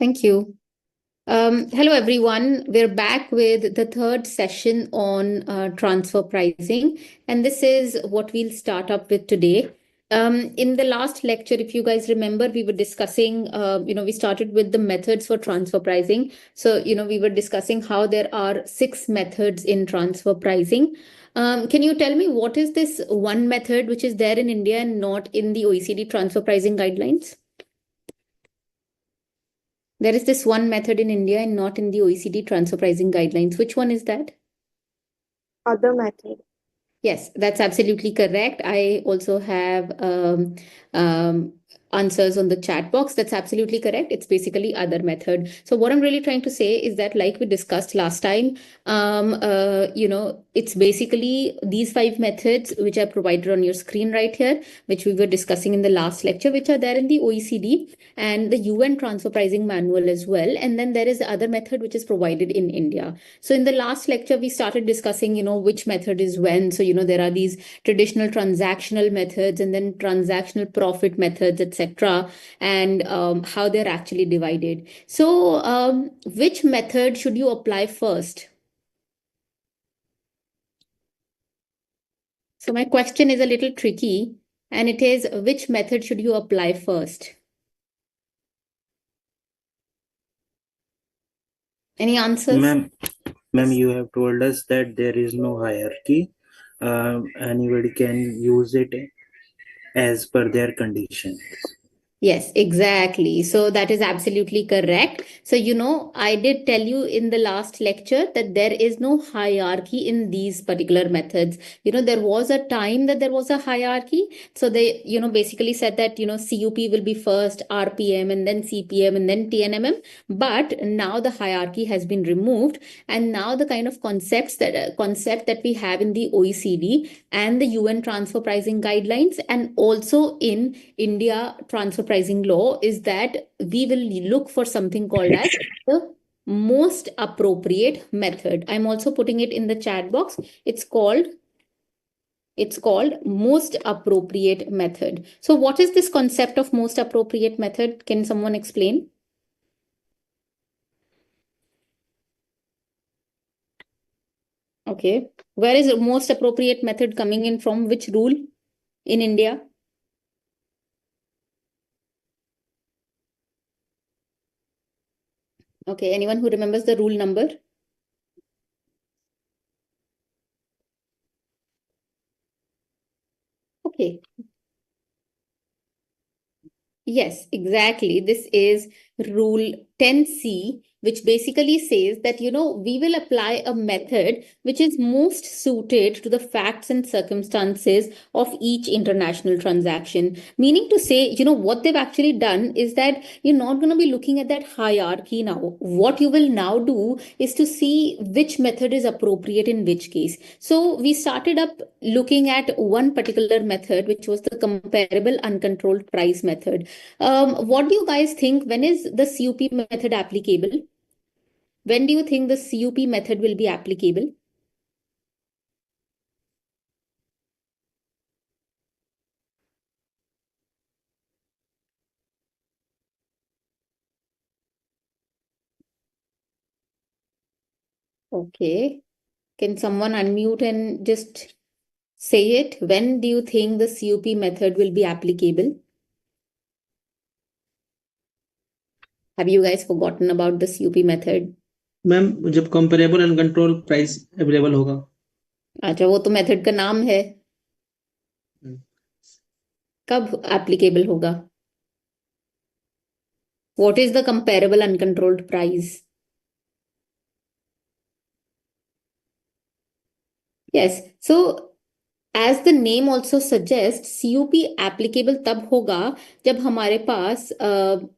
Thank you. Hello, everyone. We're back with the third session on transfer pricing, and this is what we'll start up with today. In the last lecture, if you guys remember, we were discussing, we started with the methods for transfer pricing. So, we were discussing how there are 6 methods in transfer pricing. Can you tell me what is this one method which is there in India and not in the OECD transfer pricing guidelines? There is this one method in India and not in the OECD transfer pricing guidelines. Which one is that? Other method. Yes, that's absolutely correct. I also have answers on the chat box. That's absolutely correct. It's basically other method. So what I'm really trying to say is that, like we discussed last time, it's basically these 5 methods which are provided on your screen right here, which we were discussing in the last lecture, which are there in the OECD and the UN transfer pricing manual as well. And then there is the other method which is provided in India. So in the last lecture, we started discussing, which method is when. So, there are these traditional transactional methods and then transactional profit methods, etc., and how they're actually divided. So, which method should you apply first? So my question is a little tricky, and it is, which method should you apply first? Any answers? Ma'am, you have told us that there is no hierarchy. Anybody can use it as per their conditions. Yes, exactly. So that is absolutely correct. So, I did tell you in the last lecture that there is no hierarchy in these particular methods. There was a time that there was a hierarchy. So they, basically said that, CUP will be first, RPM, and then CPM, and then TNMM. But now the hierarchy has been removed. And now the kind of concept that we have in the OECD and the UN transfer pricing guidelines, and also in India transfer pricing law, is that we will look for something called as the most appropriate method. I'm also putting it in the chat box. It's called most appropriate method. So what is this concept of most appropriate method? Can someone explain? Okay. Where is most appropriate method coming in from? Which rule in India? Okay. Anyone who remembers the rule number? Okay. Yes, exactly. This is Rule 10C, which basically says that, we will apply a method which is most suited to the facts and circumstances of each international transaction. Meaning to say, what they've actually done is that you're not going to be looking at that hierarchy now. What you will now do is to see which method is appropriate in which case. So we started up looking at one particular method, which was the comparable uncontrolled price method. What do you guys think? When is the CUP method applicable? When do you think the CUP method will be applicable? Okay. Can someone unmute and just say it? When do you think the CUP method will be applicable? Have you guys forgotten about the CUP method? Ma'am जब comparable uncontrolled price available होगा। अच्छा, वो तो method का नाम है। कब applicable होगा? What is the comparable uncontrolled price? Yes. So as the name also suggests, CUP applicable तब होगा जब हमारे पास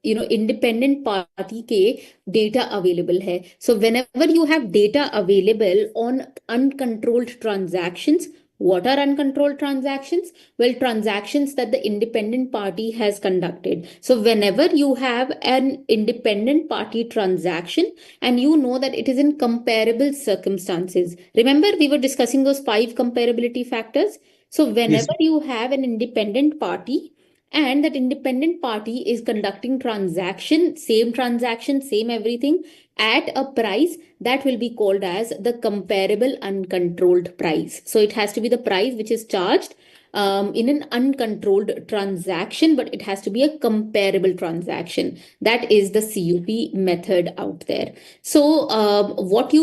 independent party के data available है. So whenever you have data available on uncontrolled transactions, what are uncontrolled transactions? Well, transactions that the independent party has conducted. So whenever you have an independent party transaction and you know that it is in comparable circumstances, remember we were discussing those 5 comparability factors. So whenever you have an independent party and that independent party is conducting transaction, same everything, at a price that will be called as the comparable uncontrolled price. So it has to be the price which is charged in an uncontrolled transaction, but it has to be a comparable transaction. That is the CUP method out there. So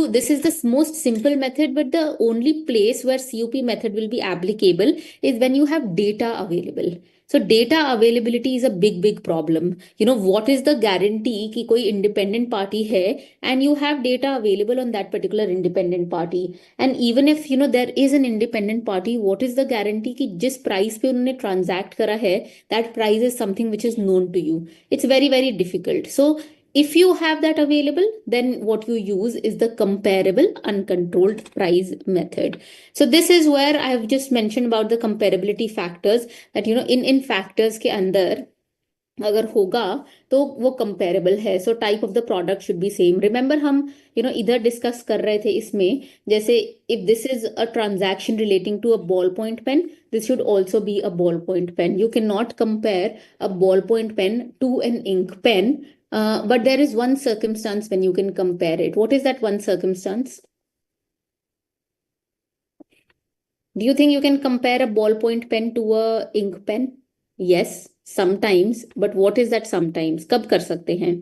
this is the most simple method, but the only place where CUP method will be applicable is when you have data available. So data availability is a big problem. What is the guarantee कि कोई independent party है and you have data available on that particular independent party? And even if there is an independent party, what is the guarantee कि जिस price पे उन्होंने transact करा है, that price is something which is known to you? It's very difficult. So if you have that available, then what you use is the comparable uncontrolled price method. So this is where I have just mentioned about the comparability factors, that in factors के अंदर अगर होगा तो वो comparable है. So type of the product should be same. Remember हम इधर discuss कर रहे थे इसमें, जैसे if this is a transaction relating to a ball point pen, this should also be a ballpoint pen. You cannot compare a ballpoint pen to an ink pen, but there is one circumstance when you can compare it. What is that one circumstance? Do you think you can compare a ballpoint pen to a ink pen? Yes, sometimes. But what is that sometimes? कब कर सकते हैं?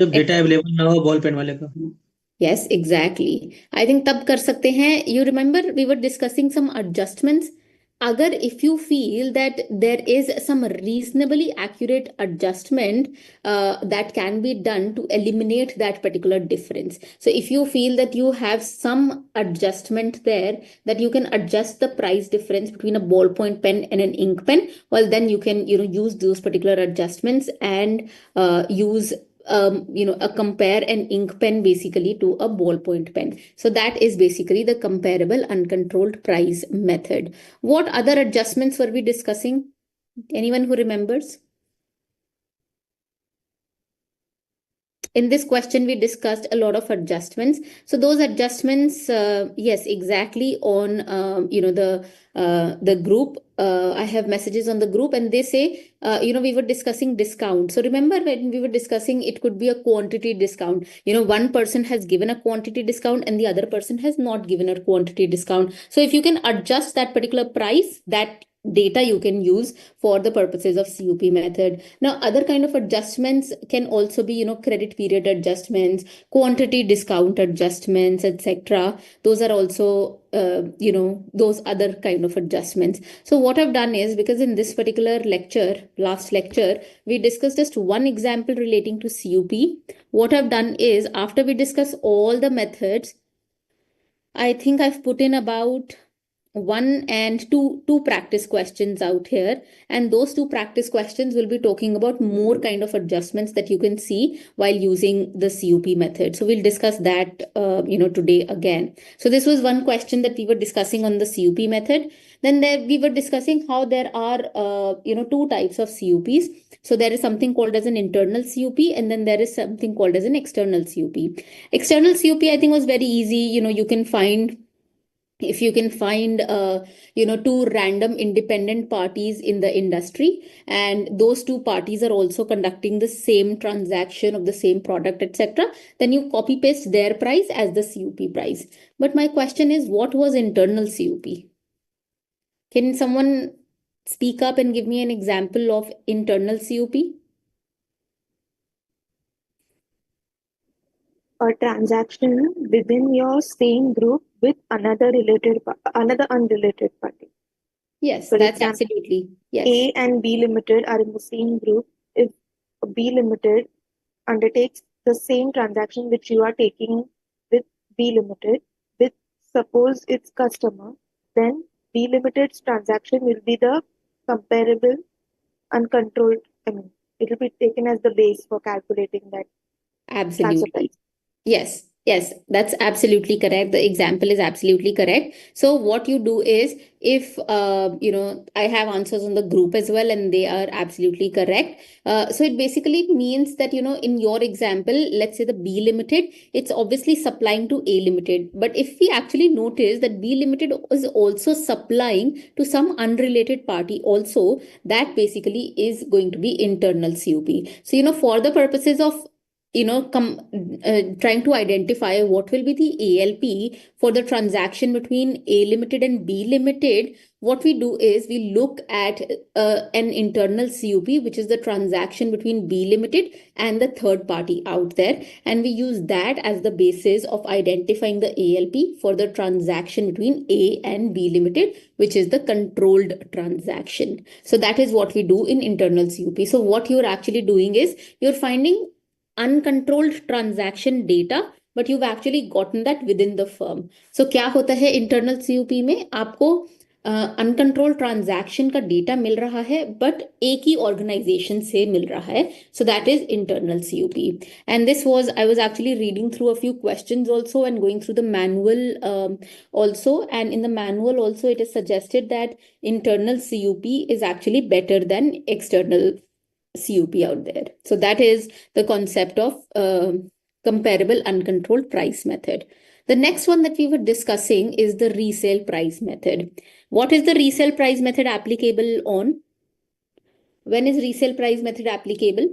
जब data available ना हो ball pen वाले का. Yes, exactly. I think तब कर सकते हैं. You remember we were discussing some adjustments. अगर if you feel that there is some reasonably accurate adjustment that can be done to eliminate that particular difference. So if you feel that you have some adjustment there, that you can adjust the price difference between a ballpoint pen and an ink pen, well then you can use those particular adjustments and use compare an ink pen basically to a ballpoint pen. So that is basically the comparable uncontrolled price method. What other adjustments were we discussing? Anyone who remembers? In this question, we discussed a lot of adjustments. So those adjustments, yes, exactly on the group. I have messages on the group, and they say, we were discussing discount. So remember when we were discussing, it could be a quantity discount. One person has given a quantity discount and the other person has not given a quantity discount. So if you can adjust that particular price, that data you can use for the purposes of CUP method. Now, other kind of adjustments can also be, credit period adjustments, quantity discount adjustments, etc. Those are also, those other kind of adjustments. So what I've done is, because in this particular lecture, last lecture, we discussed just one example relating to CUP. What I've done is, after we discuss all the methods, I think I've put in about one and two practice questions out here, and those two practice questions will be talking about more kind of adjustments that you can see while using the CUP method. So we'll discuss that today again. So this was one question that we were discussing on the CUP method. Then we were discussing how there are two types of CUPs. So there is something called as an internal CUP, and then there is something called as an external CUP. External CUP, I think, was very easy. You can find, if you can find two random independent parties in the industry, and those two parties are also conducting the same transaction of the same product, etc., then you copy paste their price as the CUP price. But my question is, what was internal CUP? Can someone speak up and give me an example of internal CUP? A transaction within your same group with another unrelated party. Yes, For that's example, absolutely, yes. A and B Limited are in the same group. If B Limited undertakes the same transaction which you are taking with B Limited, with suppose its customer, then B Limited's transaction will be the comparable uncontrolled. It will be taken as the base for calculating that transfer Absolutely. price. Yes, Yes, that's absolutely correct. The example is absolutely correct. So what you do is, if I have answers on the group as well, and they are absolutely correct. So it basically means that, in your example, let's say the B Limited, it's obviously supplying to A Limited. But if we actually notice that B Limited is also supplying to some unrelated party also, that basically is going to be internal COP. So, for the purposes of trying to identify what will be the ALP for the transaction between A Limited and B Limited, what we do is we look at an internal COP, which is the transaction between B Limited and the third party out there. And we use that as the basis of identifying the ALP for the transaction between A and B Limited, which is the controlled transaction. So that is what we do in internal COP. So what you're actually doing is you're finding uncontrolled transaction data, but you've actually gotten that within the firm. So क्या होता है internal CUP में, आपको uncontrolled transaction का data मिल रहा है, but एक ही organisation से मिल रहा है. So that is internal CUP. And this was, I was actually reading through a few questions also and going through the manual also, and in the manual also it is suggested that internal CUP is actually better than external CUP out there. So that is the concept of comparable uncontrolled price method. The next one that we were discussing is the resale price method. What is the resale price method applicable on? When is resale price method applicable?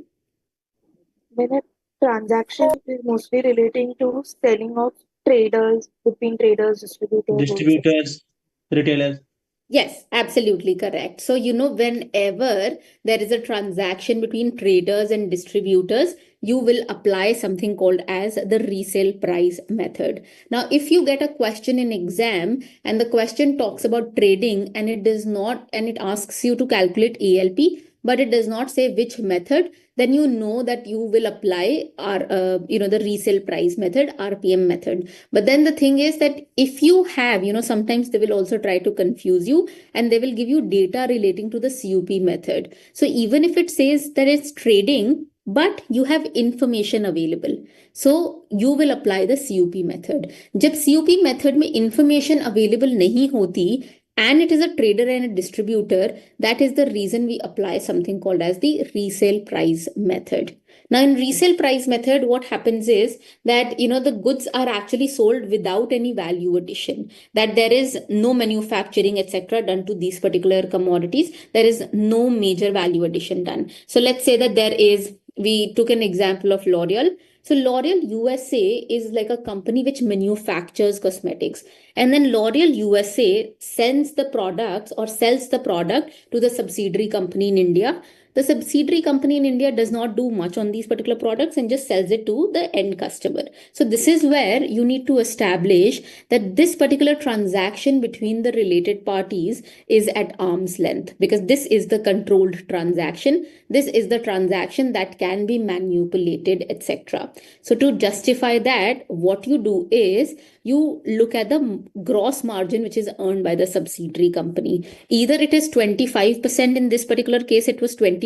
When a transaction is mostly relating to selling of traders, between traders, distributors, wholesale. Distributors, retailers. Yes, absolutely correct. So, whenever there is a transaction between traders and distributors, you will apply something called as the resale price method. Now, if you get a question in exam and the question talks about trading and it does not, and it asks you to calculate ALP, but it does not say which method, then you know that you will apply the resale price method, RPM method. But then the thing is that if you have, sometimes they will also try to confuse you and they will give you data relating to the CUP method. So even if it says that it's trading, but you have information available, so you will apply the CUP method. जब CUP method में information available नहीं होती and it is a trader and a distributor, that is the reason we apply something called as the resale price method. Now, in resale price method, what happens is that, the goods are actually sold without any value addition, that there is no manufacturing, etc. done to these particular commodities. There is no major value addition done. So let's say that we took an example of L'Oreal. So L'Oreal USA is like a company which manufactures cosmetics. And then L'Oreal USA sends the products or sells the product to the subsidiary company in India. The subsidiary company in India does not do much on these particular products and just sells it to the end customer. So this is where you need to establish that this particular transaction between the related parties is at arm's length, because this is the controlled transaction. This is the transaction that can be manipulated, etc. So to justify that, what you do is you look at the gross margin which is earned by the subsidiary company. Either it is 25%, in this particular case it was 25%.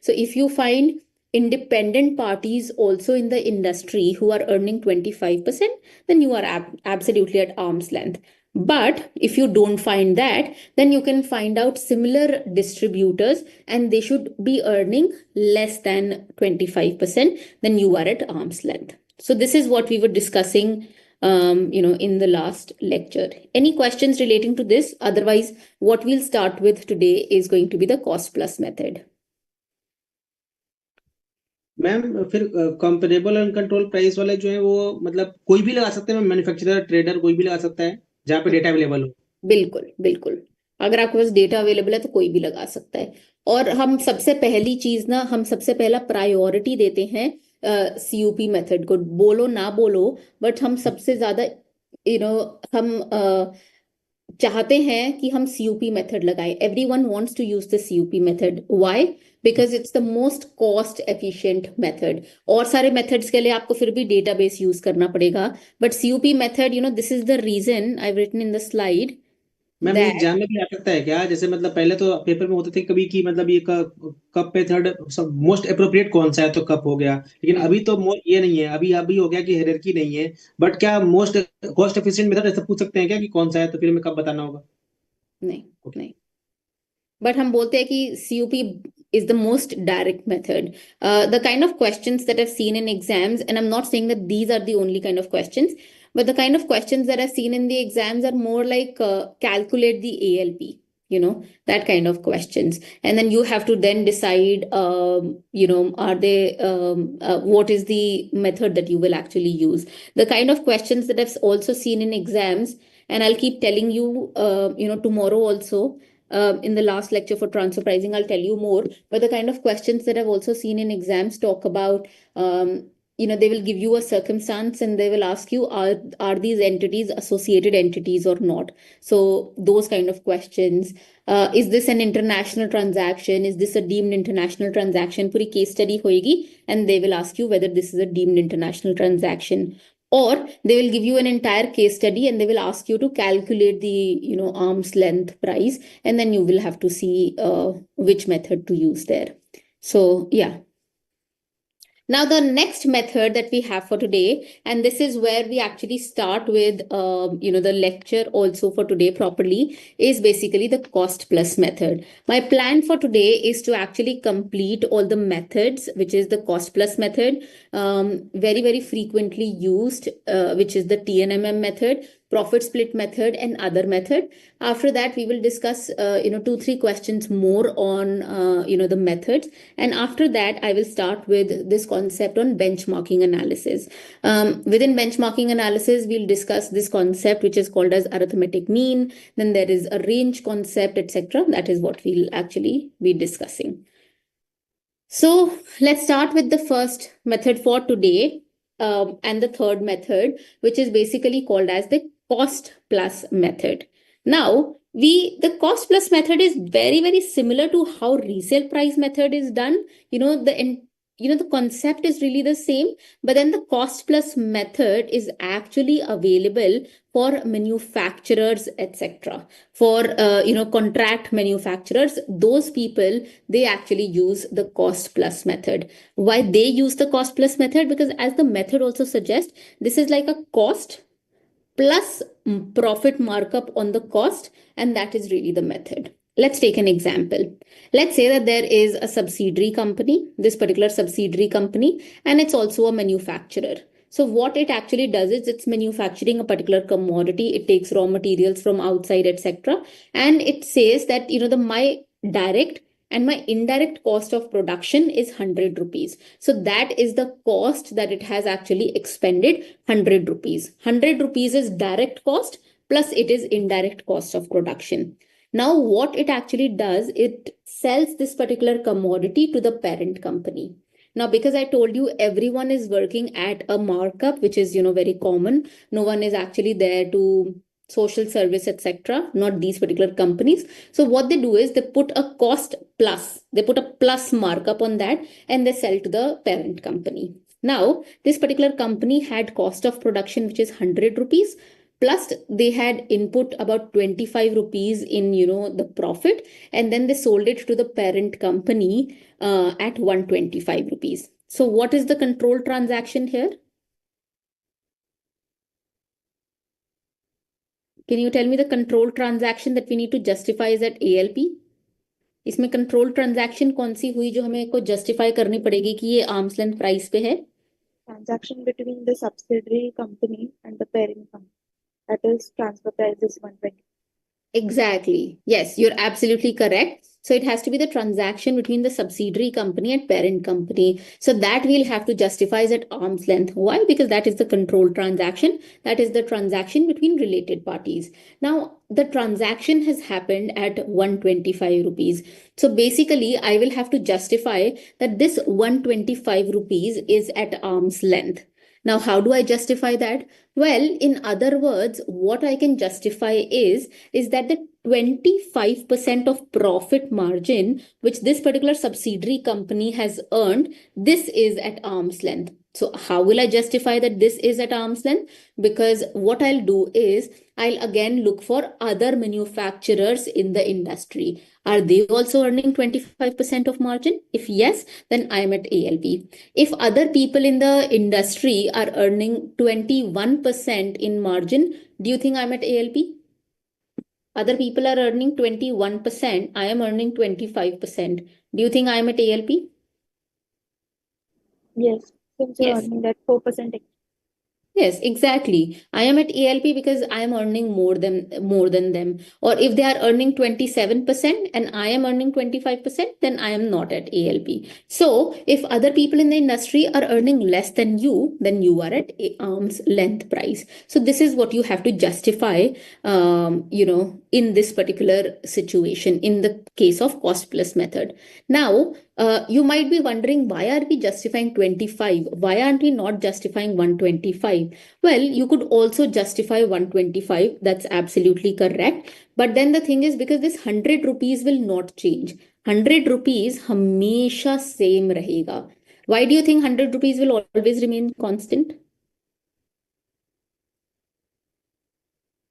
So if you find independent parties also in the industry who are earning 25%, then you are absolutely at arm's length. But if you don't find that, then you can find out similar distributors and they should be earning less than 25%, then you are at arm's length. So this is what we were discussing in the last lecture. Any questions relating to this? Otherwise, what we'll start with today is going to be the cost plus method. Ma'am फिर comparable uncontrolled price वाले जो है वो मतलब कोई भी लगा सकते हैं, मैन्युफैक्चरर ट्रेडर कोई भी लगा सकता है जहाँ पे डेटा अवेलेबल हो. बिल्कुल बिल्कुल, अगर आपके पास डेटा अवेलेबल है तो कोई भी लगा सकता है. और हम सबसे पहली चीज ना, हम सबसे पहला प्रायोरिटी देते हैं CUP मेथड को. बोलो ना बोलो, बट हम सबसे ज्यादा हम चाहते हैं कि हम CUP मेथड लगाएं. Everyone wants to use the CUP method. Why? Because it's the most cost efficient method. और सारे मेथड्स के लिए आपको फिर भी डेटाबेस यूज करना पड़ेगा, but CUP method, this is the reason I written in the slide. Ma'am ये that एग्जाम में भी आ सकता है क्या? जैसे मतलब पहले तो पेपर में होते थे कभी कि मतलब ये कप मेथड मोस्ट अप्रोप्रिएट कौन सा है, तो कप हो गया, लेकिन hmm, अभी तो ये नहीं है, अभी अभी हो गया कि हायरार्की नहीं है, बट क्या मोस्ट कॉस्ट एफिशिएंट मेथड ऐसा पूछ सकते हैं क्या कि कौन सा है, तो फिर हमें कब बताना होगा? नहीं ओके। नहीं, बट हम बोलते हैं कि COP is the most direct method. The kind of questions that I've seen in exams, and I'm not saying that these are the only kind of questions, but the kind of questions that I've seen in the exams are more like calculate the ALP, that kind of questions. And then you have to then decide, are they, what is the method that you will actually use? The kind of questions that I've also seen in exams, and I'll keep telling you, tomorrow also in the last lecture for transfer pricing, I'll tell you more. But the kind of questions that I've also seen in exams talk about, they will give you a circumstance and they will ask you, are these entities associated entities or not? So those kind of questions. Is this an international transaction? Is this a deemed international transaction? Puri case study hoegi, and they will ask you whether this is a deemed international transaction. Or they will give you an entire case study and they will ask you to calculate the arm's length price, and then you will have to see which method to use there. So yeah. Now, the next method that we have for today, and this is where we actually start with, the lecture also for today properly, is basically the cost plus method. My plan for today is to actually complete all the methods, which is the cost plus method, very, very frequently used, which is the TNMM method, profit split method, and other method. After that, we will discuss, 2-3 questions more on, the methods. And after that, I will start with this concept on benchmarking analysis. Within benchmarking analysis, we'll discuss this concept, which is called as arithmetic mean. Then there is a range concept, etc. That is what we'll actually be discussing. So let's start with the first method for today, and the third method, which is basically called as the cost plus method. Now, the cost plus method is very, very similar to how resale price method is done. The concept is really the same, but then the cost plus method is actually available for manufacturers, etc. For contract manufacturers, those people, they actually use the cost plus method. Why they use the cost plus method? Because as the method also suggests, this is like a cost plus profit markup on the cost, and that is really the method. Let's take an example. Let's say that there is a subsidiary company, this particular subsidiary company, and it's also a manufacturer. So what it actually does is it's manufacturing a particular commodity. It takes raw materials from outside, etc. And it says that, my direct and my indirect cost of production is 100 rupees. So that is the cost that it has actually expended, 100 rupees. 100 rupees is direct cost plus it is indirect cost of production. Now, what it actually does, it sells this particular commodity to the parent company. Now, because I told you everyone is working at a markup, which is, very common. No one is actually there to social service, etc. Not these particular companies. So what they do is they put a cost plus, they put a plus markup on that and they sell to the parent company. Now, this particular company had cost of production, which is 100 rupees. Plus, they had input about 25 rupees in, the profit, and then they sold it to the parent company at 125 rupees. So what is the control transaction here? Can you tell me the control transaction that we need to justify is at ALP? इसमें control transaction कौन सी हुई जो हमें को justify करनी पड़ेगी कि ये आर्म्स लेंथ प्राइस पे है? Transaction between the subsidiary company and the parent company. That is transfer price is 120. Exactly. Yes, you're absolutely correct. So it has to be the transaction between the subsidiary company and parent company. So that we'll have to justify as at arm's length. Why? Because that is the control transaction. That is the transaction between related parties. Now, the transaction has happened at 125 rupees. So basically, I will have to justify that this 125 rupees is at arm's length. Now, how do I justify that? Well, in other words, what I can justify is that the 25% of profit margin which this particular subsidiary company has earned, this is at arm's length. So how will I justify that this is at arm's length? Because what I'll do is I'll again look for other manufacturers in the industry. Are they also earning 25% of margin? If yes, then I'm at ALP. If other people in the industry are earning 21% in margin, do you think I'm at ALP? Other people are earning 21%. I am earning 25%. Do you think I'm at ALP? Yes, since you're Yes. earning that 4% Yes, exactly. I am at ALP because I am earning more than them. Or if they are earning 27% and I am earning 25%, then I am not at ALP. So if other people in the industry are earning less than you, then you are at arm's length price. So this is what you have to justify, in this particular situation, in the case of cost plus method. Now, you might be wondering, why are we justifying 25? Why aren't we not justifying 125? Well, you could also justify 125. That's absolutely correct. But then the thing is, because this 100 rupees will not change. 100 rupees hamesha same rahega. Why do you think 100 rupees will always remain constant?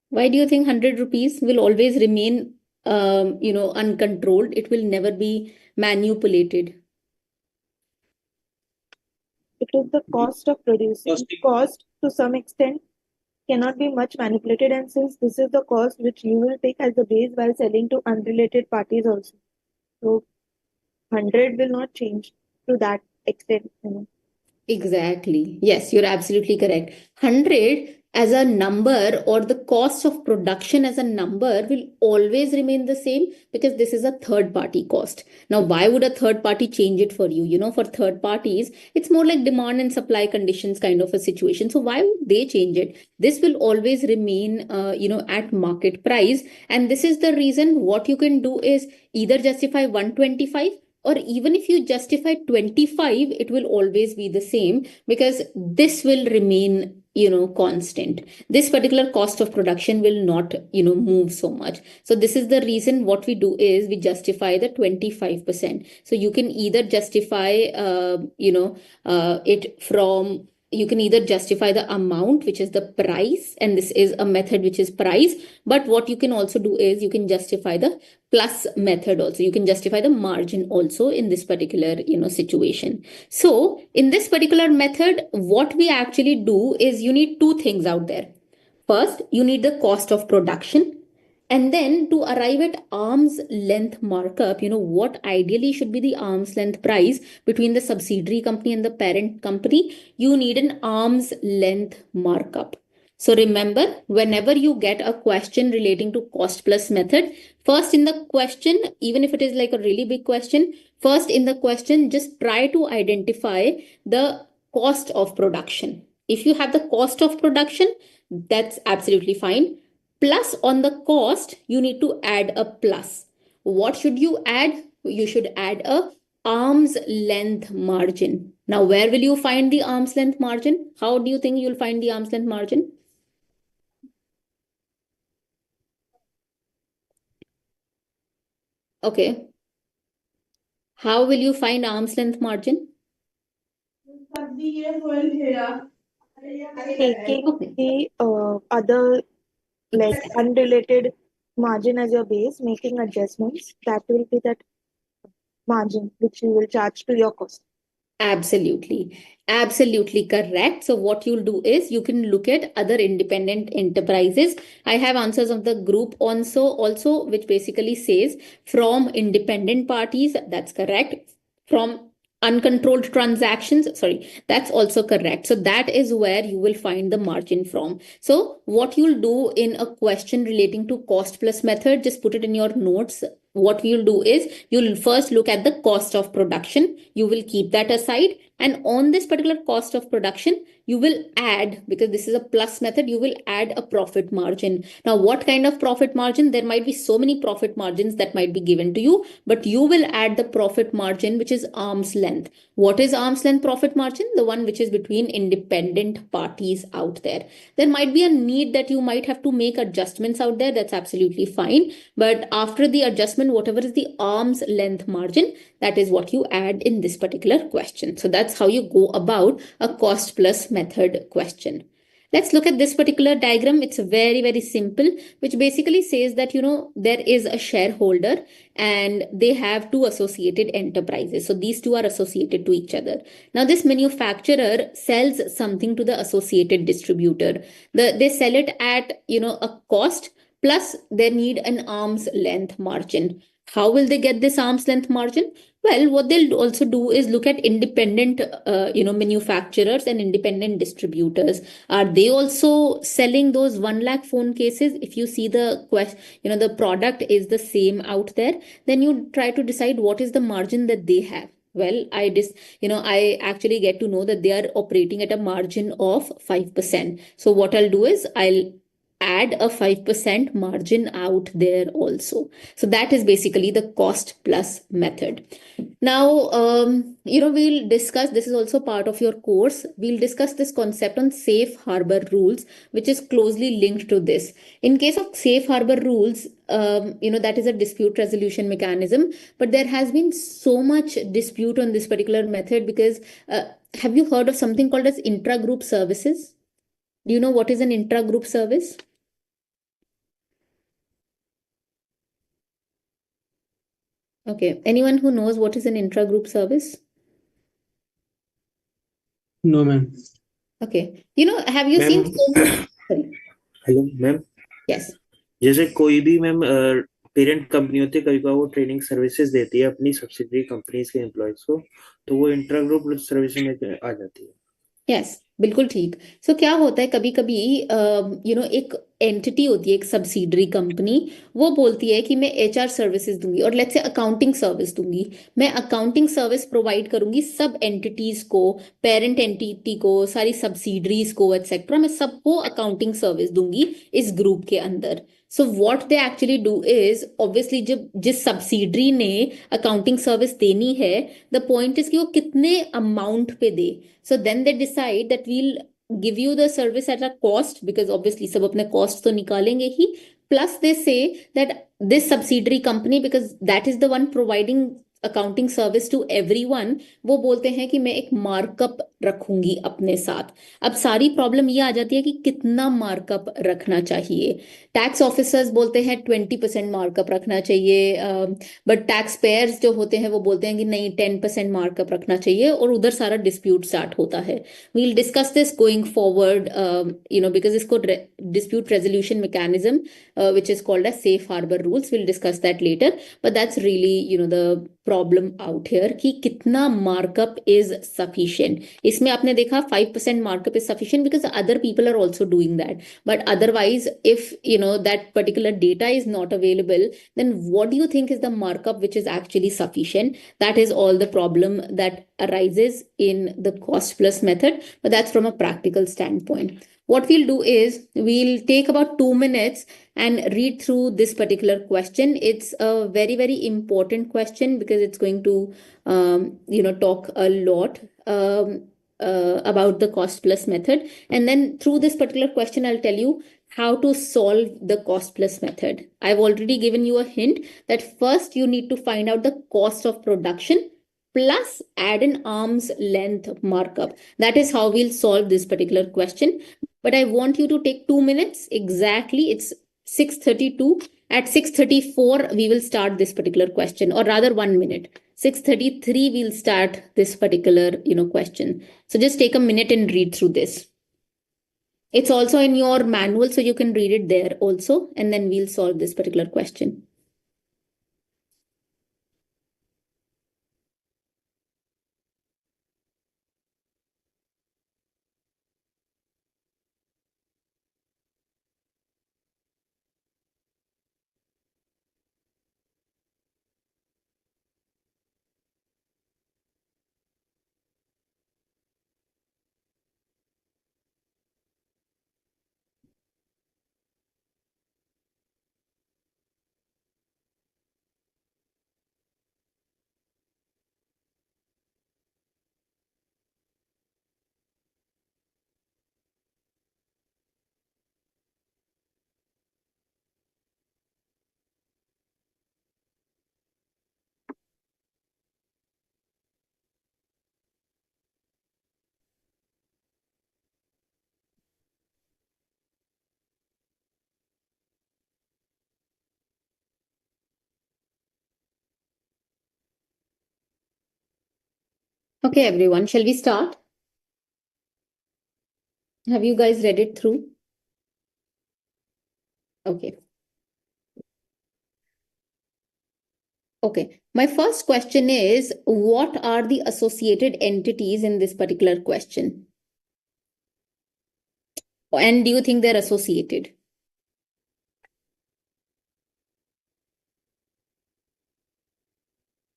Why do you think 100 rupees will always remain, uncontrolled? It will never be manipulated. It is the cost of producing. Costing. Cost to some extent cannot be much manipulated, and since this is the cost which you will take as the base while selling to unrelated parties also. So 100 will not change to that extent. Exactly. Yes, you're absolutely correct. 100 as a number, or the cost of production as a number, will always remain the same because this is a third party cost. Now, why would a third party change it for you? For third parties, it's more like demand and supply conditions kind of a situation. So why would they change it? This will always remain, at market price. And this is the reason what you can do is either justify 125, or even if you justify 25, it will always be the same because this will remain constant. This particular cost of production will not move so much. So this is the reason what we do is we justify the 25%. So you can either justify it from, you can either justify the amount, which is the price, and this is a method which is price. But what you can also do is you can justify the plus method also. You can justify the margin also in this particular situation. So in this particular method, what we actually do is you need two things out there. First, you need the cost of production. And then to arrive at arm's length markup, what ideally should be the arm's length price between the subsidiary company and the parent company, you need an arm's length markup. So remember, whenever you get a question relating to cost plus method, first in the question, even if it is like a really big question, first in the question, just try to identify the cost of production. If you have the cost of production, that's absolutely fine. Plus on the cost, you need to add a plus. What should you add? You should add a arm's length margin. Now, where will you find the arm's length margin? How do you think you'll find the arm's length margin? Okay. How will you find arm's length margin? Taking Okay. the other like unrelated margin as your base, making adjustments, that will be that margin which you will charge to your cost. Absolutely. Absolutely correct. So what you'll do is you can look at other independent enterprises. I have answers of the group also, which basically says from independent parties. That's correct. From uncontrolled transactions, sorry, that's also correct. So that is where you will find the margin from. So what you'll do in a question relating to cost plus method, just put it in your notes. What you'll do is you'll first look at the cost of production. You will keep that aside. And on this particular cost of production, you will add, because this is a plus method, you will add a profit margin. Now, what kind of profit margin? There might be so many profit margins that might be given to you, but you will add the profit margin, which is arm's length. What is arm's length profit margin? The one which is between independent parties out there. There might be a need that you might have to make adjustments out there. That's absolutely fine. But after the adjustment, whatever is the arm's length margin, that is what you add in this particular question. So that's that's how you go about a cost plus method question. Let's look at this particular diagram. It's very, very simple, which basically says that, there is a shareholder and they have two associated enterprises. So these two are associated to each other. Now, this manufacturer sells something to the associated distributor. They sell it at, a cost, plus they need an arm's length margin. How will they get this arm's length margin? Well, what they'll also do is look at independent, manufacturers and independent distributors. Are they also selling those 1 lakh phone cases? If you see the the product is the same out there, then you try to decide what is the margin that they have. Well, I actually get to know that they are operating at a margin of 5%. So what I'll do is I'll add a 5% margin out there also. So that is basically the cost plus method. Now, we'll discuss, this is also part of your course. We'll discuss this concept on safe harbor rules, which is closely linked to this. In case of safe harbor rules, that is a dispute resolution mechanism, but there has been so much dispute on this particular method because have you heard of something called as intra-group services? Do you know what is an intra-group service? Okay. Anyone who knows what is an intra-group service? No, ma'am. Okay. Have you ma'am seen so many? Sorry. Hello ma'am, Yes. जैसे कोई भी ma'am parent company होती है, कभी कभी वो training services देती है अपनी सब्सिडरी कंपनीज के एम्प्लॉयज को, तो वो इंट्रा ग्रुप सर्विस में आ जाती है। यस, बिल्कुल ठीक। सो क्या होता है, कभी कभी एक एंटिटी होती है, एक सब्सिडरी कंपनी, वो बोलती है कि मैं एचआर सर्विसेज दूंगी और लेट्स से अकाउंटिंग सर्विस दूंगी। मैं अकाउंटिंग सर्विस प्रोवाइड करूंगी सब एंटिटीज को, पेरेंट एंटिटी को, सारी सब्सिडरीज को, एक्सेट्रा, मैं सबको अकाउंटिंग सर्विस दूंगी इस ग्रुप के अंदर। So what they actually do is, obviously जब जिस सब्सिडरी ने अकाउंटिंग सर्विस देनी है, द पॉइंट इज कि वो कितने अमाउंट पे दे। So then they decide that we'll give you the service at a cost, because obviously सब अपने cost तो निकालेंगे ही, plus they say that this subsidiary company, because that is the one providing accounting service to everyone, वो बोलते हैं कि मैं एक मार्कअप रखूंगी अपने साथ। अब सारी प्रॉब्लम ये आ जाती है कि कितना मार्कअप रखना चाहिए। टैक्स ऑफिसर्स बोलते हैं 20% मार्कअप रखना चाहिए, बट टैक्स पेयर्स जो होते हैं वो बोलते हैं कि नहीं 10% मार्कअप रखना चाहिए, और उधर सारा डिस्प्यूट स्टार्ट होता है। We will discuss this going forward, because इसको dispute resolution mechanism which is called as safe harbour rules, will discuss that later, but that's really the problem out here कि कितना मार्कअप इज सफिशिएंट। इसमें आपने देखा 5% markup is sufficient because other people are also doing that, but otherwise if that particular data is not available, then what do you think is the markup which is actually sufficient? That is all the problem that arises in the cost plus method, but that's from a practical standpoint. What we'll do is we'll take about 2 minutes and read through this particular question. It's a very, very important question because it's going to talk a lot about the cost plus method, and then through this particular question I'll tell you how to solve the cost plus method. I've already given you a hint that first you need to find out the cost of production plus add an arm's length markup. That is how we'll solve this particular question. But I want you to take 2 minutes exactly. It's 6:32. At 6:34, we will start this particular question, or rather 1 minute. 6:33, we'll start this particular, question. So just take a minute and read through this. It's also in your manual, so you can read it there also, and then we'll solve this particular question. Okay, everyone, shall we start? Have you guys read it through? Okay. Okay. My first question is, what are the associated entities in this particular question? And do you think they're associated?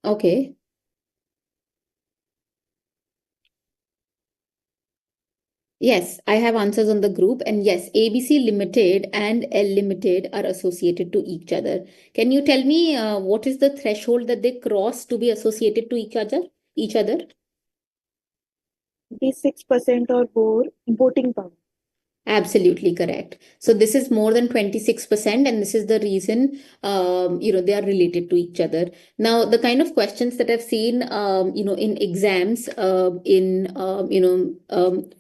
Okay. Yes, I have answers on the group. And yes, ABC Limited and L Limited are associated to each other. Can you tell me what is the threshold that they cross to be associated to each other? Each other? 26% or more voting power. Absolutely correct. So this is more than 26%, and this is the reason they are related to each other. Now, the kind of questions that I've seen in exams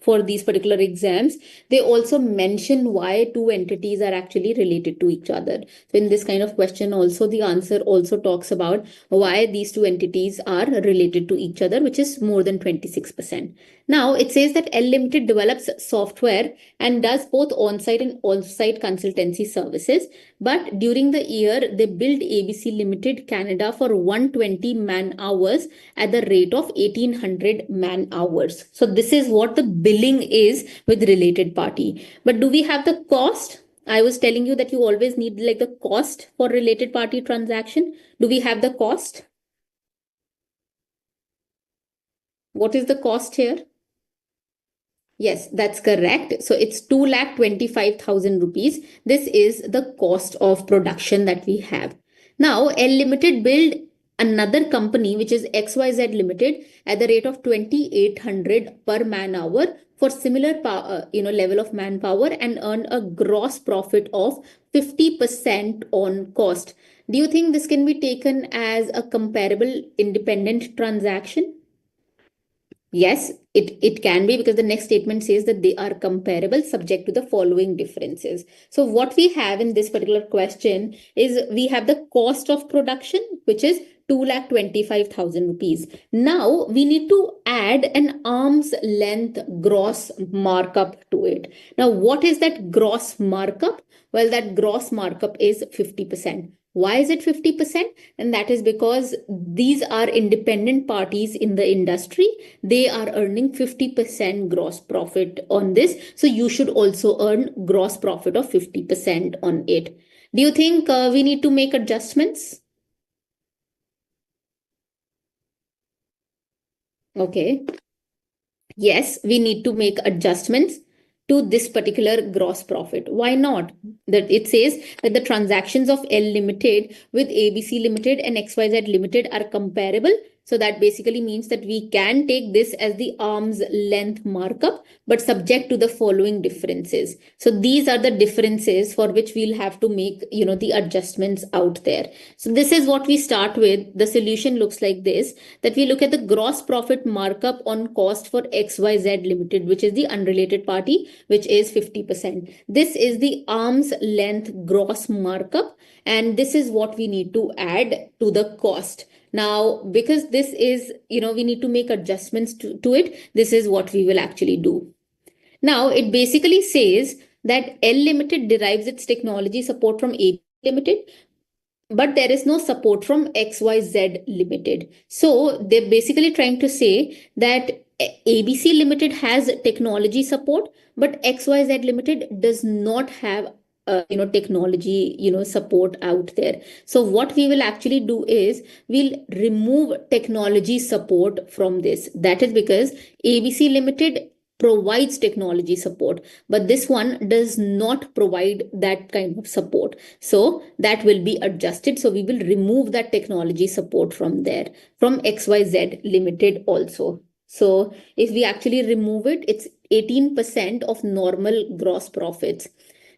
for these particular exams, they also mention why two entities are actually related to each other. So in this kind of question, also the answer also talks about why these two entities are related to each other, which is more than 26%. Now, it says that L Limited develops software and does both on-site and off-site consultancy services. But during the year, they built ABC Limited Canada for 120 man hours at the rate of 1800 man hours. So this is what the billing is with related party. But do we have the cost? I was telling you that you always need like the cost for related party transaction. Do we have the cost? What is the cost here? Yes, that's correct. So it's 2,25,000 rupees. This is the cost of production that we have. Now, L Limited build another company, which is XYZ Limited, at the rate of 2,800 per man hour for similar level of manpower and earn a gross profit of 50% on cost. Do you think this can be taken as a comparable independent transaction? Yes, it can be, because the next statement says that they are comparable subject to the following differences. So what we have in this particular question is we have the cost of production, which is 2,25,000 rupees. Now we need to add an arm's length gross markup to it. Now, what is that gross markup? Well, that gross markup is 50%. Why is it 50%? And that is because these are independent parties in the industry. They are earning 50% gross profit on this. So you should also earn gross profit of 50% on it. Do you think we need to make adjustments? Okay. Yes, we need to make adjustments to this particular gross profit. Why not? That it says that the transactions of L Limited with ABC Limited and XYZ Limited are comparable. So that basically means that we can take this as the arm's length markup, but subject to the following differences. So these are the differences for which we'll have to make, the adjustments out there. So this is what we start with. The solution looks like this, that we look at the gross profit markup on cost for XYZ Limited, which is the unrelated party, which is 50%. This is the arm's length gross markup, and this is what we need to add to the cost. Now, because this is, we need to make adjustments to it, this is what we will actually do. Now, it basically says that L Limited derives its technology support from A Limited, but there is no support from XYZ Limited. So they're basically trying to say that ABC Limited has technology support, but XYZ Limited does not have technology support out there. So what we will actually do is we'll remove technology support from this. That is because ABC Limited provides technology support, but this one does not provide that kind of support. So that will be adjusted. So we will remove that technology support from there, from XYZ Limited also. So if we actually remove it, it's 18% of normal gross profits.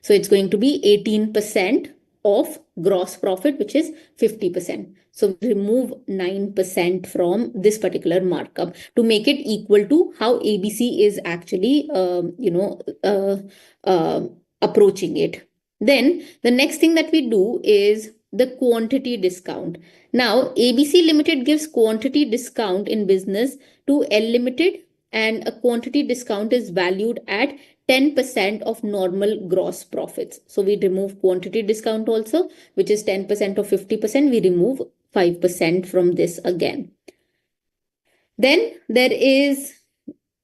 So it's going to be 18% of gross profit, which is 50%. So remove 9% from this particular markup to make it equal to how ABC is actually, approaching it. Then the next thing that we do is the quantity discount. Now, ABC Limited gives quantity discount in business to L Limited, and a quantity discount is valued at 10% of normal gross profits. So we remove quantity discount also, which is 10% of 50%. We remove 5% from this again. Then there is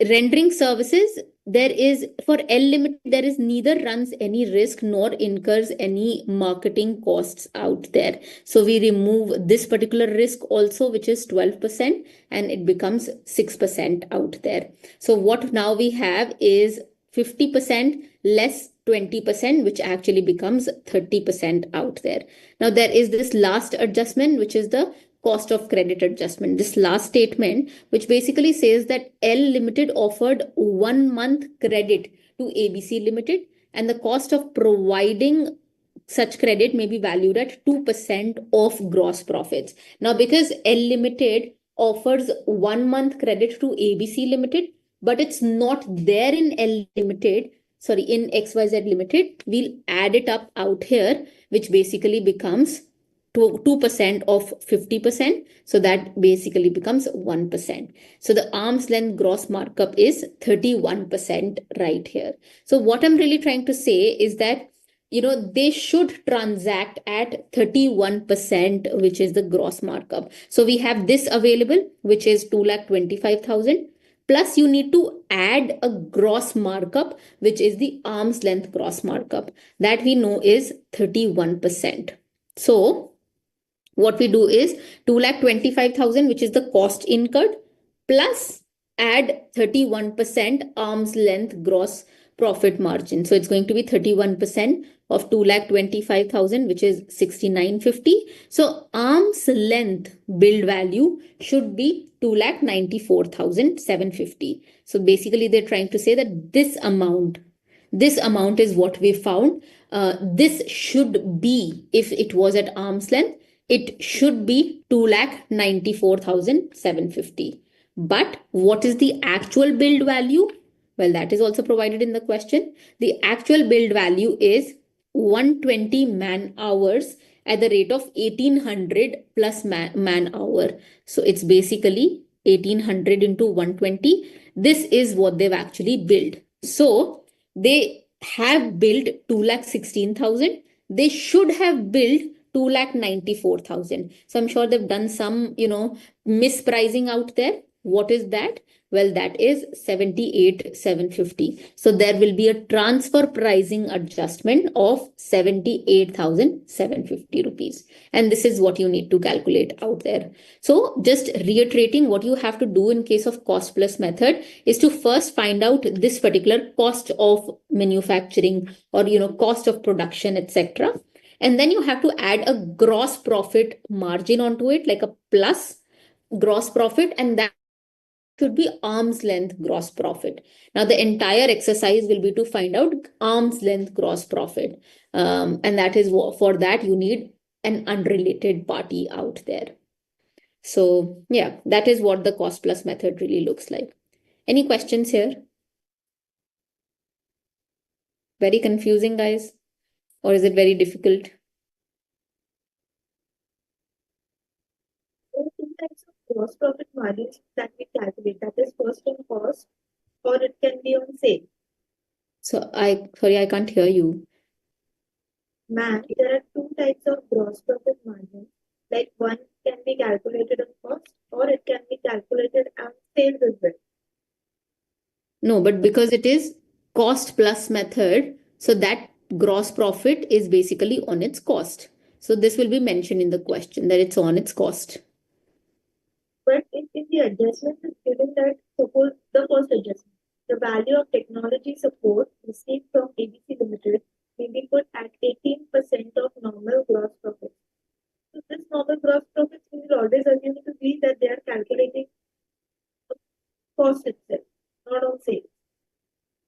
rendering services. There is, for L Limited, there is neither runs any risk nor incurs any marketing costs out there. So we remove this particular risk also, which is 12%, and it becomes 6% out there. So what now we have is 50% less 20%, which actually becomes 30% out there. Now there is this last adjustment, which is the cost of credit adjustment. This last statement, which basically says that L Limited offered 1 month credit to ABC Limited, and the cost of providing such credit may be valued at 2% of gross profits. Now, because L Limited offers 1 month credit to ABC Limited, but it's not there in L Limited, sorry, in XYZ Limited, we'll add it up out here, which basically becomes 2% of 50%. So that basically becomes 1%. So the arm's length gross markup is 31% right here. So what I'm really trying to say is that, they should transact at 31%, which is the gross markup. So we have this available, which is 2,25,000. Plus you need to add a gross markup, which is the arm's length gross markup. That we know is 31%. So what we do is 2,25,000, which is the cost incurred, plus add 31% arm's length gross profit margin. So it's going to be 31% of 2,25,000, which is 6,950. So arm's length build value should be 2,94,750. So basically they're trying to say that this amount is what we found. This should be, if it was at arm's length, it should be 2,94,750. But what is the actual build value? Well, that is also provided in the question. The actual build value is 120 man hours at the rate of 1,800 plus man hour. So it's basically 1,800 into 120. This is what they've actually built. So they have built 2,16,000. They should have built 2,94,000. So I'm sure they've done some, mispricing out there. What is that? Well, that is 78,750. So there will be a transfer pricing adjustment of 78,750 rupees. And this is what you need to calculate out there. So just reiterating, what you have to do in case of cost plus method is to first find out this particular cost of manufacturing or, cost of production, etc. And then you have to add a gross profit margin onto it, like a plus gross profit, and that should be arm's length gross profit. Now, the entire exercise will be to find out arm's length gross profit. And that is for that you need an unrelated party out there. So yeah, that is what the cost plus method really looks like. Any questions here? Very confusing, guys? Or is it very difficult? There are two types of gross profit margins that we calculate. That is first on cost, or it can be on sale. So sorry, I can't hear you. Ma'am, there are two types of gross profit margin. Like one can be calculated on cost, or it can be calculated on sales as well. No, but because it is cost plus method, so that gross profit is basically on its cost. So this will be mentioned in the question that it's on its cost. But if the adjustment is given that, suppose the first adjustment, the value of technology support received from ABC Limited may be put at 18% of normal gross profit. So this normal gross profit, we will always assume to be that they are calculating the cost itself, not on sales.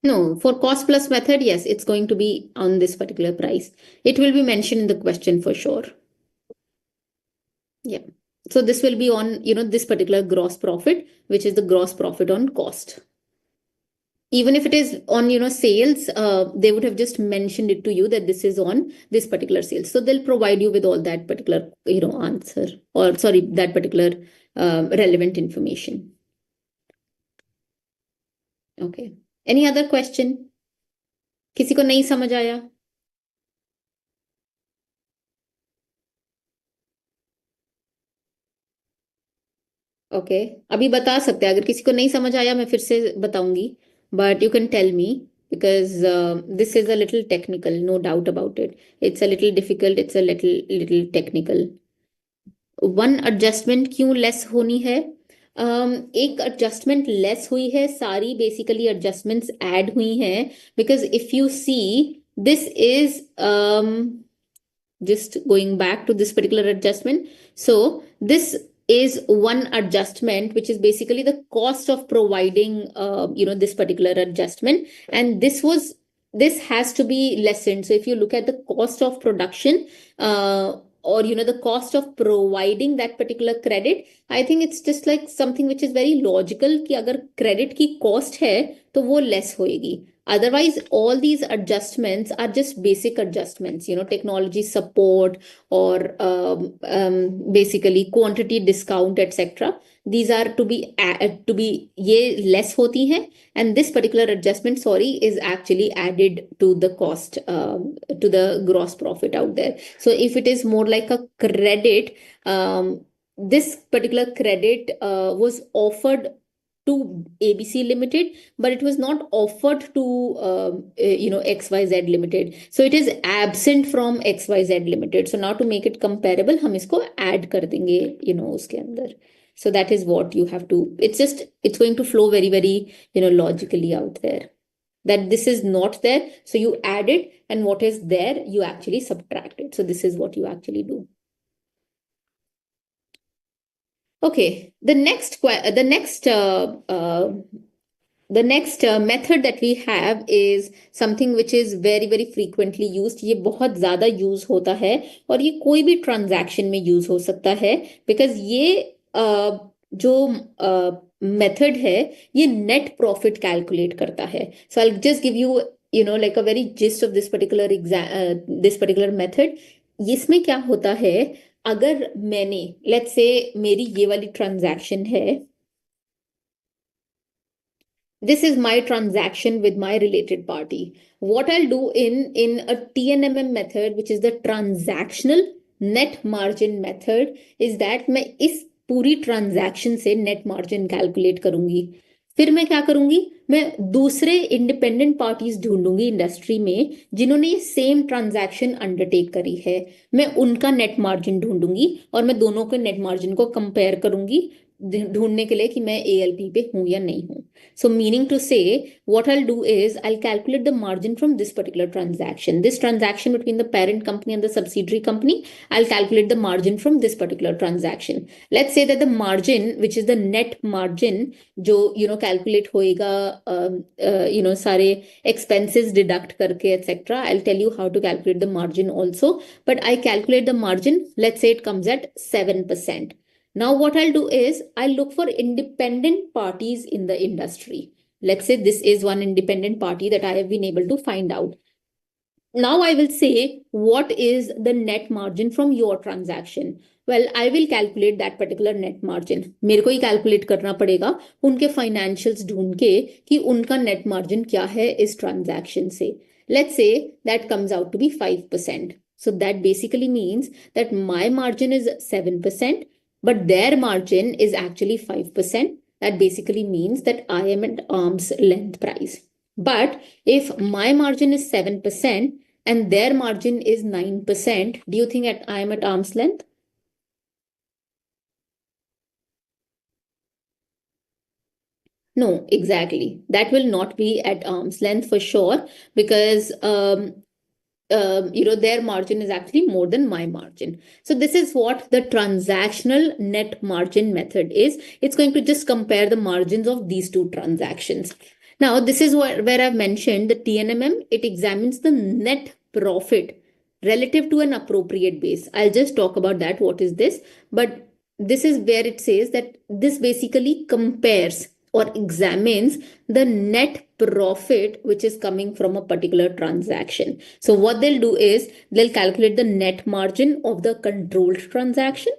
No, for cost plus method, yes, it's going to be on this particular price. It will be mentioned in the question for sure. Yeah. So this will be on, this particular gross profit, which is the gross profit on cost. Even if it is on, sales, they would have just mentioned it to you that this is on this particular sales. So they'll provide you with all that particular, answer, or sorry, that particular relevant information. Okay. Any other question? किसी को नहीं समझ आया? Okay, अभी बता सकते हैं, अगर किसी को नहीं समझ आया मैं फिर से बताऊंगी, but you can tell me, because this is a little technical, no doubt about it. It's a little difficult, it's a little technical. One adjustment क्यों लेस होनी है? एक एडजस्टमेंट लेस हुई है, सारी बेसिकली एडजस्टमेंट्स ऐड हुई हैं, because if you see this is just going back to this particular adjustment. So this is one adjustment which is basically the cost of providing this particular adjustment, and this has to be lessened. So if you look at the cost of production or the cost of providing that particular credit, I think it's just like something which is very logical कि अगर credit की cost है तो वो less होएगी. Otherwise, all these adjustments are just basic adjustments, technology support or basically quantity discount, etc. These are to be ये less होती हैं, and this particular adjustment, sorry, is actually added to the cost, to the gross profit out there. So if it is more like a credit, this particular credit was offered to ABC Limited, but it was not offered to XYZ Limited. So it is absent from XYZ Limited. So now to make it comparable, हम इसको add कर देंगे उसके अंदर. So that is what you have to. It's going to flow very, very logically out there. That this is not there, so you add it, and what is there you actually subtract it. So this is what you actually do. Okay, the next method that we have is something which is very, very frequently used. ये बहुत ज़्यादा use होता है, और ये कोई भी transaction में use हो सकता है, because ये जो method है ये net profit calculate करता है. So I'll just give you like a very gist of this particular method. इसमें क्या होता है, अगर मैंने लेट्स से मेरी ये वाली ट्रांजैक्शन है, this is my transaction with my related party. What I'll do in a TNMM method, which is the transactional net margin method, is that मैं इस पूरी ट्रांजैक्शन से नेट मार्जिन कैलकुलेट करूंगी. फिर मैं क्या करूंगी, मैं दूसरे इंडिपेंडेंट पार्टीज ढूंढूंगी इंडस्ट्री में जिन्होंने ये सेम ट्रांजैक्शन अंडरटेक करी है. मैं उनका नेट मार्जिन ढूंढूंगी और मैं दोनों के नेट मार्जिन को कंपेयर करूंगी ढूंढने के लिए कि मैं ALP पे हूं या नहीं हूं. So meaning to say, what I'll do is I'll calculate the margin from this particular transaction. This transaction between the parent company and the subsidiary company, I'll calculate the margin from this particular transaction. Let's say that the margin, which is the net margin, जो calculate होएगा सारे expenses deduct करके etc. I'll tell you how to calculate the margin also. But I calculate the margin. Let's say it comes at 7%. Now what I'll do is I'll look for independent parties in the industry. Let's say this is one independent party that I have been able to find out. Now I will say, what is the net margin from your transaction? Well, I will calculate that particular net margin. मेरे को ही calculate करना पड़ेगा उनके financials ढूंढ के कि उनका net margin क्या है इस transaction से. Let's say that comes out to be 5%. So that basically means that my margin is 7%. But their margin is actually 5%. That basically means that I am at arm's length price. But if my margin is 7% and their margin is 9%, do you think I am at arm's length? No, exactly. That will not be at arm's length for sure, because their margin is actually more than my margin. So this is what the transactional net margin method is. It's going to just compare the margins of these two transactions. Now, this is where I've mentioned the TNMM. It examines the net profit relative to an appropriate base. I'll just talk about that. What is this? But this is where it says that this basically compares or examines the net profit which is coming from a particular transaction. So what they'll do is they'll calculate the net margin of the controlled transaction.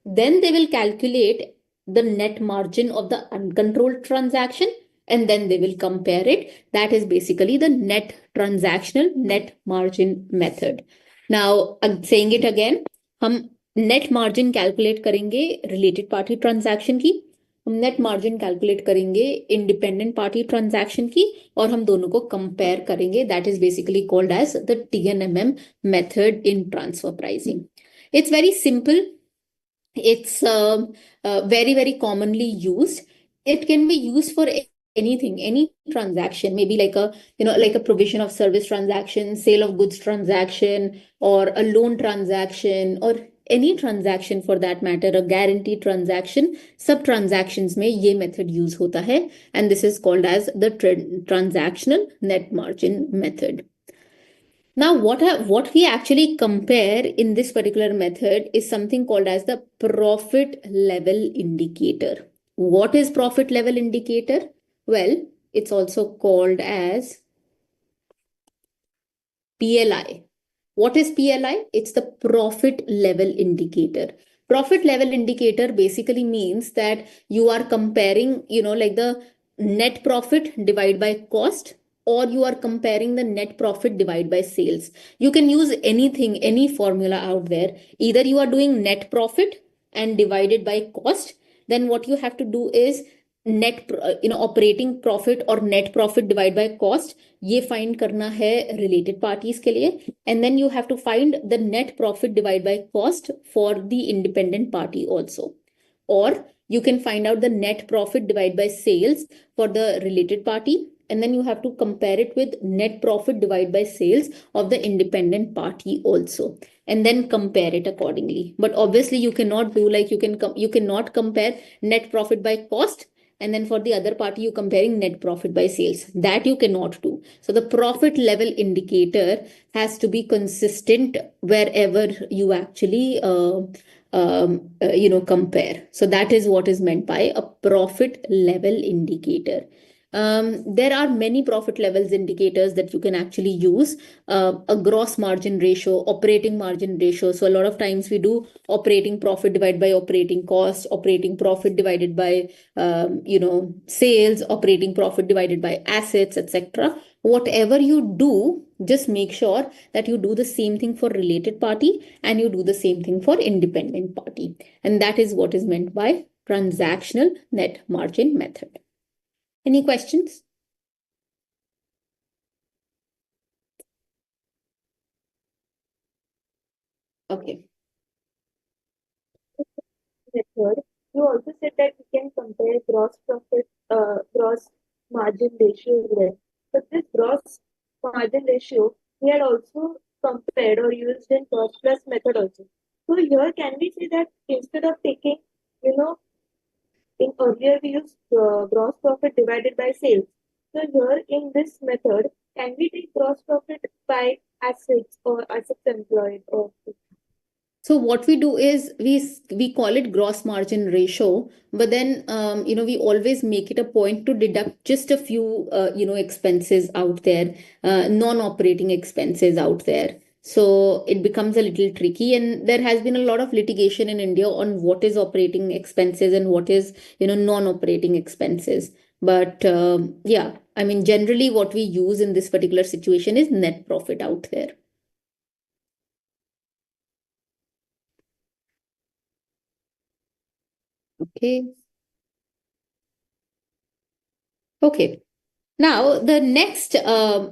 Then they will calculate the net margin of the uncontrolled transaction, and then they will compare it. That is basically the net transactional net margin method. Now, I'm saying it again, हम net margin calculate करेंगे related party transaction की, हम net margin calculate करेंगे independent party transaction की, और हम दोनों को कंपेयर करेंगे. That is basically called as the TNMM method in transfer pricing. It's very simple. It's very commonly used. It can be used for anything, any transaction, maybe like a provision of service transaction, sale of goods transaction, or a loan transaction, or any transaction for that matter, a guarantee transaction. Sub transactions में ये method use होता है, and this is called as the transactional net margin method. Now, what we actually compare in this particular method is something called as the profit level indicator. What is profit level indicator? Well, it's also called as PLI. What is PLI? It's the profit level indicator. Profit level indicator basically means that you are comparing, like the net profit divided by cost, or you are comparing the net profit divided by sales. You can use anything, any formula out there. Either you are doing net profit and divided by cost, then what you have to do is net operating profit or net profit divided by cost, ये find करना है related parties के लिए, and then you have to find the net profit divided by cost for the independent party also. Or you can find out the net profit divided by sales for the related party, and then you have to compare it with net profit divided by sales of the independent party also, and then compare it accordingly. But obviously you cannot do like you cannot compare net profit by cost and then for the other party you comparing net profit by sales. That you cannot do. So the profit level indicator has to be consistent wherever you actually compare. So that is what is meant by a profit level indicator. There are many profit levels indicators that you can actually use. A gross margin ratio, operating margin ratio. So a lot of times we do operating profit divided by operating cost, operating profit divided by sales, operating profit divided by assets, etc. Whatever you do, just make sure that you do the same thing for related party and you do the same thing for independent party. And that is what is meant by transactional net margin method. Any questions? Okay. Method, you also said that we can compare gross profit, gross margin ratio here. But this gross margin ratio, we had also compared or used in cost plus method also. So here, can we say that instead of taking, in earlier we used gross profit divided by sales. So here in this method, can we take gross profit by assets or assets employed or? So what we do is we call it gross margin ratio, but then we always make it a point to deduct just a few expenses out there, non-operating expenses out there. So it becomes a little tricky, and there has been a lot of litigation in India on what is operating expenses and what is non-operating expenses. But yeah, I mean generally what we use in this particular situation is net profit out there. Okay. Now, the next, my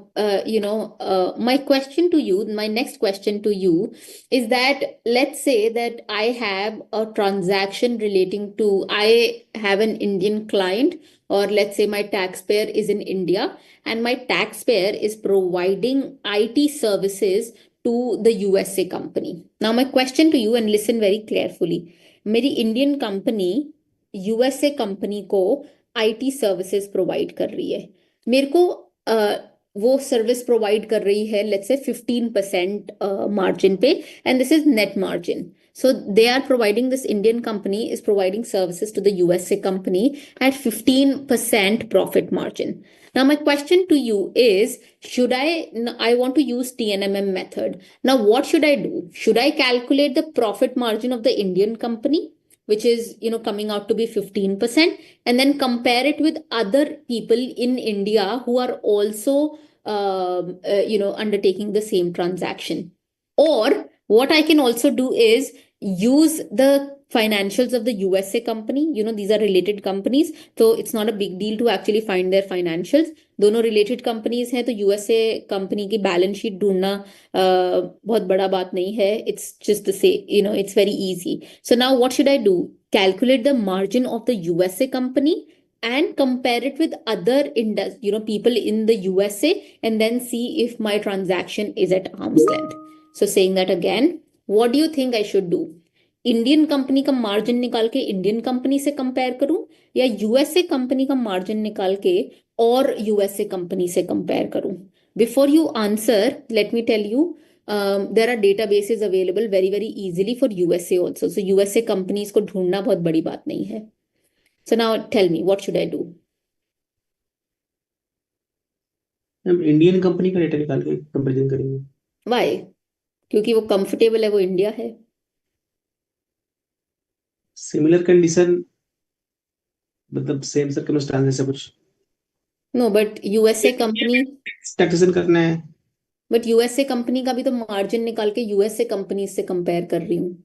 next question to you is that let's say that I have a transaction relating to, I have an Indian client, or let's say my taxpayer is in India and my taxpayer is providing IT services to the USA company. Now, my question to you, and listen very carefully, मेरी Indian company USA company को IT services provide कर रही है, मेरे को वो service provide कर रही है लेट्स से 15% मार्जिन पे, and this is net margin. So they are providing, this Indian company is providing services to the USA company at 15% profit margin. Now, my question to you is, I want to use TNMM method. Now, what should I do? Should I calculate the profit margin of the Indian company, which is, coming out to be 15%, and then compare it with other people in India who are also, undertaking the same transaction? Or what I can also do is use the financials of the USA company. These are related companies, so it's not a big deal to actually find their financials. दोनों related companies हैं, तो USA company की balance sheet ढूंढना बहुत बड़ा बात नहीं है. It's just the same, it's very easy. So now what should I do? Calculate the margin of the USA company and compare it with other people in the USA, and then see if my transaction is at arm's length. So saying that again, what do you think I should do? Indian company का margin निकाल के Indian company से compare करूं, या USA company का margin निकाल के और यूएसए कंपनी से कंपेयर करूं? Before you answer, let me tell you, there are databases available very very easily for USA also. So USA companies को ढूंढना बहुत बड़ी बात नहीं है. So now tell me, what should I do? हम इंडियन कंपनी का डेटा निकाल के कंपैरिजन करेंगे. वाई? क्योंकि वो कंफर्टेबल है, वो इंडिया है. सिमिलर कंडीशन, मतलब सेम सर्कमस्टांस ऐसा कुछ. No, but USA company, taxation करना है. बट यूएसए कंपनी का भी तो मार्जिन निकाल के यूएसए कंपनी से कंपेयर कर रही हूँ.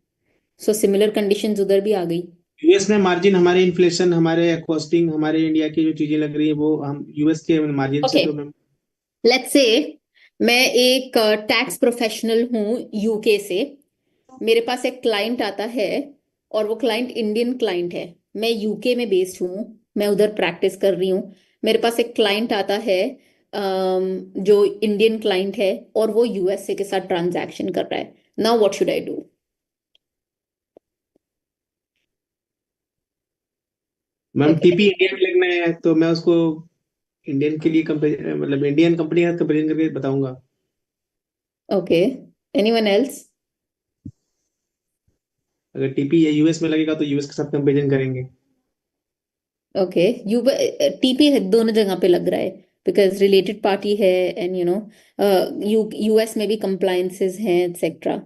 सो सिमिलर कंडीशंस उधर भी आ गई. यूएस में मार्जिन, हमारे इन्फ्लेशन, हमारे कॉस्टिंग, हमारे इंडिया की जो चीजें लग रही है वो हम यूएस के मार्जिन से तो मैम. लेट्स से मैं एक टैक्स प्रोफेशनल हूँ यूके से. मेरे पास एक क्लाइंट आता है और वो क्लाइंट इंडियन क्लाइंट है. मैं यूके में बेस्ड हूँ, मैं उधर प्रैक्टिस कर रही हूँ. मेरे पास एक क्लाइंट आता है जो इंडियन क्लाइंट है और वो यूएसए के साथ ट्रांजैक्शन कर रहा है. Now what should I do? Ma'am TP India में लिखना है तो मैं उसको इंडियन के लिए मतलब इंडियन कंपनी का कंपेरिजन करके बताऊंगा. Okay, anyone else? अगर टीपी या यूएस में लगेगा तो यूएस के साथ कंपेरिजन करेंगे. ओके, टीपी दोनों जगह पे लग रहा है बिकॉज रिलेटेड पार्टी है, एंड यूएस में भी कंप्लायंसेस हैं etcetera.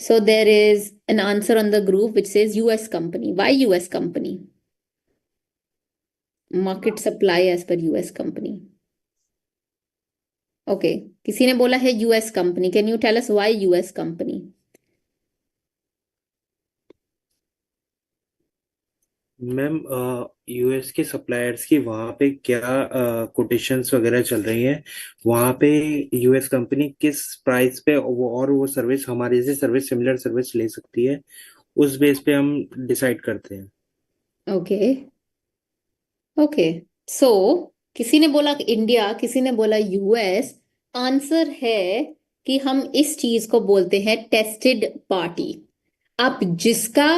So there is an answer on the group which says US company. Why US company? Market supply as per US company. Okay. किसी ने बोला है US company. Can you tell us why US company? Ma'am US के suppliers की वहाँ पे क्या quotations वगैरह चल रही हैं, वहाँ पे यूएस कंपनी किस प्राइस पे वो सर्विस हमारे से सर्विस सिमिलर सर्विस ले सकती है, उस बेस पे हम डिसाइड करते हैं. Okay. Okay. So किसी ने बोला इंडिया, किसी ने बोला यूएस. आंसर है कि हम इस चीज को बोलते हैं टेस्टेड पार्टी. आप जिसका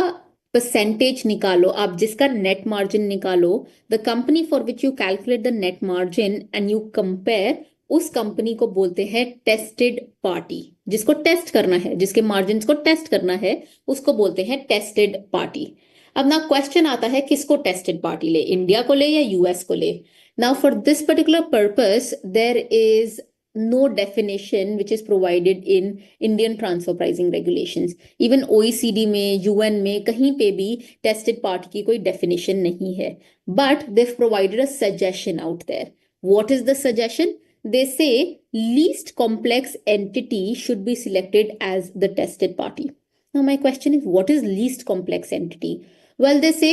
परसेंटेज निकालो, आप जिसका नेट मार्जिन निकालो, the company for which you calculate the net margin and you compare, उस कंपनी को बोलते हैं टेस्टेड पार्टी. जिसको टेस्ट करना है, जिसके मार्जिन को टेस्ट करना है, उसको बोलते हैं टेस्टेड पार्टी. अब ना क्वेश्चन आता है किसको टेस्टेड पार्टी ले, इंडिया को ले या यूएस को ले? Now for this particular purpose there is no definition which is provided in Indian transfer pricing regulations. Even OECD में, UN में, कहीं पे भी tested party की कोई definition नहीं है. But they've provided a suggestion out there. What is the suggestion? They say least complex entity should be selected as the tested party. Now my question is, what is least complex entity? Well, they say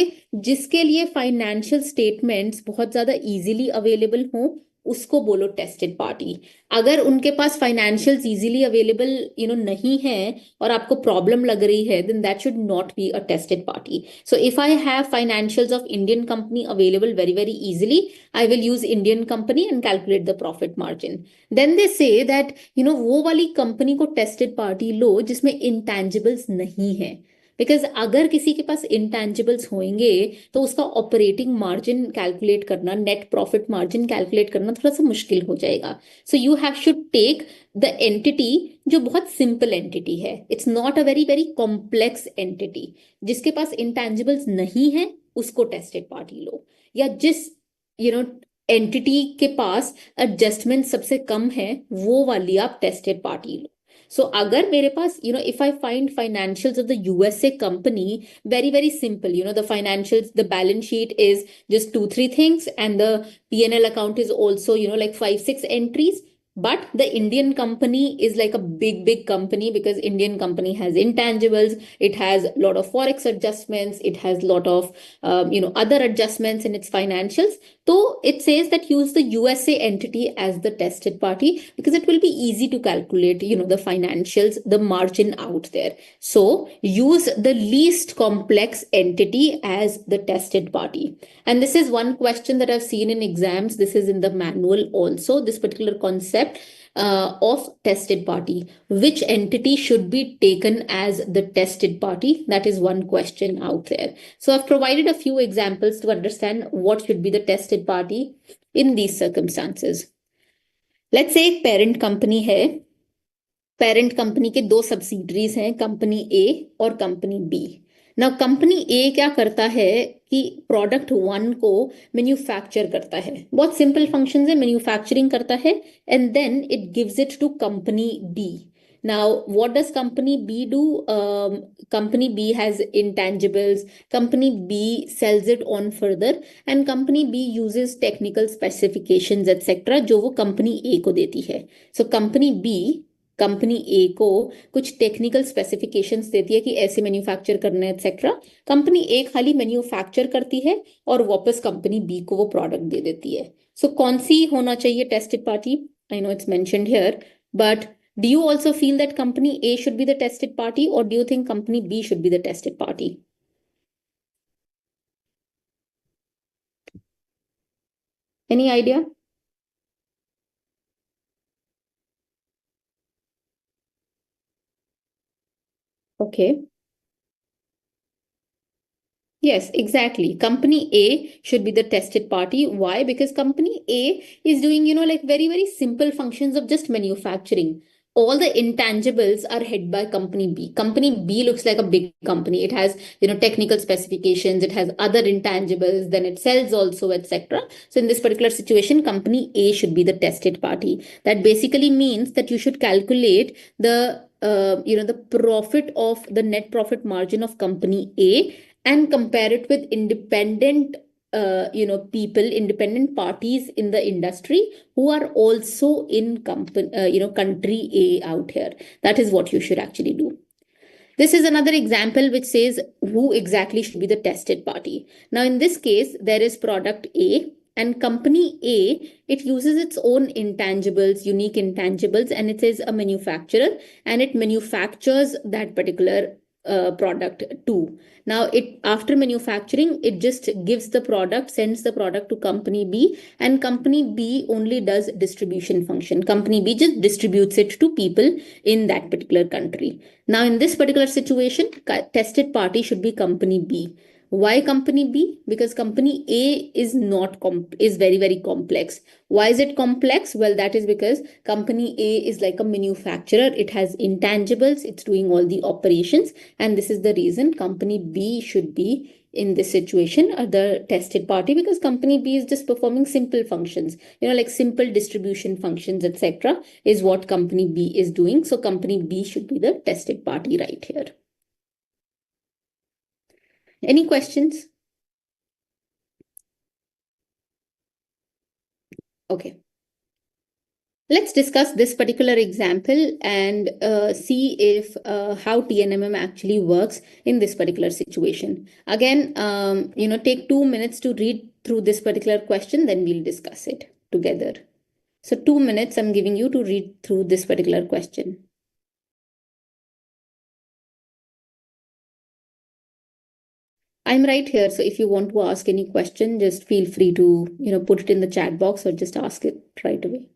जिसके लिए financial statements बहुत ज़्यादा easily available हों, उसको बोलो tested party. अगर उनके पास financials easily available नहीं है और आपको प्रॉब्लम लग रही है, then that should not be a tested party. So if I have financials of Indian company available very very easily, I will use Indian company and calculate the profit margin. Then they say that वो वाली company को tested party लो जिसमें intangibles नहीं है. Because अगर किसी के पास intangibles होंगे तो उसका ऑपरेटिंग मार्जिन कैलकुलेट करना, नेट प्रॉफिट मार्जिन कैलकुलेट करना थोड़ा सा मुश्किल हो जाएगा. So you have should take the entity जो बहुत सिंपल एंटिटी है. It's not a very very complex entity. जिसके पास इंटेंजिबल्स नहीं है उसको टेस्टेड पार्टी लो, या जिस एंटिटी के पास एडजस्टमेंट सबसे कम है वो वाली आप टेस्टेड पार्टी लो. सो अगर मेरे पास if I find financials of the USA company, very very simple, the financials, the balance sheet is just 2 3 things, and the P&L account is also like 5 6 entries. But the Indian company is like a big company, because Indian company has intangibles, it has a lot of forex adjustments, it has a lot of other adjustments in its financials. So it says that use the USA entity as the tested party, because it will be easy to calculate the financials, the margin out there. So use the least complex entity as the tested party. And this is one question that I've seen in exams. This is in the manual also, this particular concept of tested party. Which entity should be taken as the tested party? That is one question out there. So I've provided a few examples to understand what should be the tested party in these circumstances. Let's say एक parent company है. Parent company के दो subsidiaries हैं, company ए और company B. Now company ए क्या करता है कि प्रोडक्ट 1 को मैन्युफैक्चर करता है. बहुत सिंपल फंक्शन है, मैन्युफैक्चरिंग करता है, and then it gives it to company B. Now, what does company B do? Company B has intangibles. Company B sells it on further, and company B uses technical specifications, etc., जो वो company A को देती है. So company B company ए को कुछ technical specifications देती है कि ऐसे मैन्युफैक्चर करना है एक्सेट्रा. कंपनी ए खाली मैन्युफैक्चर करती है और वापस कंपनी बी को वो प्रोडक्ट दे देती है. सो कौन सी होना चाहिए tested party? I know it's mentioned here, but do you also feel that company A should be the tested party, or do you think company B should be the tested party? Any idea? Okay. Yes, exactly. Company A should be the tested party. Why? Because company A is doing, like very, very simple functions of just manufacturing. All the intangibles are held by company B. Company B looks like a big company. It has, technical specifications, it has other intangibles, then it sells also, etc. So in this particular situation, company A should be the tested party. That basically means that you should calculate the profit of the net profit margin of company A, and compare it with independent people, independent parties in the industry who are also in country A out here. That is what you should actually do. This is another example which says who exactly should be the tested party. Now in this case, there is product A, and company A, it uses its own intangibles, unique intangibles, and it is a manufacturer, and it manufactures that particular product too. Now it, after manufacturing, it just gives the product, sends the product to company B, and company B only does distribution function. Company B just distributes it to people in that particular country. Now in this particular situation, tested party should be company B. Why company B? Because company A is not is very, very complex. Why is it complex? Well, that is because company A is like a manufacturer. It has intangibles. It's doing all the operations. And this is the reason company B should be in this situation the tested party, because company B is just performing simple functions, like simple distribution functions, etc., is what company B is doing. So company B should be the tested party right here. Any questions? Okay. Let's discuss this particular example and see if how TNMM actually works in this particular situation. Again, take 2 minutes to read through this particular question, then we'll discuss it together. So 2 minutes I'm giving you to read through this particular question. I'm right here, so if you want to ask any question, just feel free to put it in the chat box or just ask it right away.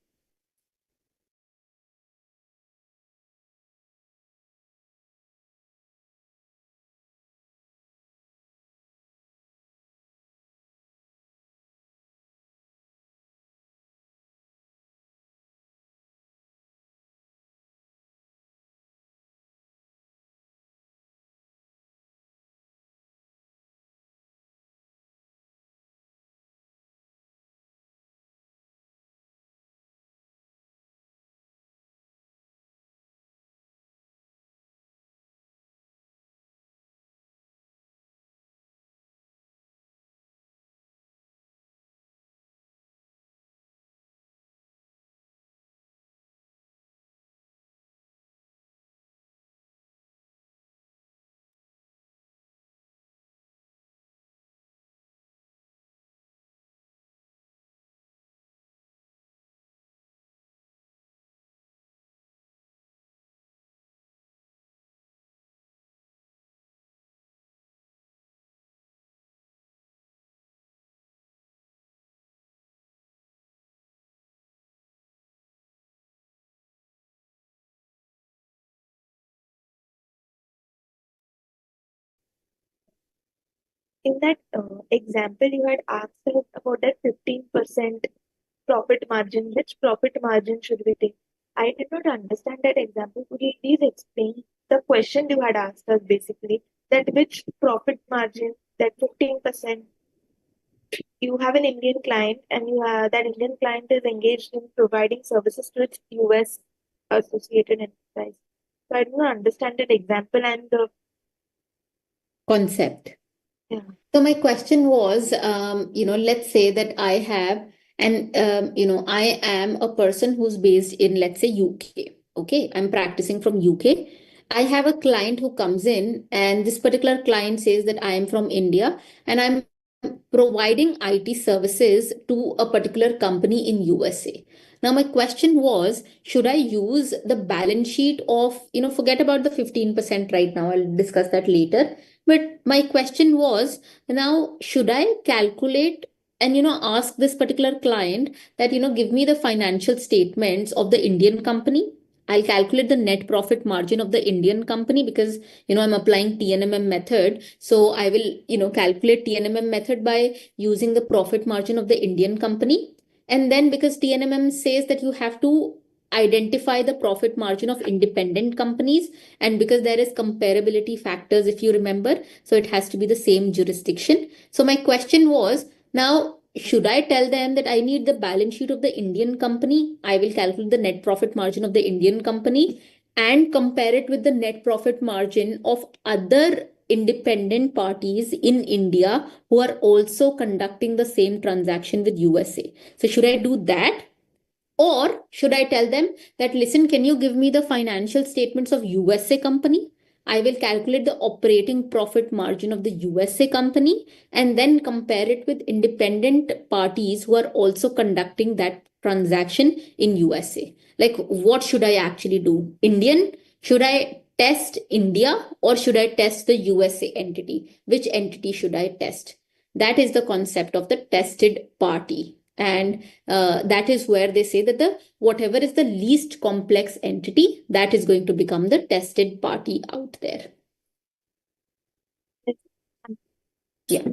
in that example, you had asked us about that 15% profit margin. Which profit margin should we take? I did not understand that example. Could you please explain the question you had asked us basically? That which profit margin, that 15%, you have an Indian client and that Indian client is engaged in providing services to its US associated enterprise. So I do not understand that example and the Concept. yeah. So my question was, let's say that I have, and I am a person who's based in, let's say, UK. Okay, I'm practicing from UK. I have a client who comes in, and this particular client says that I am from India, and I'm providing IT services to a particular company in USA. Now, my question was, should I use the balance sheet of, forget about the 15% right now, I'll discuss that later. But my question was, now, should I calculate and ask this particular client that give me the financial statements of the Indian company? I'll calculate the net profit margin of the Indian company because I'm applying TNMM method. So I will calculate TNMM method by using the profit margin of the Indian company. And then because TNMM says that you have to identify the profit margin of independent companies, and because there is comparability factors, if you remember, so it has to be the same jurisdiction. So my question was, now, should I tell them that I need the balance sheet of the Indian company? I will calculate the net profit margin of the Indian company and compare it with the net profit margin of other independent parties in India who are also conducting the same transaction with USA. So should I do that? Or should I tell them that, listen, can you give me the financial statements of USA company? I will calculate the operating profit margin of the USA company and then compare it with independent parties who are also conducting that transaction in USA. Like, what should I actually do? Indian? Should I test India or should I test the USA entity? Which entity should I test? That is the concept of the tested party. And that is where they say that the whatever is the least complex entity, that is going to become the tested party out there. Yeah.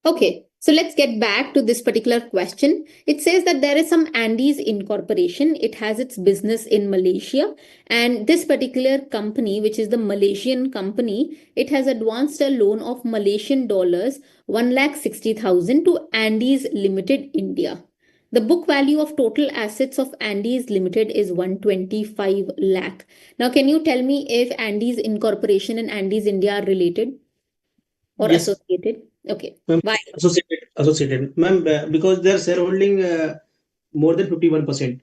Okay, so let's get back to this particular question. It says that there is some Andes Incorporation. It has its business in Malaysia. And this particular company, which is the Malaysian company, it has advanced a loan of Malaysian dollars 1,60,000 to Andes Limited India. The book value of total assets of Andes Limited is 125 lakh. Now, can you tell me if Andes Incorporation and Andes India are related or Yes, associated? Okay. ma'am. Why? Associated, ma'am, because they are shareholding more than 51%.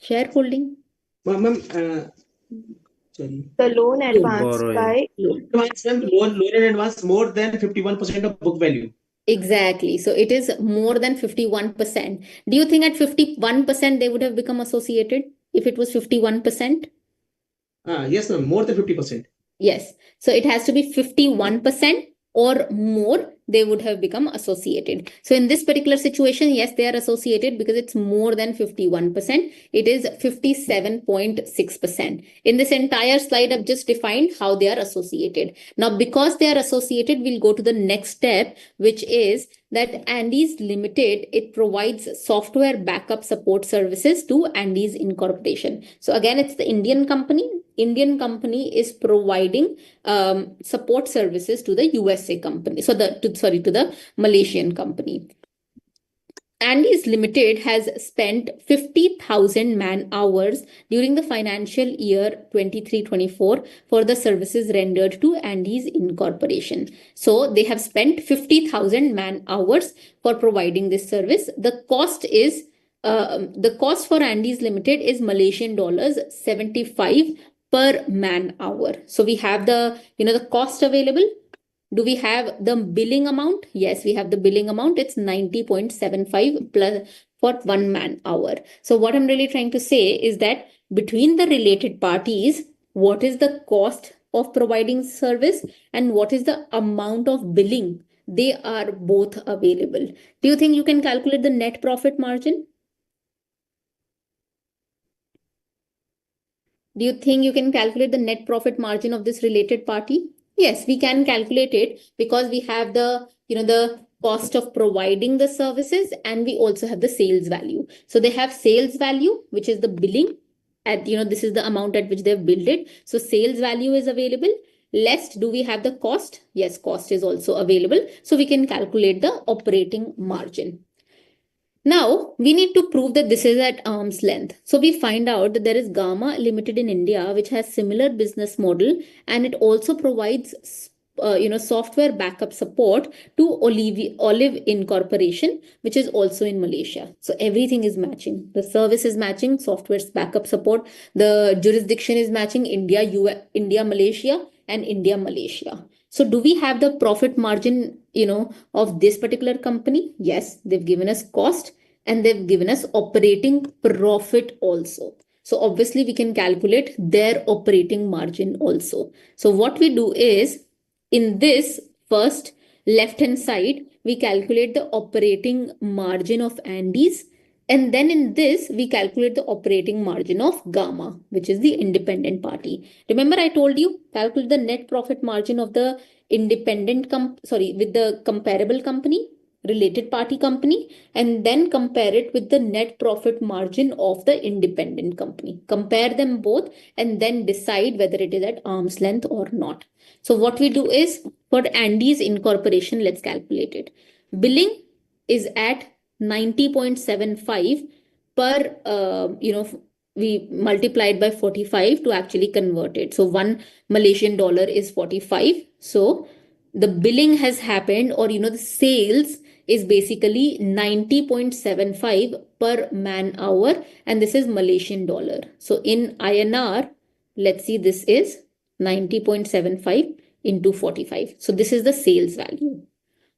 Shareholding? Ma'am, sorry. The loan advanced borrowing. by Advance, ma'am, loan in advance more than 51% of book value. Exactly. So it is more than 51%. Do you think at 51% they would have become associated if it was 51%? Yes, ma'am, more than 50%. Yes. So it has to be 51% or more, they would have become associated. So in this particular situation, yes, they are associated because it's more than 51%. It is 57.6%. In this entire slide, I've just defined how they are associated. Now, because they are associated, we'll go to the next step, which is that Andes Limited, it provides software backup support services to Andes Incorporation. So again, it's the Indian company. Indian company is providing support services to the USA company. So to the Malaysian company. Andes Limited has spent 50,000 man hours during the financial year 23-24 for the services rendered to Andes Incorporation. So they have spent 50,000 man hours for providing this service. The cost for Andes Limited is Malaysian dollars 75 per man hour. So we have the cost available. Do we have the billing amount? Yes, we have the billing amount. It's 90.75 plus for 1 man hour. So what I'm really trying to say is that between the related parties, what is the cost of providing service and what is the amount of billing? They are both available. Do you think you can calculate the net profit margin? Do you think you can calculate the net profit margin of this related party? Yes, we can calculate it because we have the cost of providing the services, and we also have the sales value. So they have sales value, which is the billing at, this is the amount at which they've billed it. So sales value is available. Lest, do we have the cost? Yes, cost is also available. So we can calculate the operating margin. Now, we need to prove that this is at arm's length. So we find out that there is Gamma Limited in India, which has similar business model, and it also provides software backup support to Olive Incorporation, which is also in Malaysia. So everything is matching. The service is matching, software's backup support. The jurisdiction is matching, India, Malaysia, and India, Malaysia. So do we have the profit margin, of this particular company? Yes, they've given us cost and they've given us operating profit also. So obviously we can calculate their operating margin also. So what we do is, in this first left hand side, we calculate the operating margin of Andes. And then in this, we calculate the operating margin of Gamma, which is the independent party. Remember, I told you, calculate the net profit margin of the with the comparable company, related party company, and then compare it with the net profit margin of the independent company. Compare them both and then decide whether it is at arm's length or not. So what we do is, for Andes Incorporation, let's calculate it. Billing is at 90.75 per, we multiplied by 45 to actually convert it. So $1 is 45. So the billing has happened, or, the sales is basically 90.75 per man hour. And this is Malaysian dollar. So in INR, let's see, this is 90.75 into 45. So this is the sales value.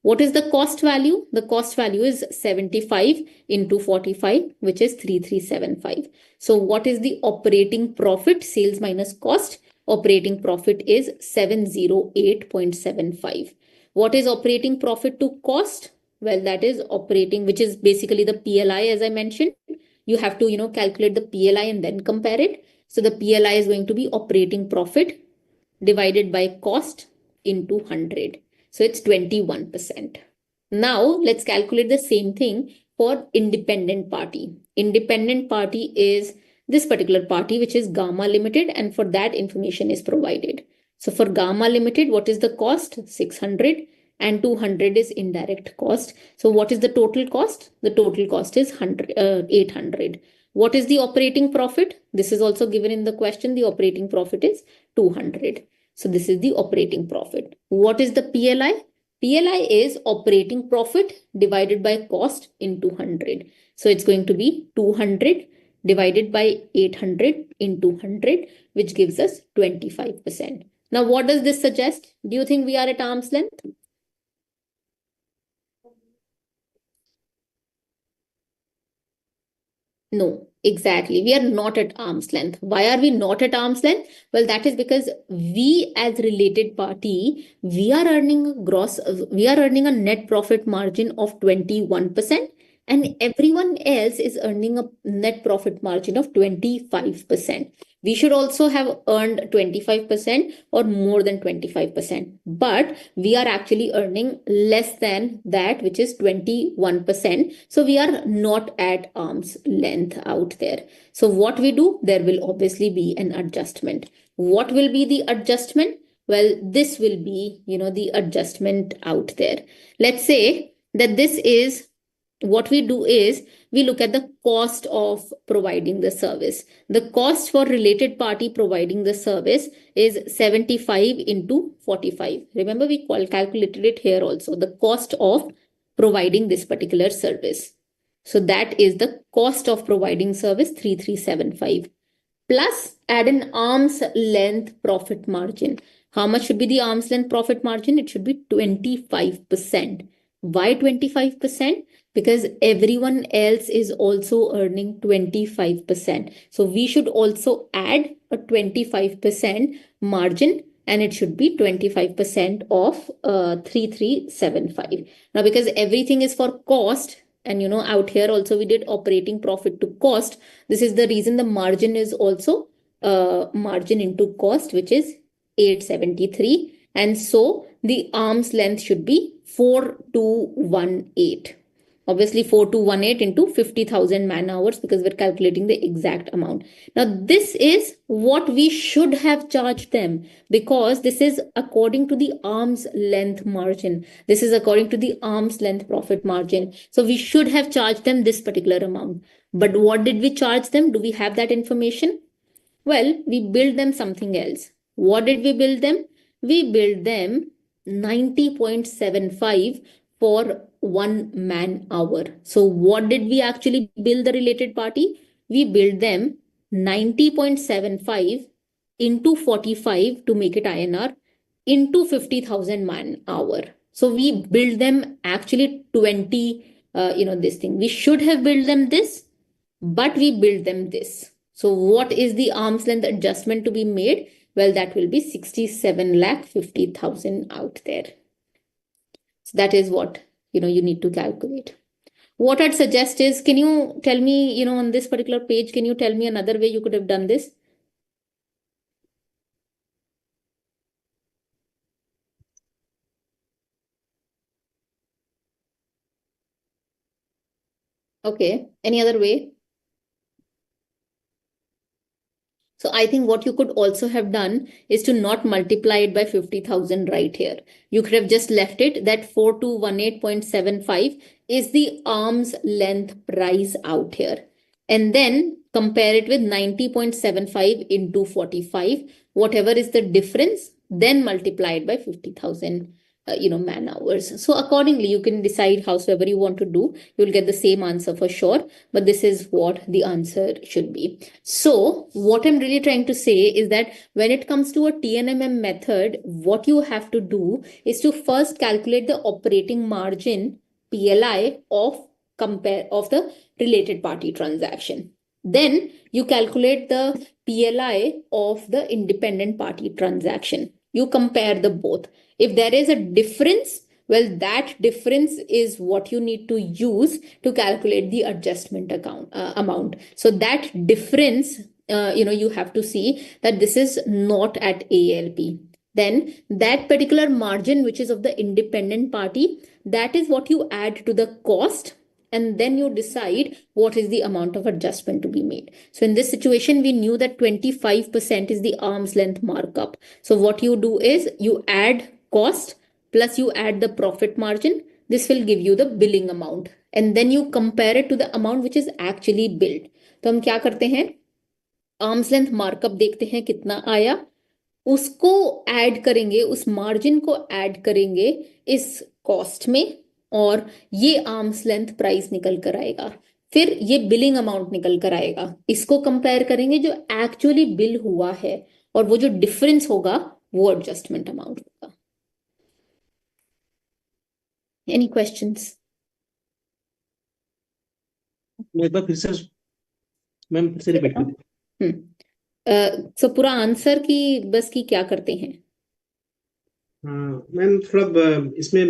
What is the cost value? The cost value is 75 into 45, which is 3375. So what is the operating profit? Sales minus cost. Operating profit is 708.75. What is operating profit to cost? Well, that is operating, which is basically the PLI, as I mentioned. You have to, calculate the PLI and then compare it. So the PLI is going to be operating profit divided by cost into 100. So it's 21%. Now let's calculate the same thing for independent party. Independent party is this particular party, which is Gamma Limited, and for that information is provided. So for Gamma Limited, what is the cost? 600, and 200 is indirect cost. So what is the total cost? The total cost is 800. What is the operating profit? This is also given in the question. The operating profit is 200. So this is the operating profit. What is the PLI? PLI is operating profit divided by cost into 100. So it's going to be 200 divided by 800 into 100, which gives us 25%. Now, what does this suggest? Do you think we are at arm's length? No, exactly. We are not at arm's length. Why are we not at arm's length? Well, that is because we, as related party, we are earning a net profit margin of 21%, and everyone else is earning a net profit margin of 25%. We should also have earned 25% or more than 25%, but we are actually earning less than that, which is 21%. So we are not at arm's length out there. So what we do, there will obviously be an adjustment. What will be the adjustment? Well, this will be, the adjustment out there. Let's say that this is, what we do is, we look at the cost of providing the service. The cost for related party providing the service is 75 into 45. Remember, we calculated it here also, the cost of providing this particular service. So that is the cost of providing service, 3375. Plus add an arm's length profit margin. How much should be the arm's length profit margin? It should be 25%. Why 25%? Because everyone else is also earning 25%. So we should also add a 25% margin, and it should be 25% of 3375. Now, because everything is for cost, and out here also we did operating profit to cost, this is the reason the margin is also margin into cost, which is 873, and so the arm's length should be 4218. Obviously 4218 into 50,000 man hours, because we're calculating the exact amount. Now this is what we should have charged them, because this is according to the arm's length margin. This is according to the arm's length profit margin. So we should have charged them this particular amount. But what did we charge them? Do we have that information? Well, we built them something else. What did we build them? We built them 90.75 for 1 man hour. So what did we actually bill the related party? We billed them 90.75 into 45 to make it INR into 50,000 man hour. So we build them actually 20, this thing. We should have built them this, but we built them this. So what is the arm's length adjustment to be made? Well, that will be 67,50,000 out there. So that is what, you need to calculate. What I'd suggest is, can you tell me, on this particular page, can you tell me another way you could have done this? Okay, any other way? So I think what you could also have done is to not multiply it by 50,000 right here. You could have just left it that 4218.75 is the arm's length price out here. And then compare it with 90.75 into 45, whatever is the difference, then multiply it by 50,000 man hours. So accordingly, you can decide howsoever you want to do. You'll get the same answer for sure, but this is what the answer should be. So what I'm really trying to say is that when it comes to a TNMM method, what you have to do is to first calculate the operating margin PLI of the related party transaction. Then you calculate the PLI of the independent party transaction. You compare the both. If there is a difference, well, that difference is what you need to use to calculate the adjustment amount. So that difference, you have to see that this is not at ALP. Then that particular margin, which is of the independent party, that is what you add to the cost, and then you decide what is the amount of adjustment to be made. So in this situation, we knew that 25% is the arm's length markup. So what you do is you add cost plus you add the profit margin. This will give you the billing amount, and then you compare it to the amount which is actually billed. तो हम क्या करते हैं, arms length markup देखते हैं कितना आया, उसको ऐड करेंगे, उस मार्जिन को ऐड करेंगे इस कॉस्ट में, और ये आर्म्स लेंथ प्राइस निकल कर आएगा, फिर ये बिलिंग अमाउंट निकल कर आएगा, इसको कंपेयर करेंगे जो एक्चुअली बिल हुआ है, और वो जो डिफरेंस होगा वो एडजस्टमेंट अमाउंट होगा. Any questions? एक बार फिर से मैम फिर से रिपीट कर दीजिए. सो पूरा आंसर की बस की क्या करते हैं? मैम थोड़ा इसमें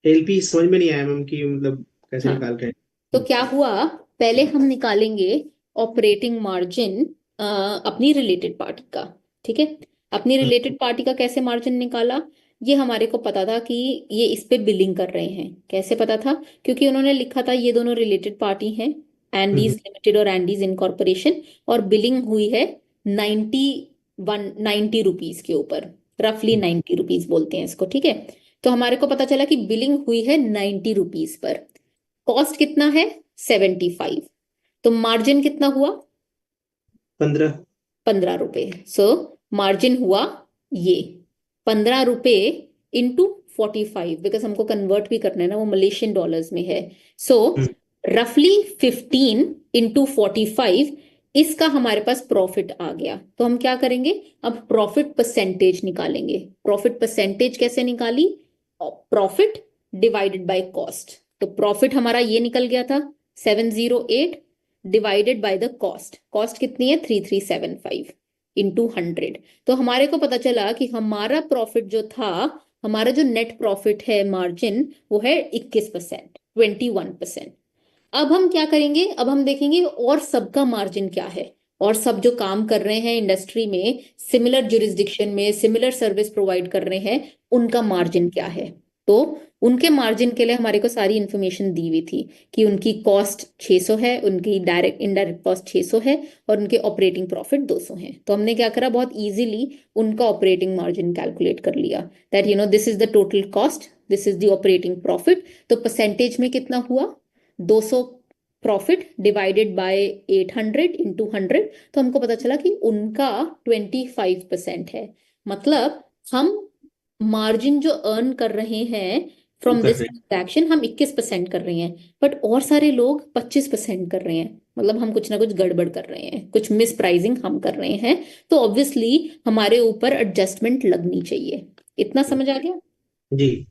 एलपी समझ में नहीं आया मैम कि मतलब कैसे निकाल रहे हैं. तो क्या हुआ, पहले हम निकालेंगे ऑपरेटिंग मार्जिन अपनी रिलेटेड पार्टी का. ठीक है, अपनी रिलेटेड पार्टी का कैसे मार्जिन निकाला? ये हमारे को पता था कि ये इस पे बिलिंग कर रहे हैं. कैसे पता था? क्योंकि उन्होंने लिखा था ये दोनों रिलेटेड पार्टी हैं, एंडीज लिमिटेड और एंडीज इनकॉर्पोरेशन, और बिलिंग हुई है 90 रुपीज के ऊपर, रफली 90 रुपीज बोलते हैं इसको. ठीक है, तो हमारे को पता चला कि बिलिंग हुई है 90 रुपीज पर. कॉस्ट कितना है? 75. तो मार्जिन कितना हुआ? 15 रुपए. सो मार्जिन हुआ ये 15 रुपए इंटू 45, बिकॉज हमको कन्वर्ट भी करना है ना, वो मलेशियन डॉलर्स में है. सो रफली 15 इंटू 45, इसका हमारे पास प्रॉफिट आ गया. तो हम क्या करेंगे, अब प्रॉफिट परसेंटेज निकालेंगे. प्रॉफिट परसेंटेज कैसे निकाली? Profit divided by cost. तो प्रॉफिट हमारा ये निकल गया था 708 divided by the cost. Cost कितनी है? 3375 इंटू 100. तो हमारे को पता चला कि हमारा प्रॉफिट जो था, हमारा जो नेट प्रॉफिट है मार्जिन, वो है 21%, 21%. अब हम क्या करेंगे, अब हम देखेंगे और सबका मार्जिन क्या है. और सब जो काम कर रहे हैं इंडस्ट्री में, सिमिलर जुरिस्डिक्शन में सिमिलर सर्विस प्रोवाइड कर रहे हैं, उनका मार्जिन क्या है। तो उनके मार्जिन के लिए हमारे को सारी इंफॉर्मेशन दी हुई थी कि उनकी कॉस्ट 600 है, उनकी डायरेक्ट इनडायरेक्ट कॉस्ट 600 है, और उनके ऑपरेटिंग प्रॉफिट 200 है। तो हमने क्या करा, बहुत इजीली उनका ऑपरेटिंग मार्जिन कैलकुलेट कर लिया, that this is the total cost, this is the operating profit. तो परसेंटेज में कितना हुआ, 200 प्रॉफिट डिवाइडेड बाय 800 इंटू 100, तो हमको पता चला कि उनका 25% है। मतलब हम मार्जिन जो अर्न कर रहे हैं फ्रॉम कर दिस रहे ट्रांजैक्शन, हम 21% कर रहे हैं, बट और सारे लोग 25% कर रहे हैं। मतलब हम कुछ ना कुछ गड़बड़ कर रहे हैं, कुछ मिस प्राइसिंग हम कर रहे हैं। तो ऑब्वियसली हमारे ऊपर एडजस्टमेंट लगनी चाहिए। इतना हैं। समझ आ गया। जी।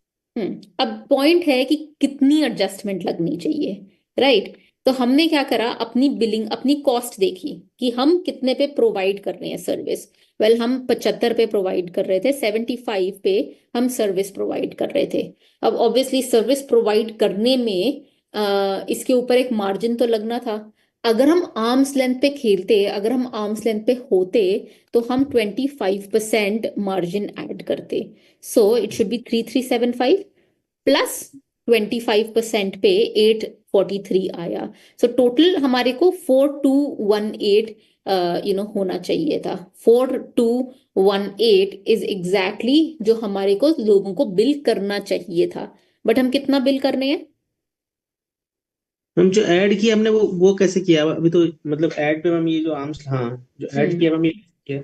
अब पॉइंट है कि कितनी एडजस्टमेंट लगनी चाहिए, राइट। तो हमने क्या करा, अपनी बिलिंग, अपनी कॉस्ट देखी कि हम कितने पे प्रोवाइड कर रहे हैं सर्विस। वेल, हम 75 पे प्रोवाइड कर रहे थे, 75 पे हम सर्विस प्रोवाइड कर रहे थे। अब ऑब्वियसली सर्विस प्रोवाइड करने में इसके ऊपर एक मार्जिन तो लगना था। अगर हम आर्म्स लेंथ पे खेलते, अगर हम आर्म्स लेंथ पे होते, तो हम 25% मार्जिन ऐड करते। So it should be 3375 plus 25% पे 843 आया। सो टोटल हमारे को 4218 होना चाहिए था। 4218 इज एग्जैक्टली जो हमारे को लोगों को बिल करना चाहिए था। बट हम कितना बिल कर रहे हैं। मैम जो ऐड किया हमने वो कैसे किया अभी तो, मतलब ऐड पे मैम ये जो आर्म्स, हाँ, जो ऐड हम्म किया मैम ये किया।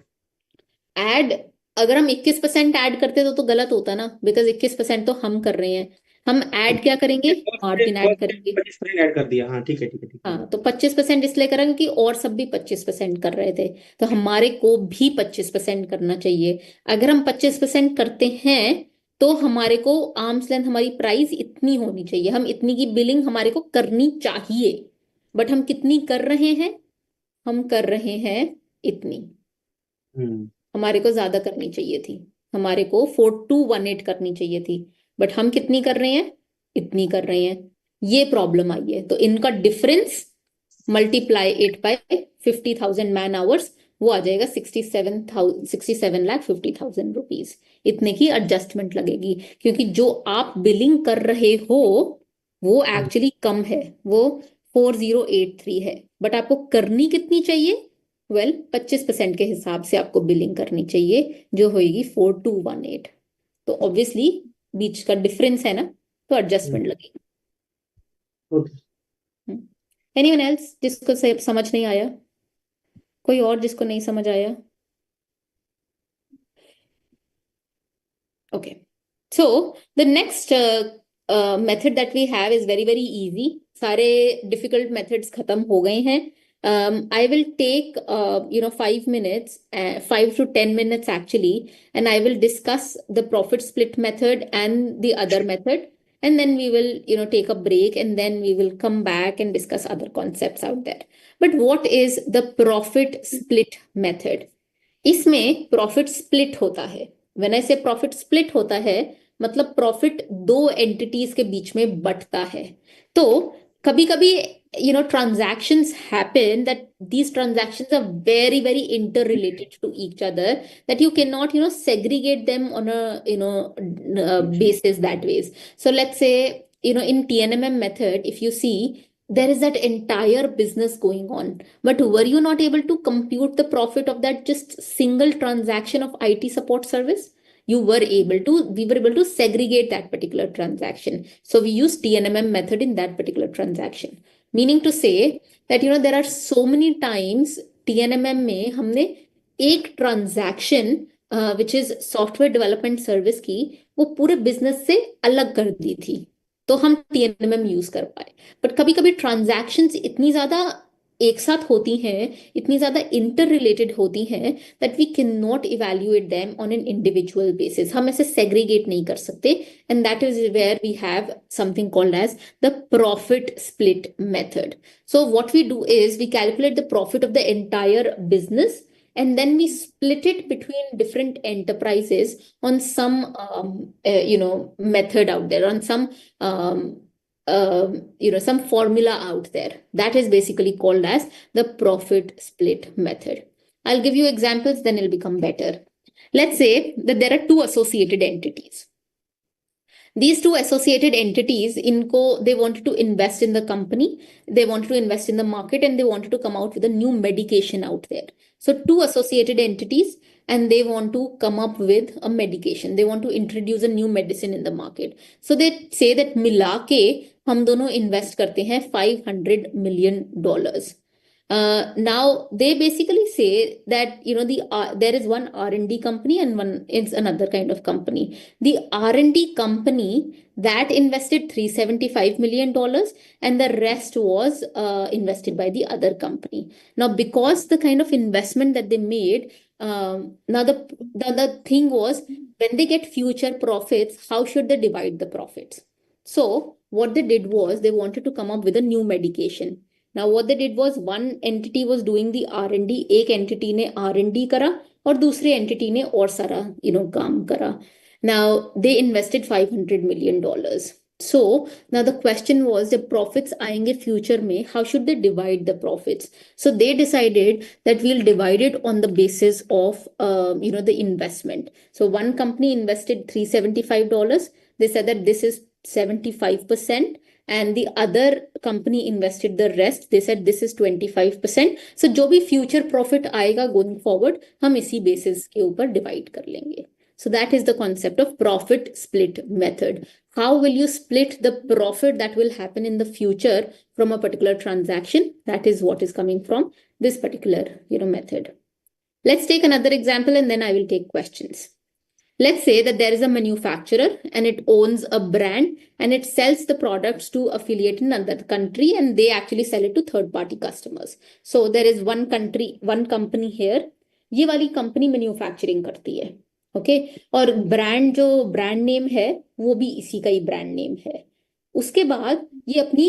ऐड, अगर हम 21% ऐड करते तो गलत होता ना, बिकॉज 21% तो हम कर रहे हैं। हम ऐड क्या करेंगे, मार्जिन ऐड करेंगे। 25% ऐड कर दिया, हाँ ठीक है ठीक है ठीक है। हाँ, तो 25% इसलिए करा क्योंकि और सब भी 25% कर रहे थे, तो हमारे को भी 25% करना चाहिए। अगर हम 25% करते हैं, तो हमारे को आर्म्स लेंथ, हमारी प्राइस इतनी होनी चाहिए, हम इतनी की बिलिंग हमारे को करनी चाहिए। बट हम कितनी कर रहे हैं, हम कर रहे हैं इतनी। हम्म। हमारे को ज्यादा करनी चाहिए थी, हमारे को 4218 करनी चाहिए थी। बट हम कितनी कर रहे हैं, इतनी कर रहे हैं। ये प्रॉब्लम आई है। तो इनका difference multiply it by 50,000 man hours, वो आ जाएगा 67,50,000 रुपीज। इतने की एडजस्टमेंट लगेगी, क्योंकि जो आप बिलिंग कर रहे हो वो हम्म। एक्चुअली कम है, वो 4083 है। बट आपको करनी कितनी चाहिए, वेल 25% के हिसाब से आपको बिलिंग करनी चाहिए, जो होगी 4218। तो ऑब्वियसली बीच का डिफरेंस है ना, तो एडजस्टमेंट लगेगी। ओके। एनीवन एल्स जिसको समझ नहीं आया, कोई और जिसको नहीं समझ आया। Okay, so the next method that we have is very very easy. सारे डिफिकल्ट मेथड्स खत्म हो गए हैं। I will take 5 minutes, 5 to 10 minutes actually, and I will discuss the profit split method and the other method, and then we will take a break, and then we will come back and discuss other concepts out there. But what is the profit split method? इसमें profit split होता है। When I से profit split होता है, मतलब profit दो entities के बीच में बंटता है। तो कभी कभी transactions happen that these transactions are very very interrelated to each other, that you cannot segregate them on a basis that ways. So let's say in TNMM method, if you see, there is that entire business going on, but were you not able to compute the profit of that just single transaction of IT support service? You were able to, we were able to segregate that particular transaction. So we use TNMM method in that particular transaction. Meaning to say that there are so many times TNMM में हमने एक transaction which is software development service की, वो पूरे business से अलग कर दी थी, तो हम TNMM यूज कर पाए। बट कभी कभी ट्रांजैक्शंस इतनी ज्यादा एक साथ होती हैं, इतनी ज्यादा इंटर रिलेटेड होती हैं, that we can not evaluate them on an individual basis. हम ऐसे सेग्रीगेट नहीं कर सकते, and that is where we have something called as the profit split method. So what we do is we calculate the profit of the entire business, and then we split it between different enterprises on some method out there, on some some formula out there that is basically called as the profit split method. I'll give you examples, then it'll become better. Let's say that there are two associated entities. These two associated entities, they wanted to invest in the company, they wanted to invest in the market, and they wanted to come out with a new medication out there. So two associated entities, and they want to come up with a medication. They want to introduce a new medicine in the market. So they say that मिला के हम दोनों invest करते हैं $500 million. Now they basically say that there is one R&D company and one is another kind of company. The R&D company that invested $375 million, and the rest was invested by the other company. Now, because the kind of investment that they made, now the thing was, when they get future profits, how should they divide the profits? So what they did was they wanted to come up with a new medication. Now what they did was, one entity was doing the R&D, एक entity ने R&D करा और दूसरे entity ने और सारा काम करा. Now they invested $500 million. So now the question was, the profits आएंगे future में, how should they divide the profits? So they decided that we'll divide it on the basis of the investment. So one company invested $375. They said that this is 75%. And the other company invested the rest. They said this is 25%. So जो भी future profit आएगा going forward, हम इसी basis के ऊपर divide कर लेंगे. So that is the concept of profit split method. How will you split the profit that will happen in the future from a particular transaction? That is what is coming from this particular method. Let's take another example, and then I will take questions. Let's say that there is a manufacturer and it owns a brand and it sells the products to affiliate in another country, and they actually sell it to third-party customers. So there is one company here. ये वाली company manufacturing करती है, okay? और brand जो brand name है वो भी इसी का ही brand name है. उसके बाद ये अपनी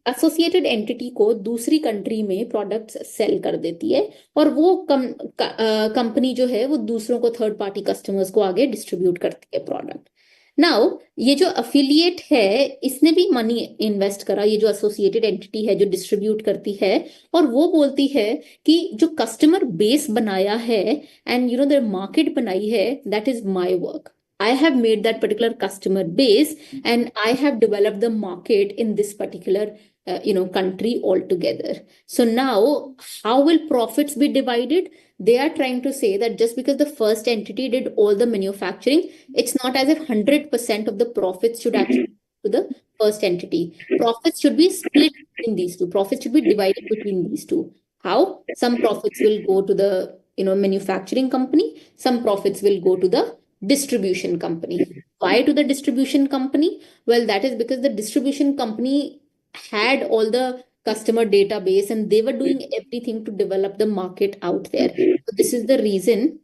एसोसिएटेड एंटिटी को दूसरी कंट्री में प्रोडक्ट्स सेल कर देती है, और वो कंपनी जो है वो दूसरों को, थर्ड पार्टी कस्टमर्स को आगे डिस्ट्रीब्यूट करती है प्रोडक्ट. नाउ ये जो अफिलिएट है, इसने भी मनी इन्वेस्ट करा, ये जो एसोसिएटेड एंटिटी है जो डिस्ट्रीब्यूट करती है, और वो बोलती है कि जो कस्टमर बेस बनाया है एंड द मार्केट बनाई है, that is my work. I have made that particular customer base, and I have developed the market in this particular country altogether. So now how will profits be divided? They are trying to say that just because the first entity did all the manufacturing, it's not as if 100% of the profits should actually go to the first entity. Profits should be split between these two. Profits should be divided between these two. How? Some profits will go to the manufacturing company. Some profits will go to the distribution company. Why to the distribution company? Well, that is because the distribution company had all the customer database and they were doing everything to develop the market out there. So this is the reason.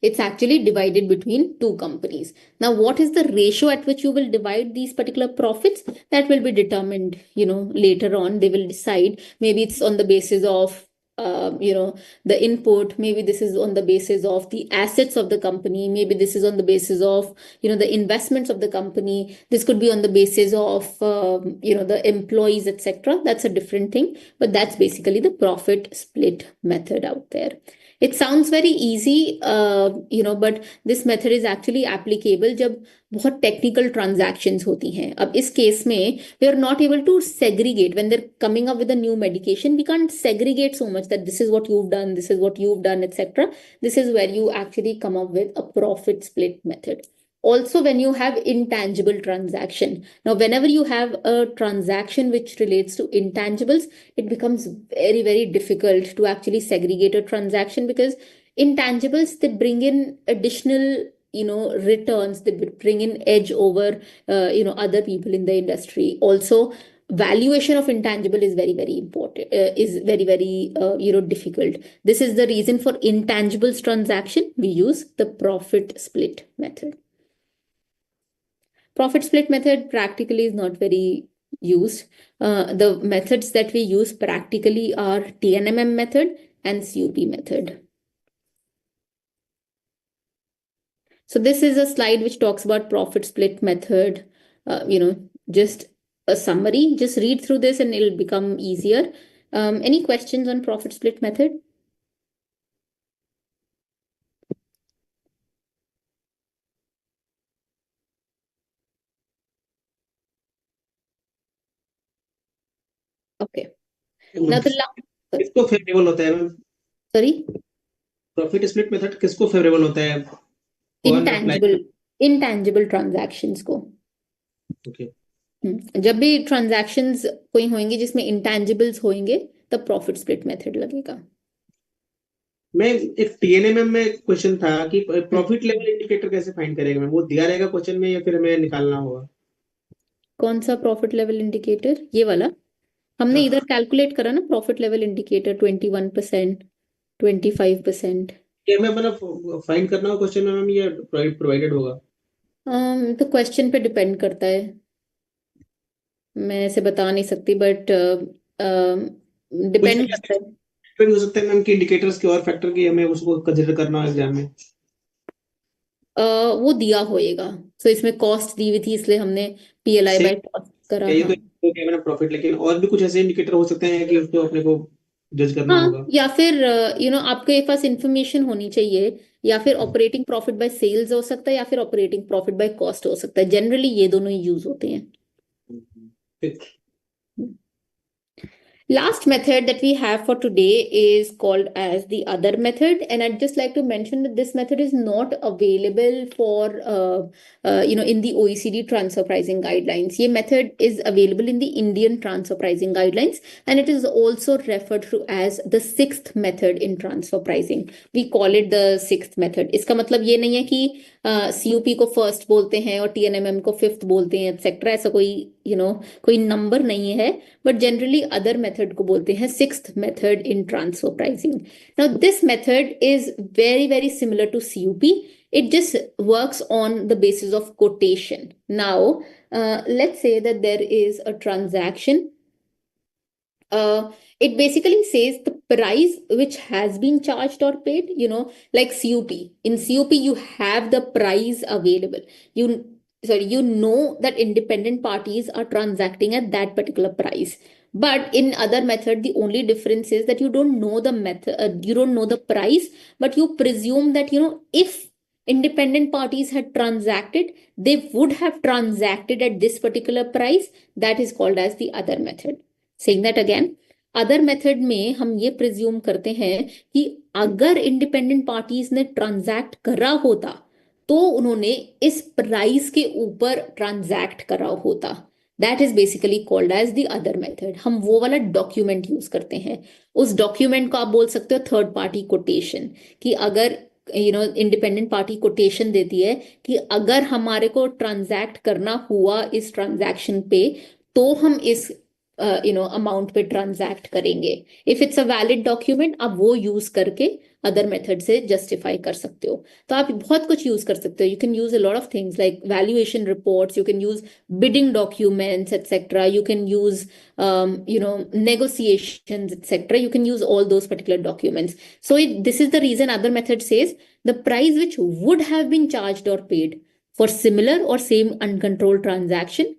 It's actually divided between two companies. Now, what is the ratio at which you will divide these particular profits? That will be determined, later on. They will decide. Maybe it's on the basis of the input. Maybe this is on the basis of the assets of the company. Maybe this is on the basis of the investments of the company. This could be on the basis of the employees, etc. That's a different thing, but that's basically the profit split method out there. It sounds very easy, but this method is actually applicable जब बहुत technical transactions होती हैं. अब इस case में we are not able to segregate. When they're coming up with a new medication, we can't segregate so much that this is what you've done, this is what you've done, etc. This is where you actually come up with a profit split method. Also, when you have intangible transaction. Now, whenever you have a transaction which relates to intangibles, it becomes very, very difficult to actually segregate a transaction, because intangibles, they bring in additional, returns, they bring in edge over, other people in the industry. Also, valuation of intangible is very, very important, is very, very, difficult. This is the reason for intangibles transaction, we use the profit split method. Profit split method practically is not very used. The methods that we use practically are TNMM method and CUP method. So this is a slide which talks about profit split method. just a summary. Just read through this and it'll become easier. Any questions on profit split method? Okay. Now the किसको favourable होता है ma'am? sorry, profit split method किसको favourable होता है? कौन apply? intangible transactions को. Okay, जब भी ट्रांजैक्शंस कोई होंगे जिसमें इंटेंजिबल्स होंगे तब प्रॉफिट स्प्लिट मेथड लगेगा. मैं एक टीएनएमएम में क्वेश्चन था कि प्रॉफिट लेवल इंडिकेटर कैसे फाइंड करेंगे मैम? वो दिया रहेगा क्वेश्चन में या फिर हमें निकालना होगा? कौन सा प्रॉफिट लेवल इंडिकेटर? ये वाला हमने इधर कैलकुलेट करा ना, प्रॉफिट लेवल इंडिकेटर 21%, 25%. ये हमें मतलब फाइंड करना होगा क्वेश्चन में मैम, ये प्रोवाइडेड होगा? तो क्वेश्चन पे डिपेंड करता है, मैं ऐसे बता नहीं सकती, बट डिपेंड करता है. भी हो सकता है मैम कि इंडिकेटर्स के और फैक्टर की हमें उसको कंसीडर करना हो एग्जाम में. वो दिया होएगा. सो इसमें कॉस्ट दी हुई थी इसलिए हमने PLI बाय कॉस्ट करा. ये हाँ. तो क्या मैंने प्रॉफिट, लेकिन और भी कुछ ऐसे इंडिकेटर हो सकते हैं कि उसको अपने को जज करना हाँ, होगा? या फिर आपके पास इंफॉर्मेशन होनी चाहिए, या फिर ऑपरेटिंग प्रॉफिट बाय सेल्स हो सकता है, या फिर ऑपरेटिंग प्रॉफिट बाय कॉस्ट हो सकता है. जनरली ये दोनों ही यूज होते हैं. ठीक. Last method that we have for today is called as the other method, and I'd just like to mention that this method is not available for in the OECD transfer pricing guidelines. Ye method is available in the Indian transfer pricing guidelines, and it is also referred to as the sixth method in transfer pricing. We call it the sixth method. इसका मतलब ये नहीं है कि COP को first बोलते हैं और TNMM को फिफ्थ बोलते हैं एक्सेट्रा, ऐसा कोई कोई नंबर नहीं है, बट जनरली अदर मेथड को बोलते हैं sixth method in transfer pricing. Now this method is very very similar to COP. It just works on the basis of quotation. Now, let's say that there is a transaction. It basically says the price which has been charged or paid, like COP. In COP, you have the price available. You know that independent parties are transacting at that particular price. But in other method, the only difference is that you don't know the method, you don't know the price, but you presume that, if independent parties had transacted, they would have transacted at this particular price. That is called as the other method. Saying that again, other method में हम ये presume करते हैं कि अगर independent parties ने transact करा होता तो उन्होंने इस प्राइस के ऊपर ट्रांजैक्ट करा होता. That is basically called as the other method. हम वो वाला डॉक्यूमेंट यूज करते हैं. उस डॉक्यूमेंट को आप बोल सकते हो थर्ड पार्टी कोटेशन, कि अगर इंडिपेंडेंट पार्टी कोटेशन देती है कि अगर हमारे को ट्रांजैक्ट करना हुआ इस ट्रांजैक्शन पे तो हम इस अमाउंट पे ट्रांजैक्ट करेंगे. If it's a valid document, आप वो यूज करके अदर मेथड से जस्टिफाई कर सकते हो. तो आप बहुत कुछ यूज कर सकते हो. You can use a lot of things like valuation reports, you can use bidding documents etcetera, you can use negotiations etc. You can use all those particular documents. So this is the reason other method says the price which would have been charged or paid for similar or same uncontrolled transaction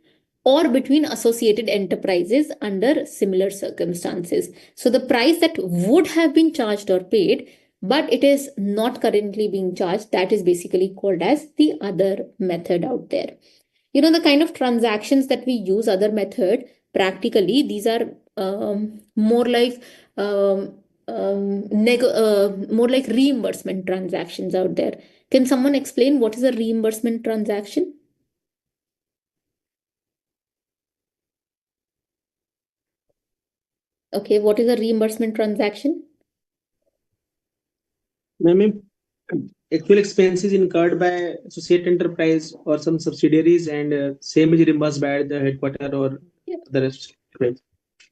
or between associated enterprises under similar circumstances. So the price that would have been charged or paid, but it is not currently being charged, that is basically called as the other method out there. The kind of transactions that we use other method, practically, these are more like more like reimbursement transactions out there. Can someone explain what is a reimbursement transaction? Okay, what is a reimbursement transaction? Ma'am, actual expenses incurred by associate enterprise or some subsidiaries and same is reimbursed by the headquarter or the rest.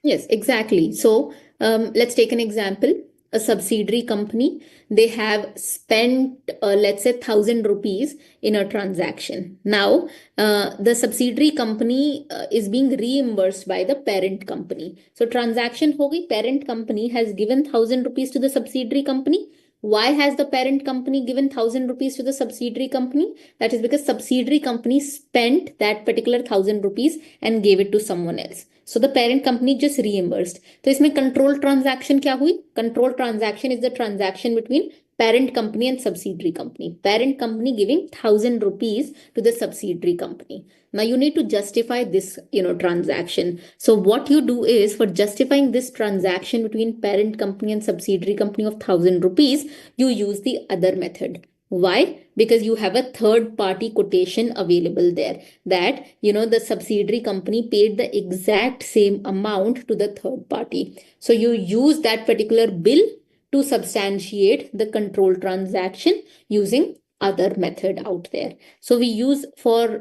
Yes, exactly. So let's take an example. A subsidiary company, they have spent let's say 1,000 rupees in a transaction. Now the subsidiary company is being reimbursed by the parent company. So transaction ho gayi, parent company has given 1,000 rupees to the subsidiary company, Why has the parent company given 1,000 rupees to the subsidiary company? That is because subsidiary company spent that particular 1,000 rupees and gave it to someone else. So the parent company just reimbursed. तो इसमें control transaction क्या हुई? Control transaction is the transaction between parent company and subsidiary company. Parent company giving 1,000 rupees to the subsidiary company. Now you need to justify this, transaction. So what you do is, for justifying this transaction between parent company and subsidiary company of 1,000 rupees, you use the other method. Why? Because you have a third party quotation available there, that the subsidiary company paid the exact same amount to the third party. So you use that particular bill to substantiate the control transaction using other method out there. So we use for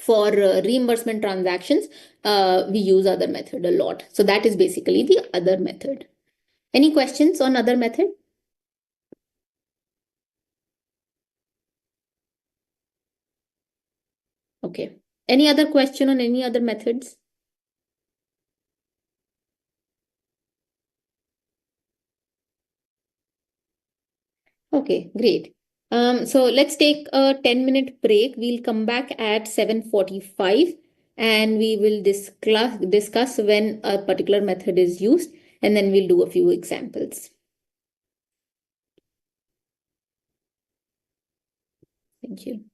reimbursement transactions, we use other method a lot. So that is basically the other method. Any questions on other method? Okay. Any other question on any other methods? Okay, great. So let's take a 10-minute break. We'll come back at 7:45 and we will discuss when a particular method is used, and then we'll do a few examples. Thank you.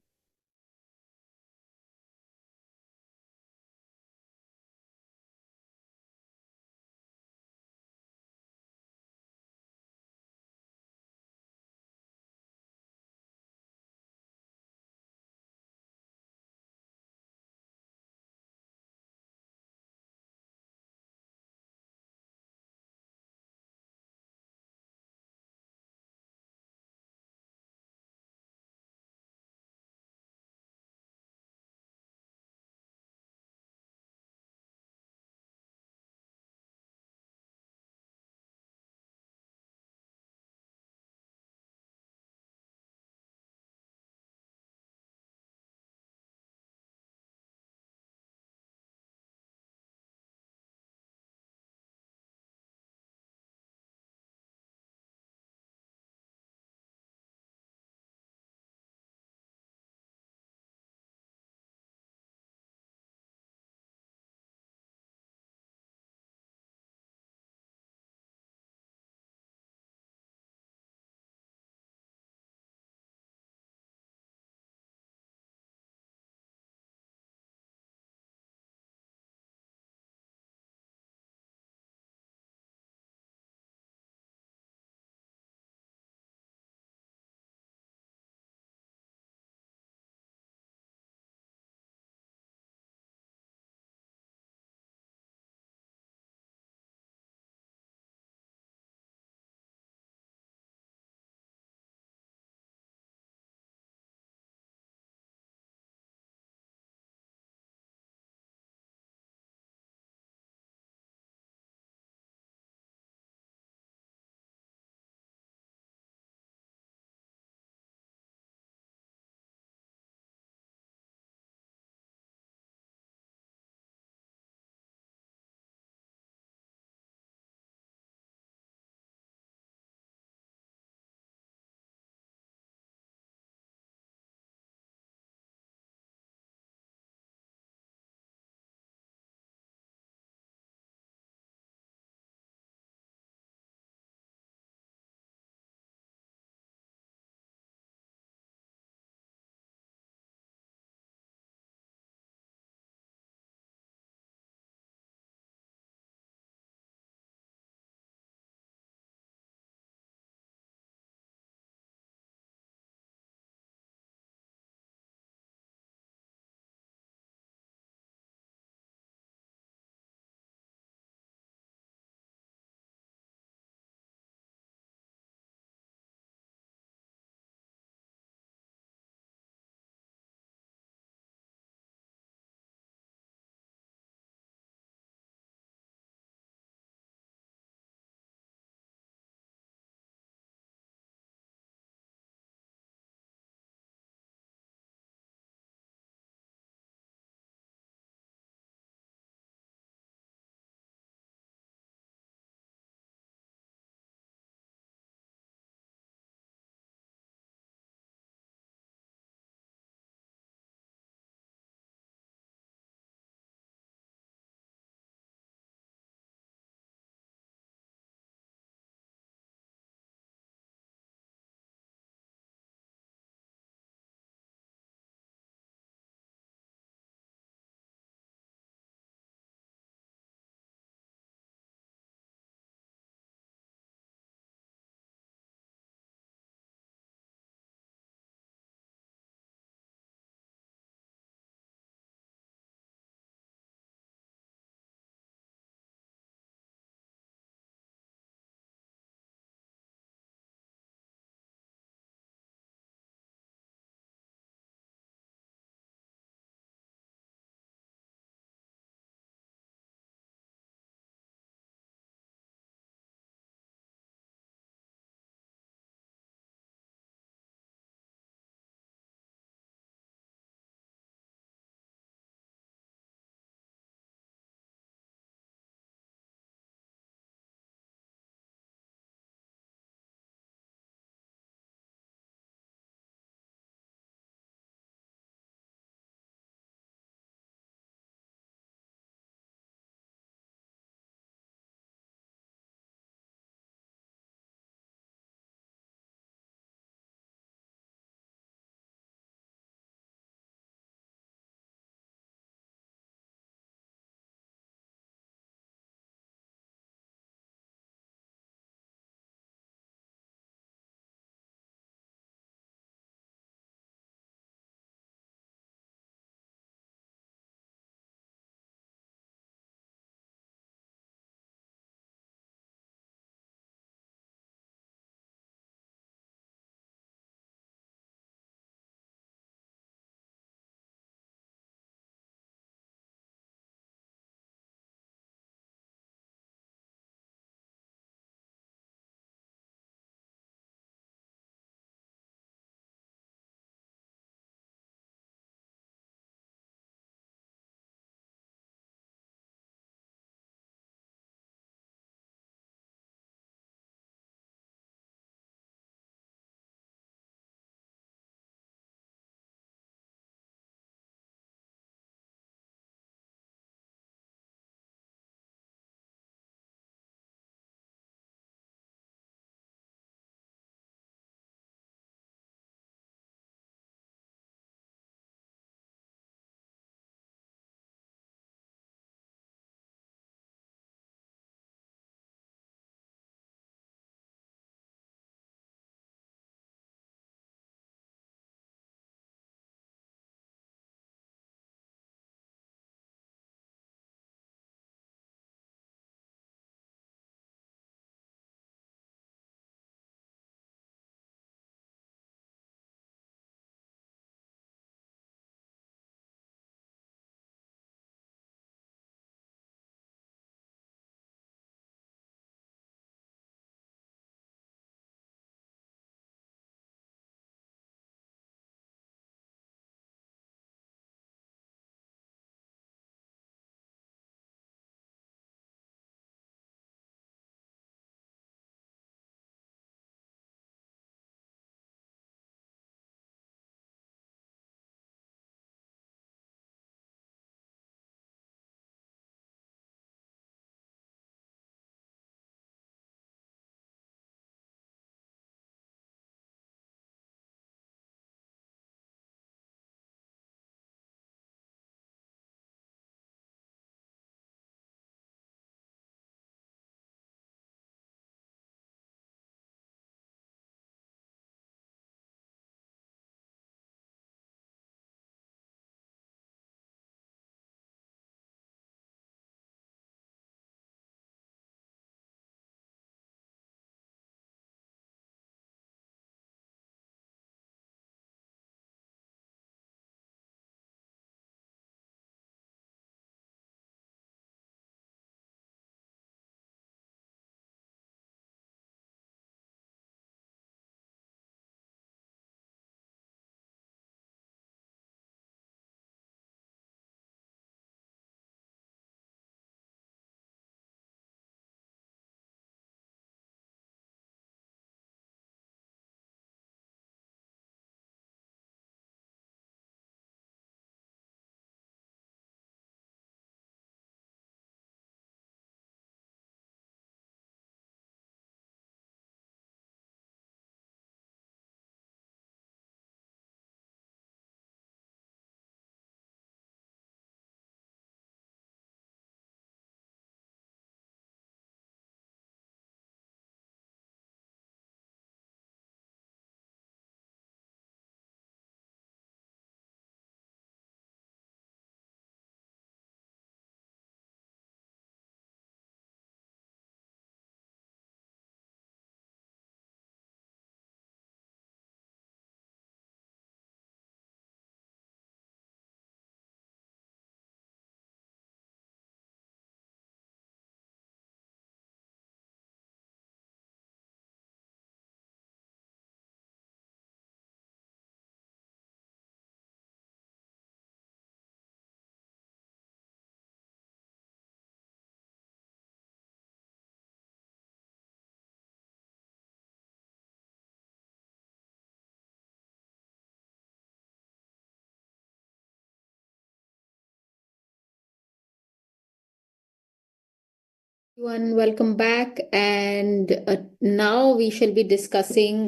Everyone, welcome back. And now we shall be discussing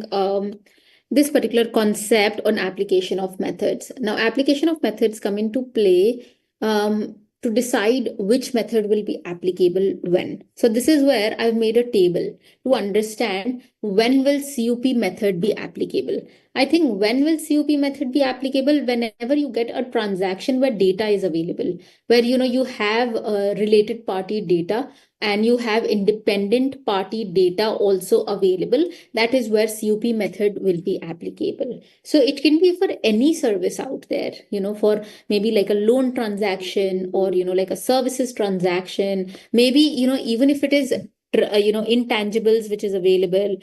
this particular concept on application of methods. Now, application of methods come into play to decide which method will be applicable when. So this is where I've made a table to understand when will CUP method be applicable. I think when will CUP method be applicable? Whenever you get a transaction where data is available, where you have related party data and you have independent party data also available, that is where CUP method will be applicable. So it can be for any service out there, for maybe like a loan transaction or, like a services transaction, maybe, even if it is intangibles which is available,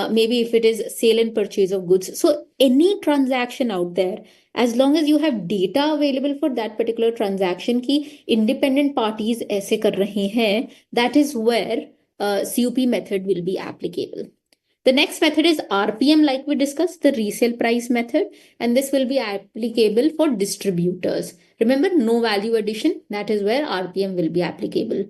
maybe if it is sale and purchase of goods. So any transaction out there, as long as you have data available for that particular transaction ki independent parties ऐसे कर रहे हैं, that is where CUP method will be applicable. The next method is RPM, like we discussed, the resale price method, and this will be applicable for distributors. Remember, no value addition, that is where RPM will be applicable.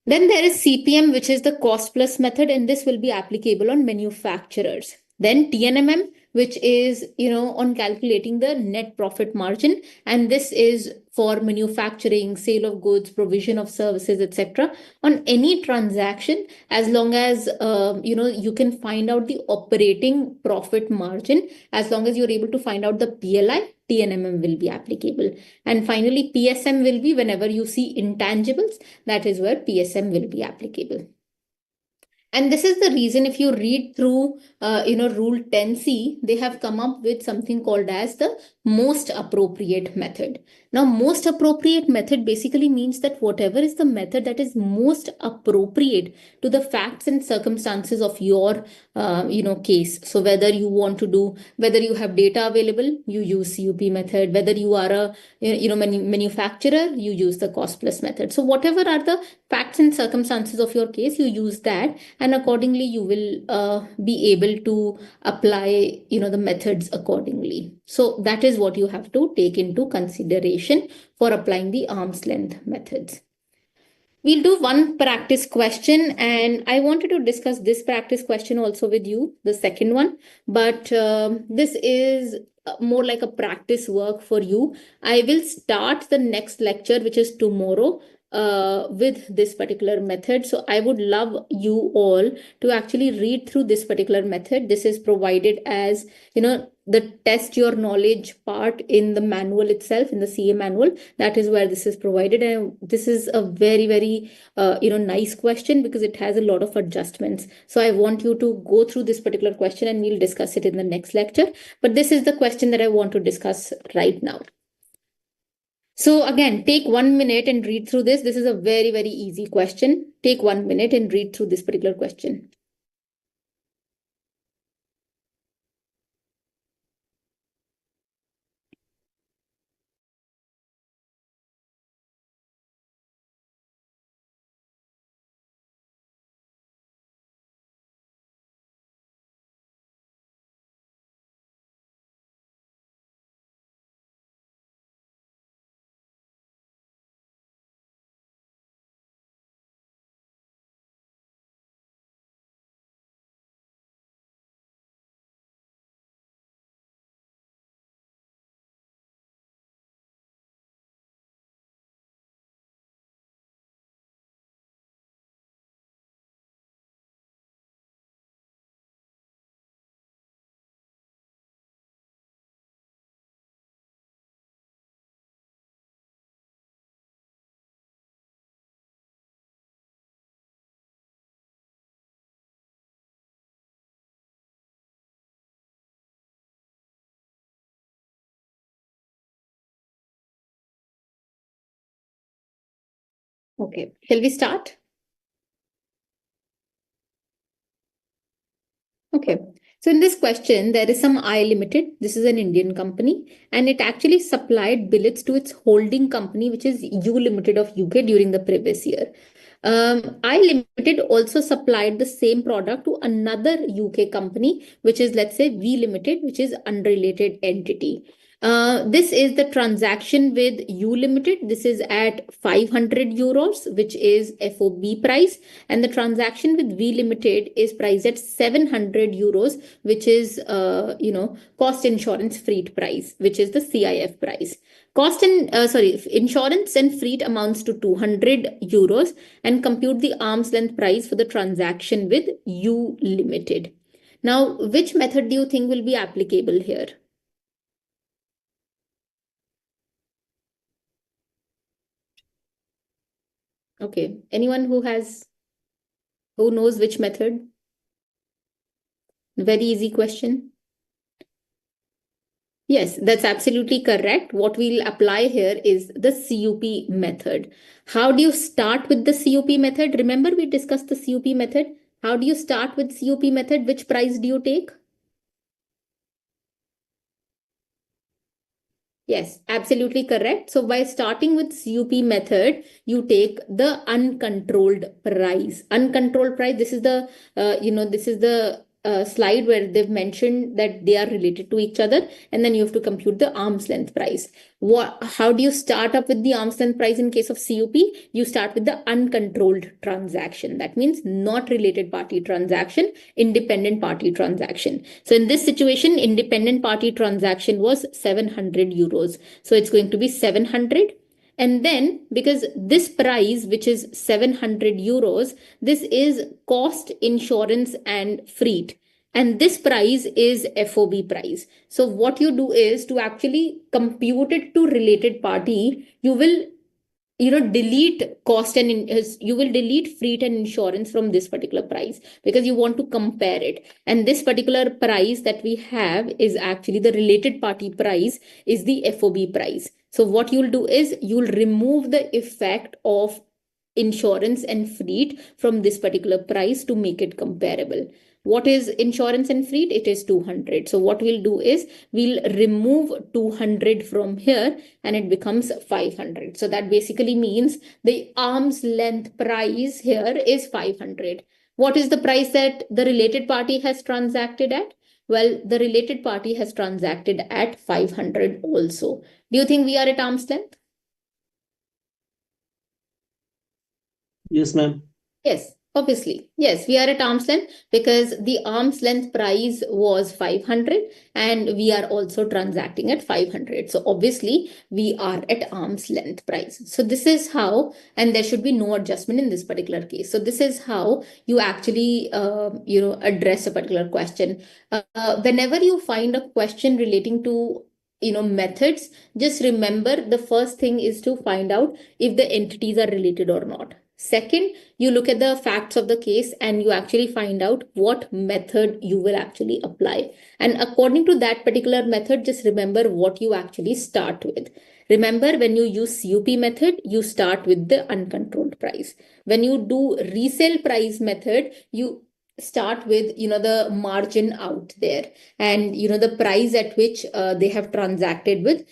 Then there is CPM, which is the cost plus method, and this will be applicable on manufacturers. Then TNMM, which is, on calculating the net profit margin, and this is for manufacturing, sale of goods, provision of services, etc. on any transaction, as long as, you can find out the operating profit margin, as long as you're able to find out the PLI, TNMM will be applicable. And finally, PSM will be whenever you see intangibles, that is where PSM will be applicable. And this is the reason if you read through, Rule 10C, they have come up with something called as the most appropriate method. Now, most appropriate method basically means that whatever is the method that is most appropriate to the facts and circumstances of your, case. So whether you want to do, whether you have data available, you use CUP method. Whether you are a, manufacturer, you use the cost plus method. So whatever are the facts and circumstances of your case, you use that, and accordingly you will be able to apply the methods accordingly. So that is what you have to take into consideration for applying the arm's length methods. We'll do one practice question, and I wanted to discuss this practice question also with you, the second one, but this is more like a practice work for you. I will start the next lecture, which is tomorrow, with this particular method. So I would love you all to actually read through this particular method. This is provided as, the test your knowledge part in the manual itself, in the CA manual. That is where this is provided. And this is a very, very, nice question because it has a lot of adjustments. So I want you to go through this particular question and we'll discuss it in the next lecture. But this is the question that I want to discuss right now. So again, take 1 minute and read through this. This is a very, very easy question. Take 1 minute and read through this particular question. Okay, shall we start? Okay, so in this question, there is some I Limited. This is an Indian company, and it actually supplied billets to its holding company, which is U Limited of UK during the previous year. I Limited also supplied the same product to another UK company, which is, let's say, V Limited, which is unrelated entity. This is the transaction with U Limited. This is at 500 euros, which is FOB price. And the transaction with V Limited is priced at 700 euros, which is, cost insurance freight price, which is the CIF price. Insurance and freight amounts to 200 euros, and compute the arm's length price for the transaction with U Limited. Now, which method do you think will be applicable here? Okay, anyone who knows which method? Very easy question. Yes, that's absolutely correct. What we'll apply here is the CUP method. How do you start with the CUP method? Remember, we discussed the CUP method. How do you start with CUP method? Which price do you take? Yes, absolutely correct. So by starting with CUP method, you take the uncontrolled price. Uncontrolled price, this is the, slide where they've mentioned that they are related to each other, and then you have to compute the arm's length price. How do you start up with the arm's length price in case of CUP? You start with the uncontrolled transaction. That means not related party transaction, independent party transaction. So in this situation, independent party transaction was 700 euros. So it's going to be 700. And then, because this price, which is 700 euros, this is cost, insurance, and freight. And this price is FOB price. So what you do is, to actually compute it to related party, you will delete cost and you will delete freight and insurance from this particular price, because you want to compare it. And this particular price that we have is actually the related party price, is the FOB price. So what you'll do is, you'll remove the effect of insurance and freight from this particular price to make it comparable. What is insurance and freight? It is 200. So what we'll do is, we'll remove 200 from here, and it becomes 500. So that basically means the arm's length price here is 500. What is the price that the related party has transacted at? Well, the related party has transacted at 500 also. Do you think we are at arm's length? Yes, ma'am. Yes, obviously. Yes, we are at arm's length, because the arm's length price was 500 and we are also transacting at 500. So obviously we are at arm's length price. So this is how, and there should be no adjustment in this particular case. So this is how you actually, address a particular question. Whenever you find a question relating to methods, just remember, the first thing is to find out if the entities are related or not. Second, you look at the facts of the case and you actually find out what method you will actually apply. And according to that particular method, just remember what you actually start with. Remember, when you use CUP method, you start with the uncontrolled price. When you do resale price method, you start with the margin out there, and the price at which they have transacted with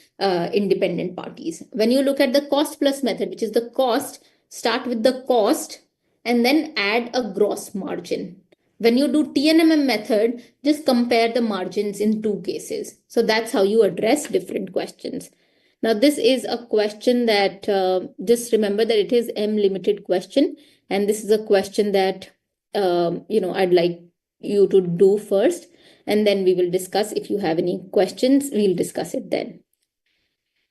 independent parties. When you look at the cost plus method, which is the cost, start with the cost and then add a gross margin. When you do TNMM method, just compare the margins in two cases. So that's how you address different questions. Now, this is a question that just remember that it is M limited question. And this is a question that, I'd like you to do first. And then we will discuss. If you have any questions, we'll discuss it then.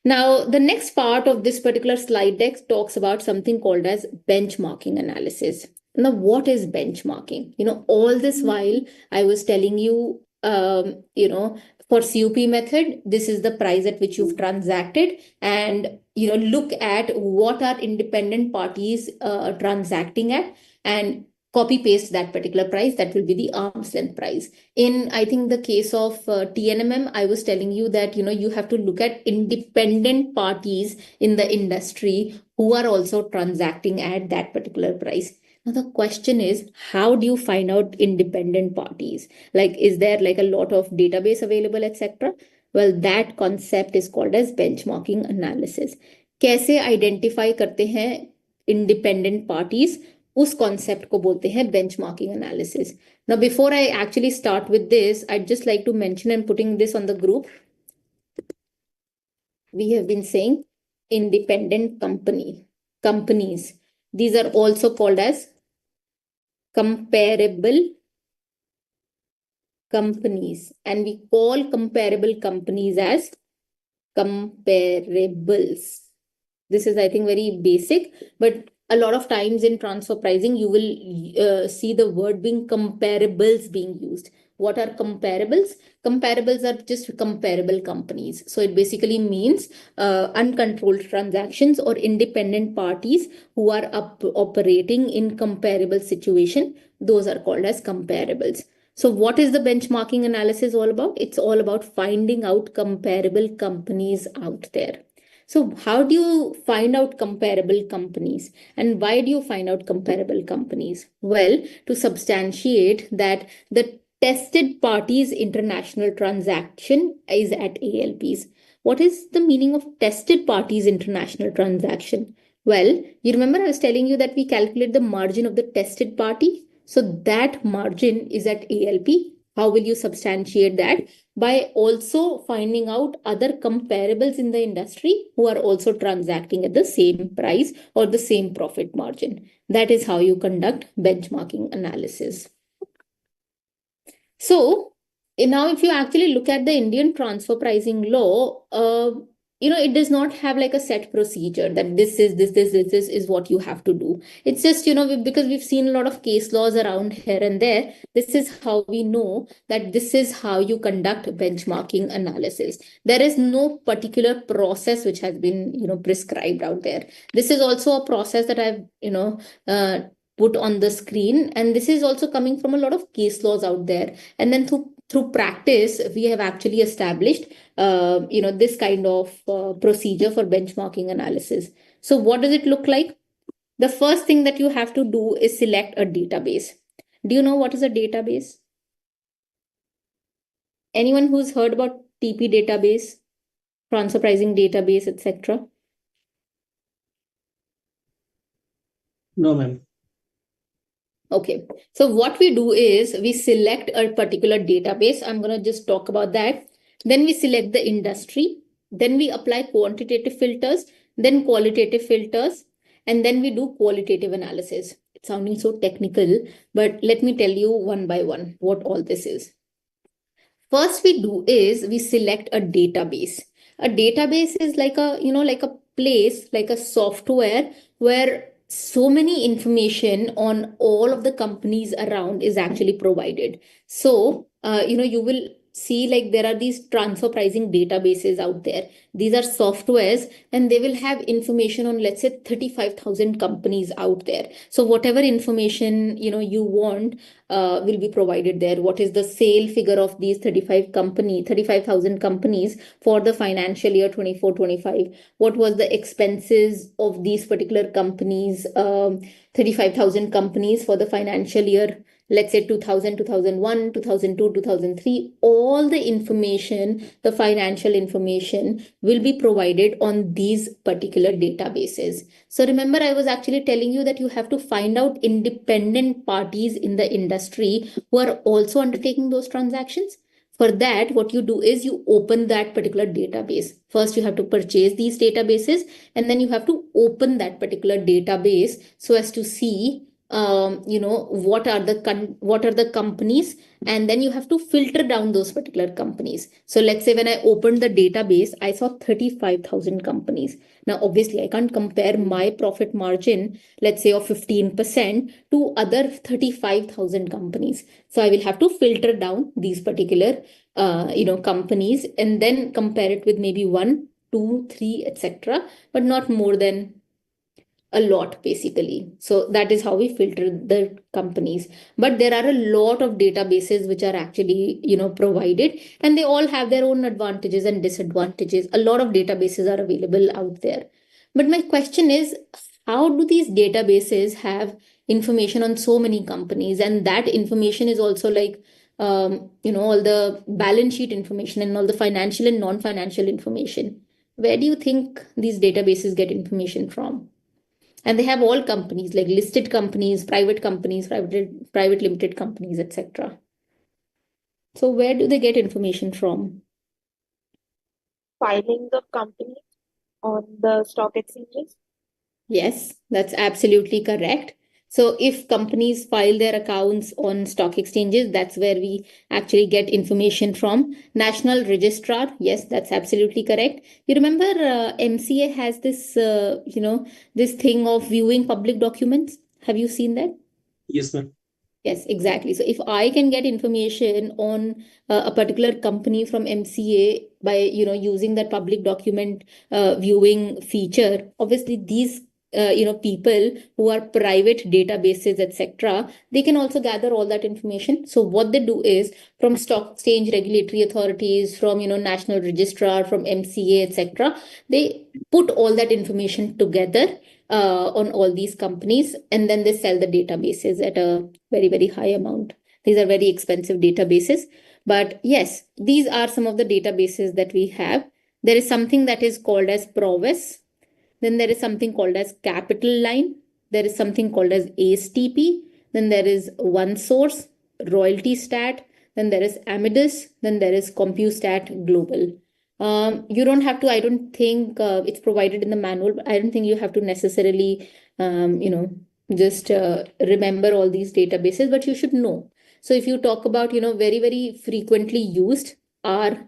Now, the next part of this particular slide deck talks about something called as benchmarking analysis. Now, what is benchmarking? All this while I was telling you, for CUP method, this is the price at which you've transacted, and look at what are independent parties transacting at, and copy paste that particular price. That will be the arm's length price. In, I think, the case of TNMM, I was telling you that you have to look at independent parties in the industry who are also transacting at that particular price. Now the question is, how do you find out independent parties? Like, is there like a lot of database available, etc.? Well, that concept is called as benchmarking analysis. कैसे identify करते हैं independent parties? उस concept को बोलते हैं benchmarking analysis. Now, before I actually start with this, I'd just like to mention, and putting this on the group, we have been saying independent companies. These are also called as comparable companies, and we call comparable companies as comparables. This is, I think, very basic, but a lot of times in transfer pricing, you will see the word being comparables being used. What are comparables? Comparables are just comparable companies. So it basically means uncontrolled transactions or independent parties who are operating in comparable situation. Those are called as comparables. So what is the benchmarking analysis all about? It's all about finding out comparable companies out there. So how do you find out comparable companies, and why do you find out comparable companies? Well, to substantiate that the tested parties international transaction is at ALPs. What is the meaning of tested parties international transaction? Well, you remember I was telling you that we calculate the margin of the tested party. So that margin is at ALP. How will you substantiate that? By also finding out other comparables in the industry who are also transacting at the same price or the same profit margin. That is how you conduct benchmarking analysis. So now if you actually look at the Indian transfer pricing law, it does not have like a set procedure that this is what you have to do. It's just, because we've seen a lot of case laws around here and there, this is how we know that this is how you conduct benchmarking analysis. There is no particular process which has been, prescribed out there. This is also a process that I've, put on the screen. And this is also coming from a lot of case laws out there. And then through practice, we have actually established, this kind of procedure for benchmarking analysis. So what does it look like? The first thing that you have to do is select a database. Do you know what is a database? Anyone who's heard about TP database, transfer pricing database, etc.? No, ma'am. Okay, so what we do is we select a particular database. I'm going to just talk about that. Then we select the industry. Then we apply quantitative filters, then qualitative filters, and then we do qualitative analysis. It's sounding so technical, but let me tell you one by one what all this is. First we do is we select a database. A database is like a place, like a software where so many information on all of the companies around is actually provided. So, you will see like there are these transfer pricing databases out there. These are softwares and they will have information on, let's say, 35,000 companies out there. So whatever information, you want, will be provided there. What is the sale figure of these 35,000 companies for the financial year 24-25? What was the expenses of these particular companies, 35,000 companies for the financial year, let's say 2000, 2001, 2002, 2003, all the information, the financial information will be provided on these particular databases. So remember, I was actually telling you that you have to find out independent parties in the industry who are also undertaking those transactions. For that, what you do is you open that particular database. First, you have to purchase these databases, and then you have to open that particular database so as to see what are the companies, and then you have to filter down those particular companies. So let's say when I opened the database, I saw 35,000 companies. Now, obviously, I can't compare my profit margin, let's say of 15% to other 35,000 companies. So I will have to filter down these particular companies and then compare it with maybe 1, 2, 3, etc., but not more than a lot, basically. So that is how we filter the companies. But there are a lot of databases which are actually provided, and they all have their own advantages and disadvantages. A lot of databases are available out there. But my question is, how do these databases have information on so many companies, and that information is also like all the balance sheet information and all the financial and non-financial information? Where do you think these databases get information from? And they have all companies, like listed companies, private limited companies, etc. So where do they get information from? filings of companies on the stock exchanges? Yes, that's absolutely correct. So if companies file their accounts on stock exchanges, that's where we actually get information from. National Registrar, yes, that's absolutely correct. You remember MCA has this, this thing of viewing public documents. Have you seen that? Yes, ma'am. Yes, exactly. So if I can get information on a particular company from MCA by, using that public document viewing feature, obviously these, people who are private databases, etc., they can also gather all that information. So what they do is from stock exchange regulatory authorities, from, national registrar, from MCA, etc., they put all that information together on all these companies, and then they sell the databases at a very, very high amount. These are very expensive databases. But yes, these are some of the databases that we have. There is something that is called as Provis. Then there is something called as Capital Line. There is something called as ASTP. Then there is OneSource, Royalty Stat. Then there is Amidus. Then there is CompuStat Global. You don't have to, I don't think it's provided in the manual, but I don't think you have to necessarily, just remember all these databases, but you should know. So if you talk about, very, very frequently used are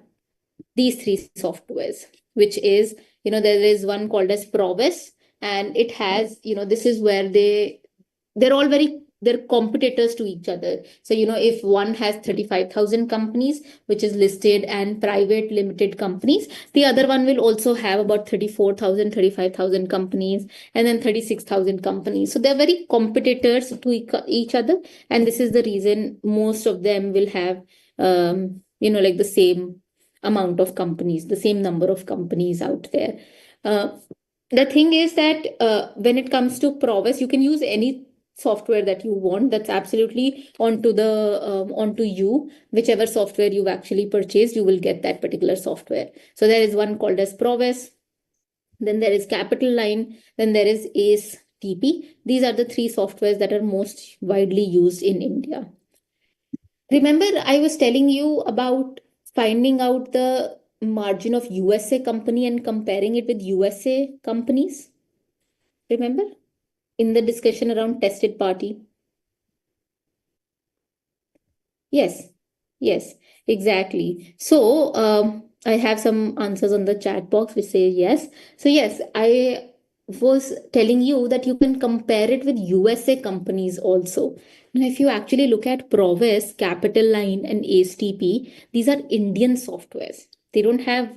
these three softwares, which is, there is one called as Provis, and it has, this is where they're all very, they're competitors to each other. So, if one has 35,000 companies, which is listed and private limited companies, the other one will also have about 34,000, 35,000 companies, and then 36,000 companies. So they're very competitors to each other. And this is the reason most of them will have, like the same amount of companies, the same number of companies out there. The thing is that when it comes to Provis, you can use any software that you want. That's absolutely onto you. Whichever software you've actually purchased, you will get that particular software. So there is one called as Provis. Then there is Capital Line. Then there is ACE TP. These are the three softwares that are most widely used in India. Remember, I was telling you about finding out the margin of USA company and comparing it with USA companies? Remember? In the discussion around tested party. Yes, yes, exactly. So I have some answers on the chat box which say yes. So yes, I was telling you that you can compare it with USA companies also. Now, if you actually look at Provis, Capital Line, and ASTP, these are Indian softwares. They don't have,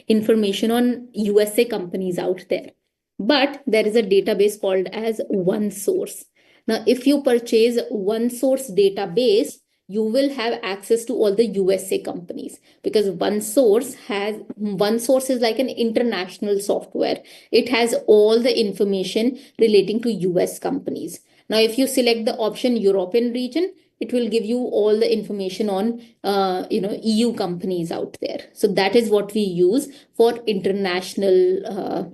information on USA companies out there. But there is a database called as OneSource. Now, if you purchase OneSource database, you will have access to all the USA companies, because OneSource is like an international software. It has all the information relating to US companies. Now, if you select the option European region, it will give you all the information on EU companies out there. So that is what we use for international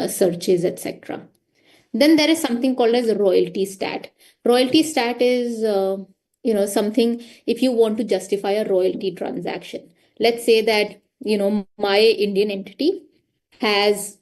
searches, etc. Then there is something called as royalty stat. Royalty stat is something, if you want to justify a royalty transaction. Let's say that my Indian entity has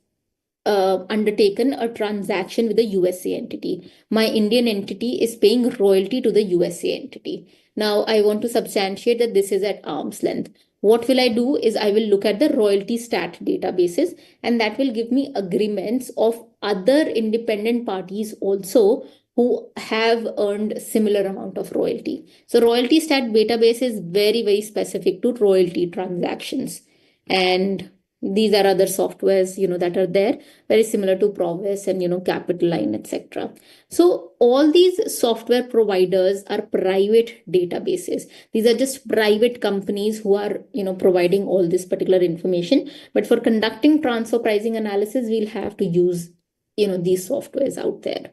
undertaken a transaction with a USA entity. My Indian entity is paying royalty to the USA entity. Now, I want to substantiate that this is at arm's length. What will I do is I will look at the royalty stat databases, and that will give me agreements of other independent parties also who have earned similar amount of royalty. So royalty stat database is very, very specific to royalty transactions. And these are other softwares that are there, very similar to Provis and Capital Line, etc. So all these software providers are private databases. These are just private companies who are providing all this particular information. But for conducting transfer pricing analysis, we'll have to use these softwares out there.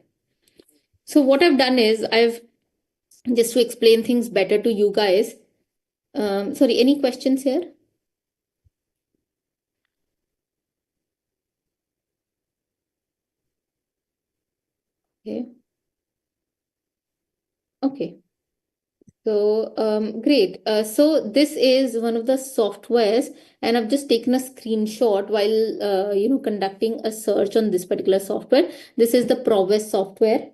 So what I've done is I've just to explain things better to you guys. Sorry, any questions here? Okay. Okay. So, great. So this is one of the softwares, and I've just taken a screenshot while conducting a search on this particular software. This is the Prowess software,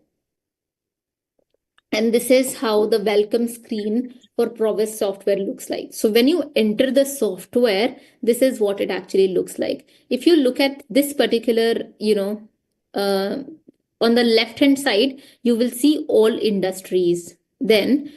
and this is how the welcome screen for Prowess software looks like. So when you enter the software, this is what it actually looks like. If you look at this particular, uh, on the left hand side, you will see all industries. Then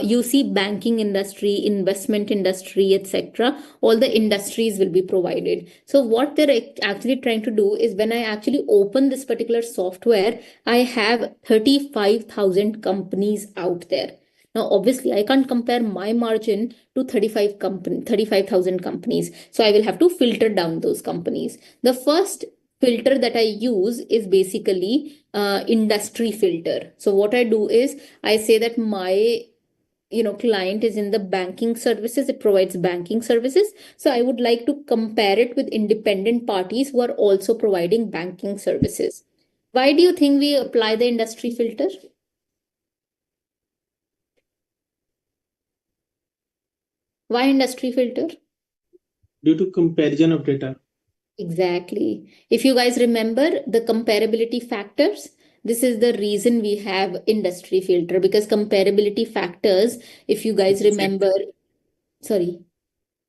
you see banking industry, investment industry, etc. All the industries will be provided. So what they're actually trying to do is, when I actually open this particular software, I have 35,000 companies out there. Now, obviously, I can't compare my margin to 35,000 companies. So I will have to filter down those companies. The first filter that I use is basically industry filter. So what I do is, I say that my client is in the banking services, it provides banking services, so I would like to compare it with independent parties who are also providing banking services. Why do you think we apply the industry filter? Why industry filter? Due to comparison of data. Exactly. If you guys remember the comparability factors, this is the reason we have industry filter, because comparability factors, if you guys remember, sorry.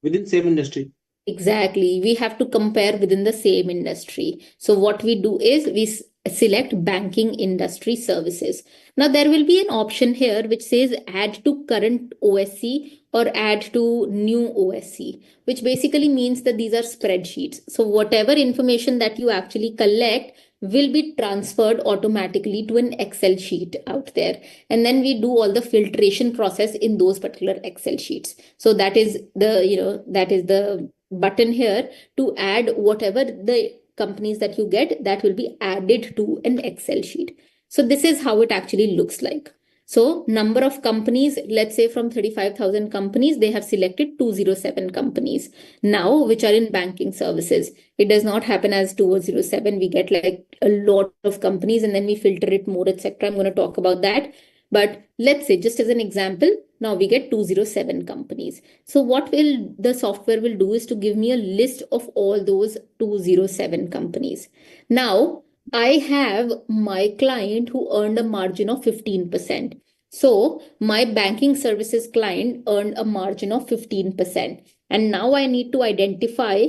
Within same industry. Exactly. We have to compare within the same industry. So what we do is we select banking industry services. Now there will be an option here which says add to current OSC or add to new OSC, which basically means that these are spreadsheets. So whatever information that you actually collect will be transferred automatically to an Excel sheet out there. And then we do all the filtration process in those particular Excel sheets. So that is the button here to add whatever the companies that you get, that will be added to an Excel sheet. So this is how it actually looks like. So number of companies, let's say from 35,000 companies, they have selected 207 companies now, which are in banking services. It does not happen as 207. We get like a lot of companies and then we filter it more, etc. I'm going to talk about that. But let's say, just as an example, now we get 207 companies. So what will the software will do is to give me a list of all those 207 companies. Now, I have my client who earned a margin of 15%. So my banking services client earned a margin of 15%. And now I need to identify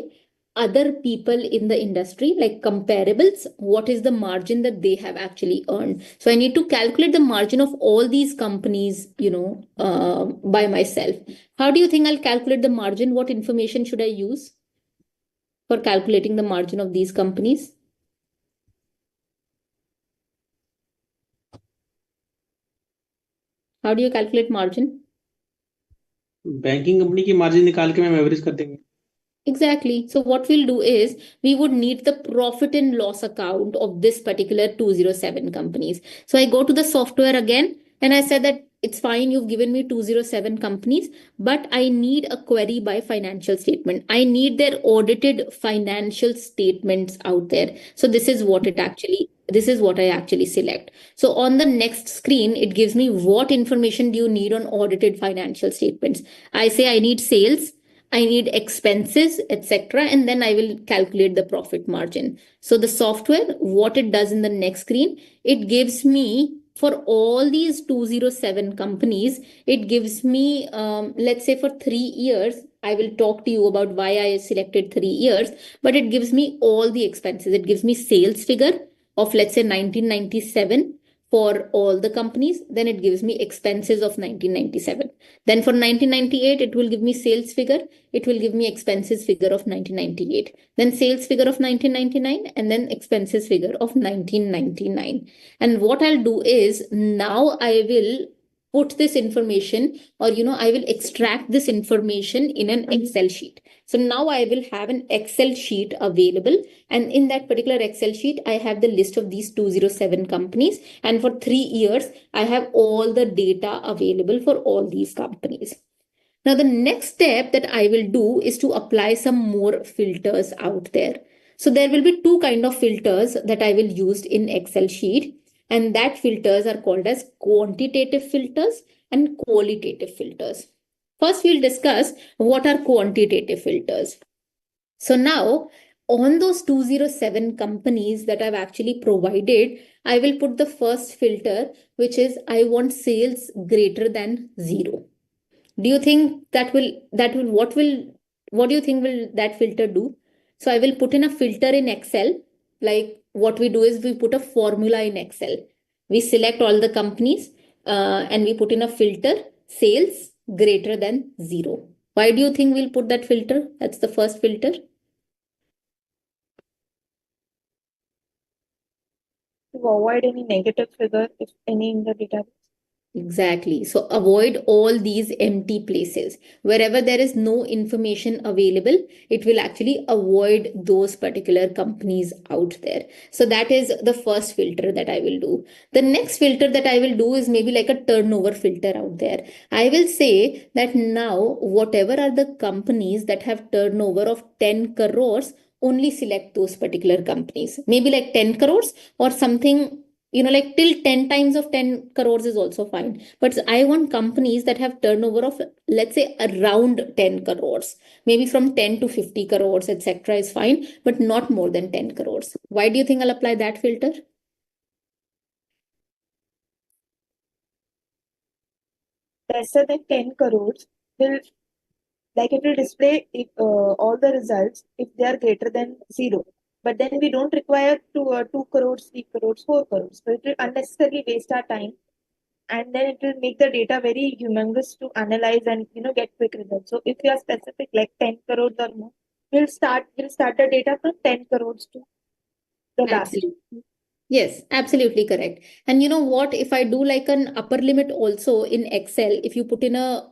other people in the industry, like comparables, what is the margin that they have actually earned. So I need to calculate the margin of all these companies, by myself. How do you think I'll calculate the margin? What information should I use for calculating the margin of these companies? How do you calculate margin? Banking company की margin निकाल के ma'am average कर देंगे. Exactly. So what we'll do is we would need the profit and loss account of this particular 207 companies. So I go to the software again and I said that it's fine, you've given me 207 companies, but I need a query by financial statement. I need their audited financial statements out there. So this is what I actually select. So on the next screen, it gives me what information do you need on audited financial statements. I say I need sales, I need expenses, etc. And then I will calculate the profit margin. So the software, what it does in the next screen, it gives me for all these 207 companies, it gives me, let's say for 3 years, I will talk to you about why I selected 3 years, but it gives me all the expenses. It gives me sales figure of, let's say, 1997 for all the companies. Then it gives me expenses of 1997. Then for 1998, it will give me sales figure. It will give me expenses figure of 1998. Then sales figure of 1999, and then expenses figure of 1999. And what I'll do is, now I will put this information, or I will extract this information in an Excel sheet. So now I will have an Excel sheet available, and in that particular Excel sheet I have the list of these 207 companies, and for 3 years I have all the data available for all these companies. Now the next step that I will do is to apply some more filters out there. So there will be two kind of filters that I will use in Excel sheet, and that filters are called as quantitative filters and qualitative filters. First, we'll discuss what are quantitative filters. So now, on those 207 companies that I've actually provided, I will put the first filter, which is I want sales greater than zero. Do you think what do you think will that filter do? So I will put in a filter in Excel. Like what we do is we put a formula in Excel. We select all the companies and we put in a filter sales greater than zero. Why do you think we'll put that filter? That's the first filter. To avoid any negative figure, if any, in the database. Exactly. So avoid all these empty places. Wherever there is no information available, it will actually avoid those particular companies out there. So that is the first filter that I will do. The next filter that I will do is maybe like a turnover filter out there. I will say that now, whatever are the companies that have turnover of 10 crores, only select those particular companies. Maybe like 10 crores or something, like till 10 times of 10 crores is also fine. But I want companies that have turnover of, let's say, around 10 crores. Maybe from 10 to 50 crores, etc. is fine, but not more than 10 crores. Why do you think I'll apply that filter? Lesser than 10 crores will, like it will display if, all the results if they are greater than zero. But then we don't require 2 crores, 3 crores, 4 crores. So it will unnecessarily waste our time, and then it will make the data very humongous to analyze and get quick results. So if you are specific like 10 crores or more, we'll start the data from 10 crores to the last. Absolutely. Yes, absolutely correct. And you know what? If I do like an upper limit also in Excel, if you put in a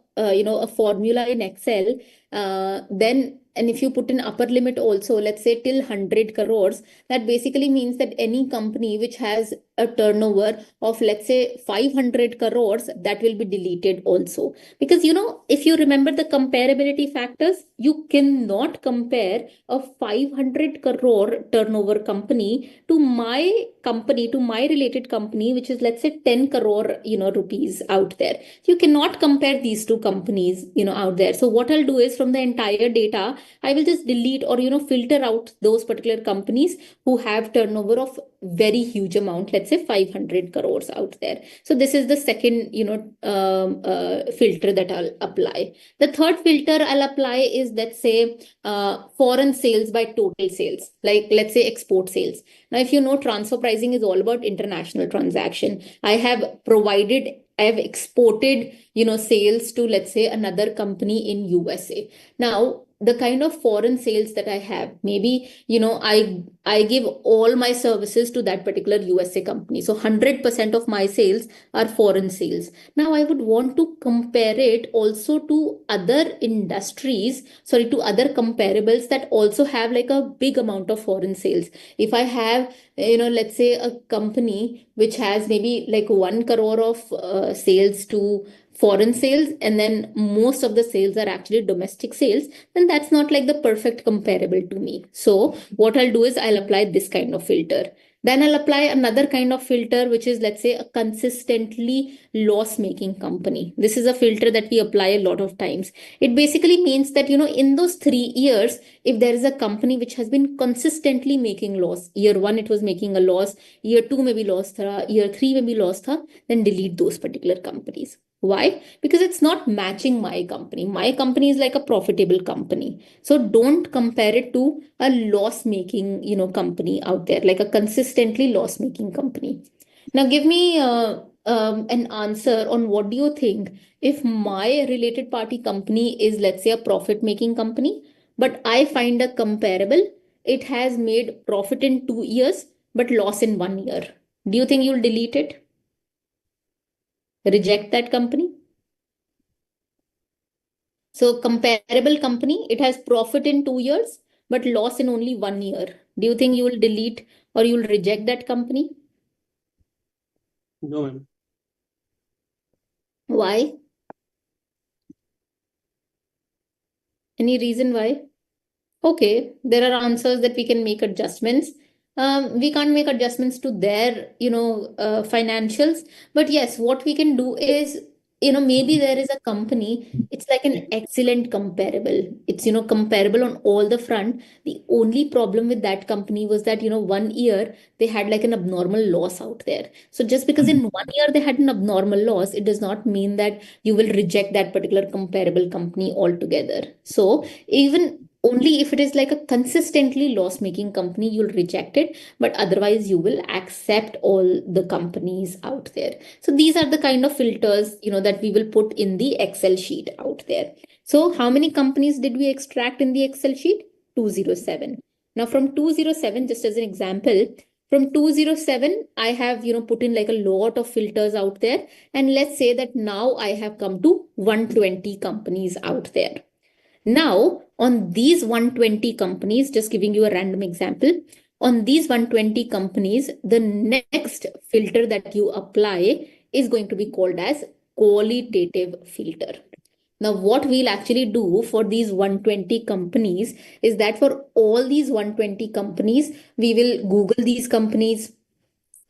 formula in Excel, then and if you put in upper limit also, let's say till 100 crores, that basically means that any company which has a turnover of, let's say, 500 crores, that will be deleted also. Because, if you remember the comparability factors, you cannot compare a 500 crore turnover company to my related company, which is, let's say, 10 crore, rupees out there. You cannot compare these two companies, out there. So what I'll do is from the entire data, I will just delete or, filter out those particular companies who have turnover of very huge amount, let's say 500 crores out there. So this is the second, filter that I'll apply. The third filter I'll apply is, let's say, foreign sales by total sales, like let's say export sales. Now, if you know, transfer pricing is all about international transaction. I have exported, sales to, let's say, another company in USA. Now, the kind of foreign sales that I have, maybe, I give all my services to that particular USA company. So 100% of my sales are foreign sales. Now, I would want to compare it also to other industries, to other comparables that also have like a big amount of foreign sales. If I have, let's say a company which has maybe like 1 crore of sales to foreign sales, and then most of the sales are actually domestic sales, then that's not like the perfect comparable to me. So what I'll do is I'll apply this kind of filter. Then I'll apply another kind of filter, which is, let's say, a consistently loss-making company. This is a filter that we apply a lot of times. It basically means that, in those 3 years, if there is a company which has been consistently making loss, year one, it was making a loss, year two, maybe loss tha, year three, maybe loss tha, then delete those particular companies. Why? Because it's not matching my company. My company is like a profitable company. So don't compare it to a loss-making, company out there, like a consistently loss-making company. Now, give me an answer on what do you think if my related party company is, let's say, a profit-making company, but I find a comparable, it has made profit in 2 years, but loss in 1 year. Do you think you'll delete it? Reject that company? So comparable company, it has profit in 2 years, but loss in only 1 year. Do you think you will delete or you will reject that company? No, ma'am. Why? Any reason why? Okay, there are answers that we can make adjustments. We can't make adjustments to their, financials. But yes, what we can do is maybe there is a company, it's like an excellent comparable. It's, comparable on all the front. The only problem with that company was that, one year they had like an abnormal loss out there. So just because in one year they had an abnormal loss, it does not mean that you will reject that particular comparable company altogether. So even only if it is like a consistently loss-making company, you'll reject it, but otherwise you will accept all the companies out there. So these are the kind of filters, that we will put in the Excel sheet out there. So how many companies did we extract in the Excel sheet? 207. Now from 207, just as an example, from 207, I have, put in like a lot of filters out there. And let's say that now I have come to 120 companies out there. Now, on these 120 companies, just giving you a random example, on these 120 companies, the next filter that you apply is going to be called as qualitative filter. Now, what we'll actually do for these 120 companies is that for all these 120 companies, we will Google these companies,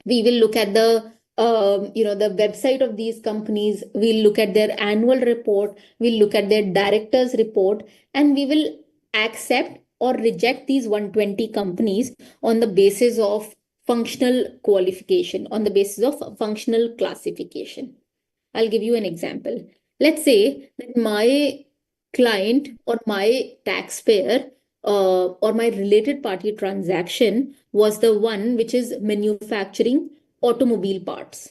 we will look at the website of these companies, we'll look at their annual report, we'll look at their director's report, and we will accept or reject these 120 companies on the basis of functional qualification, on the basis of functional classification. I'll give you an example. Let's say that my client or my taxpayer or my related party transaction was the one which is manufacturing automobile parts.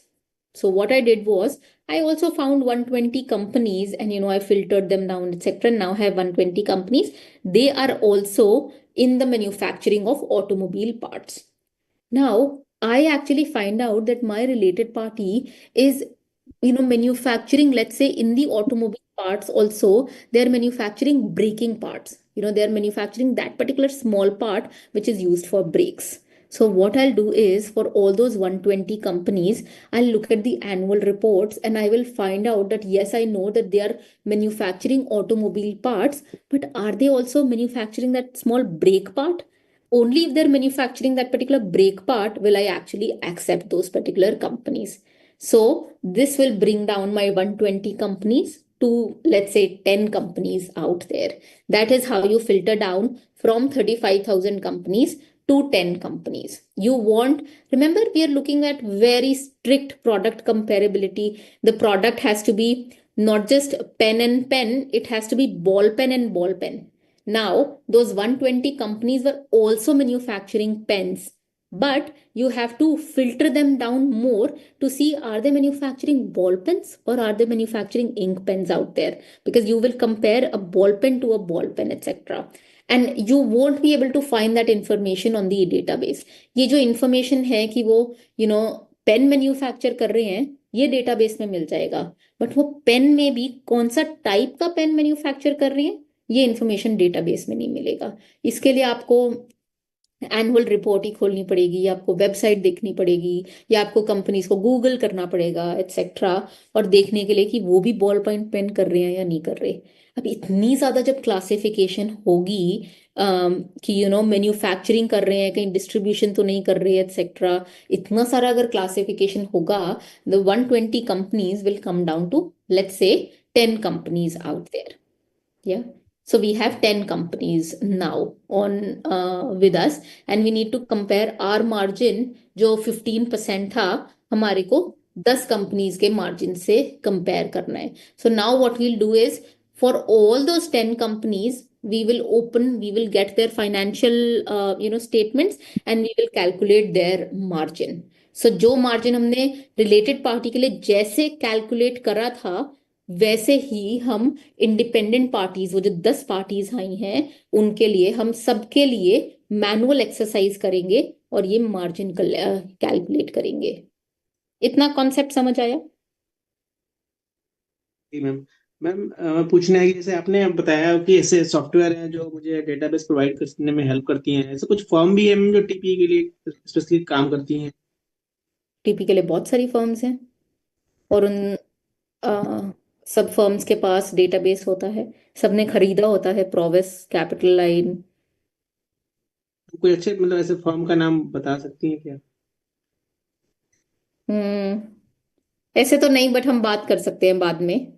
So what I did was I also found 120 companies and I filtered them down, etc. Now I have 120 companies. They are also in the manufacturing of automobile parts. Now I actually find out that my related party is manufacturing, let's say in the automobile parts also, they're manufacturing braking parts. They're manufacturing that particular small part which is used for brakes. So what I'll do is for all those 120 companies, I'll look at the annual reports and I will find out that yes, I know that they are manufacturing automobile parts, but are they also manufacturing that small brake part? Only if they're manufacturing that particular brake part will I actually accept those particular companies. So this will bring down my 120 companies to, let's say, 10 companies out there. That is how you filter down from 35,000 companies to 10 companies. Remember, we are looking at very strict product comparability. The product has to be not just pen and pen, it has to be ball pen and ball pen. Now, those 120 companies were also manufacturing pens, but you have to filter them down more to see are they manufacturing ball pens or are they manufacturing ink pens out there, because you will compare a ball pen to a ball pen, etc. And you won't be able to find that information on the database. ये जो information है कि वो pen manufacture कर रहे हैं, ये database में मिल जाएगा, बट वो पेन में भी कौन सा टाइप का पेन मैन्युफैक्चर कर रहे हैं ये इंफॉर्मेशन डेटाबेस में नहीं मिलेगा. इसके लिए आपको एनुअल रिपोर्ट ही खोलनी पड़ेगी, आपको वेबसाइट देखनी पड़ेगी, या आपको कंपनीज को गूगल करना पड़ेगा एटसेट्रा, और देखने के लिए कि वो भी बॉल पॉइंट पेन कर रहे हैं या नहीं कर रहे. अब इतनी ज्यादा जब क्लासिफिकेशन होगी कि मैन्युफैक्चरिंग कर रहे हैं, कहीं डिस्ट्रीब्यूशन तो नहीं कर रहे हैं एटसेट्रा, इतना सारा अगर क्लासिफिकेशन होगा, the 120 companies will come down to let's say 10 companies out there. Yeah. So we have 10 companies now on with us, and we need to compare our margin जो 15% था हमारे को 10 कंपनीज के मार्जिन से कंपेयर करना है. So now what we'll do is for all those 10 companies we will get their financial statements and we will calculate their margin. So जो margin हमने रिलेटेड पार्टी के लिए जैसे कैलकुलेट करा था वैसे ही हम इंडिपेंडेंट पार्टीज, वो जो 10 पार्टीज आई हैं उनके लिए हम सबके लिए मैनुअल एक्सरसाइज करेंगे और ये मार्जिन कैलकुलेट करेंगे. इतना कॉन्सेप्ट समझ आया? जी मैम. मैम पूछना है कि जैसे आपने बताया कि ऐसे सॉफ्टवेयर हैं जो मुझे डेटाबेस प्रोवाइड करने में हेल्प करती हैं, ऐसे कुछ फर्म भी है मैम जो टीपी के लिए स्पेशली काम करती हैं? टीपी के लिए बहुत सारी फर्म्स हैं और उन सब फर्म्स के पास डेटाबेस होता है, सबने खरीदा होता है, प्रोवेस, कैपिटल लाइन. कोई अच्छे मतलब ऐसे फर्म का नाम बता सकती हैं क्या? ऐसे तो नहीं, बट हम बात कर सकते हैं बाद में,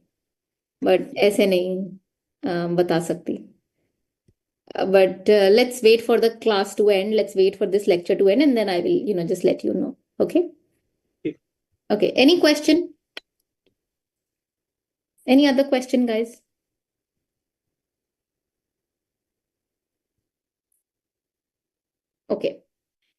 बट ऐसे नहीं बता सकती. But let's wait for the class to end. Let's wait for this lecture to end, and then I will, just let you know. Okay? Okay. Okay. Any question? Any other question, guys? Okay.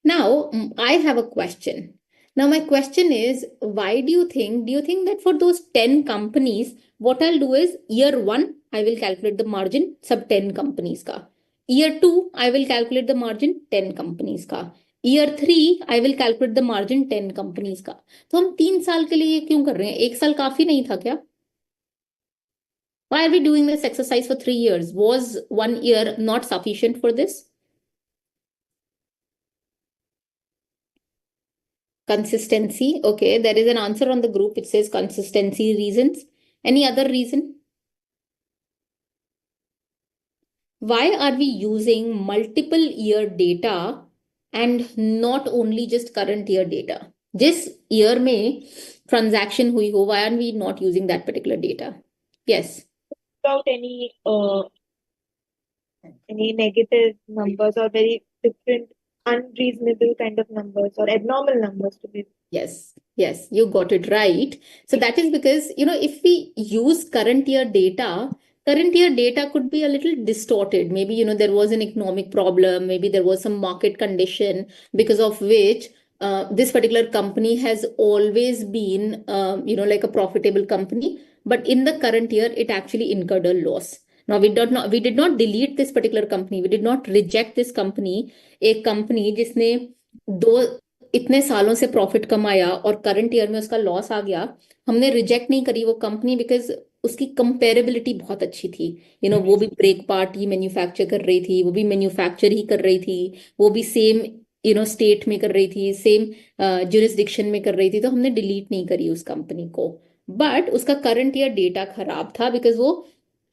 Now, I have a question. Now, my question is, why do you think that for those 10 companies, what I'll do is year one, I will calculate the margin sub 10 companies ka. Year two, I will calculate the margin 10 companies का. Year three, I will calculate the margin 10 companies का. तो हम 3 साल के लिए क्यों कर रहे हैं? 1 साल काफी नहीं था क्या? Why are we doing this exercise for 3 years? Was 1 year not sufficient for this? Consistency. Okay, there is an answer on the group. It says consistency reasons. Any other reason? Why are we using multiple year data and not only just current year data? जिस year में transaction हुई हो, why are we not using that particular data? Yes. Without any negative numbers or very different, unreasonable kind of numbers or abnormal numbers to be. Yes, you got it right. So that is because, if we use current year data could be a little distorted. Maybe, there was an economic problem, maybe there was some market condition because of which this particular company has always been, like a profitable company. But in the current year, it actually incurred a loss. Now, we did not delete this particular company. We did not reject this company. एक company जिसने दो इतने सालों से profit कमाया और current year में उसका लॉस आ गया, हमने रिजेक्ट नहीं करी वो कंपनी, बिकॉज उसकी कंपेरेबिलिटी बहुत अच्छी थी. वो भी ब्रेक पार्ट ही मैन्युफैक्चर कर रही थी, वो भी मैन्युफैक्चर ही कर रही थी, वो भी सेम स्टेट में कर रही थी, सेम जुरिस्डिक्शन में कर रही थी, तो हमने डिलीट नहीं करी उस कंपनी को. बट उसका करंट ईयर डेटा खराब था बिकॉज वो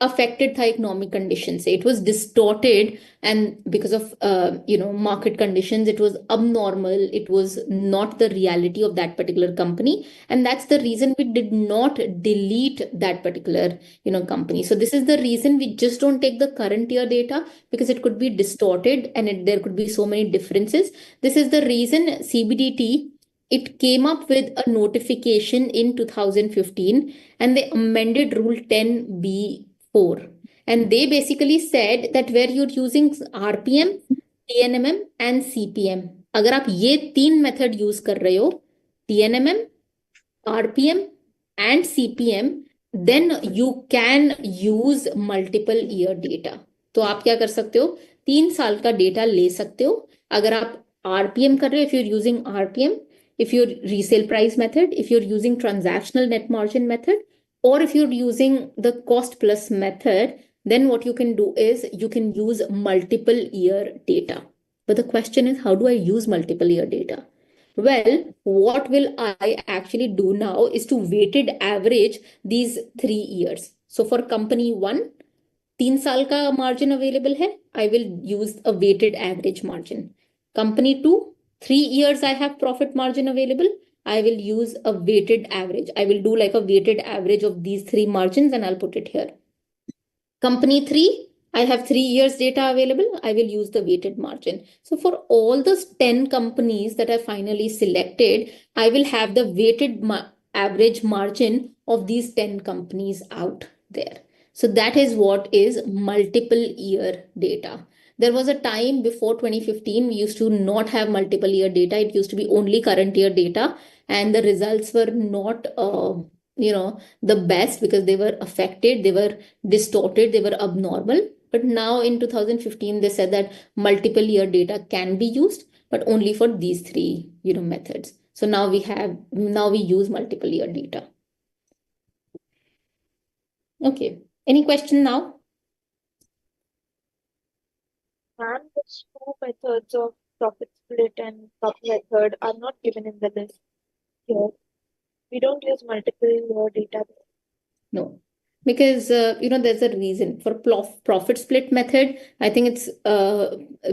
affected था economic conditions से. It was distorted, and because of market conditions, it was abnormal. It was not the reality of that particular company, and that's the reason we did not delete that particular company. So this is the reason we just don't take the current year data, because it could be distorted and there could be so many differences. This is the reason CBDT, it came up with a notification in 2015, and they amended Rule 10B4. And they basically said that where you're using RPM, TNMM and CPM, अगर आप ये 3 method use कर रहे हो, TNMM, RPM and CPM, then you can use multiple year data. तो आप क्या कर सकते हो? 3 साल का डेटा ले सकते हो. अगर आप RPM कर रहे हो, if you're using RPM, if you're resale price method, if you're using transactional net margin method, or if you're using the cost plus method, then what you can do is you can use multiple year data. But the question is, how do I use multiple year data? Well, what will I actually do now is to weighted average these 3 years. So for company 1, 3 साल का margin available है, I will use a weighted average margin. Company 2, 3 years I have profit margin available, I will use a weighted average. I will do like a weighted average of these 3 margins and I'll put it here. Company 3, I have 3 years data available, I will use the weighted margin. So for all those 10 companies that I finally selected, I will have the weighted average margin of these 10 companies out there. So that is what is multiple year data. There was a time before 2015, we used to not have multiple year data. It used to be only current year data, and the results were not, the best, because they were affected, they were distorted, they were abnormal. But now in 2015, they said that multiple year data can be used, but only for these 3, methods. So now we use multiple year data. Okay. Any question now? And which 2 methods of profit split and sub method are not given in the list here? We don't use multiple year data. No, because there's a reason for profit split method. I think it's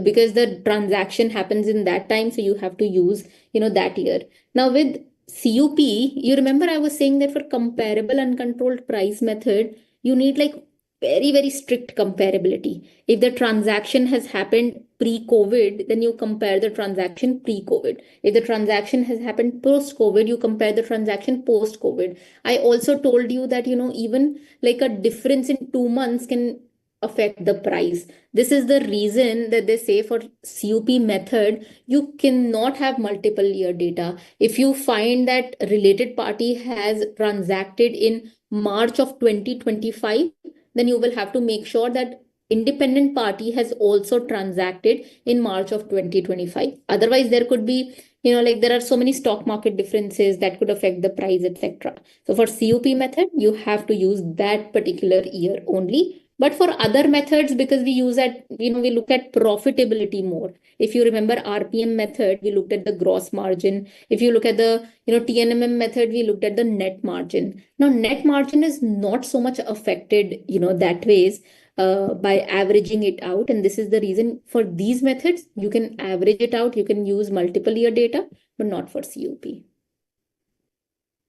because the transaction happens in that time, so you have to use that year. Now with CUP, you remember I was saying that for comparable uncontrolled price method, you need like very, very strict comparability. If the transaction has happened pre-COVID, then you compare the transaction pre-COVID. If the transaction has happened post-COVID, you compare the transaction post-COVID. I also told you that, even like a difference in 2 months can affect the price. This is the reason that they say for CUP method, you cannot have multiple year data. If you find that related party has transacted in March of 2025, then you will have to make sure that independent party has also transacted in March of 2025. Otherwise, there could be, like there are so many stock market differences that could affect the price, etc. So for CUP method, you have to use that particular year only. But for other methods, because we use that, we look at profitability more. If you remember RPM method, we looked at the gross margin. If you look at the, TNMM method, we looked at the net margin. Now, net margin is not so much affected, that ways by averaging it out. And this is the reason for these methods, you can average it out. You can use multiple year data, but not for CUP.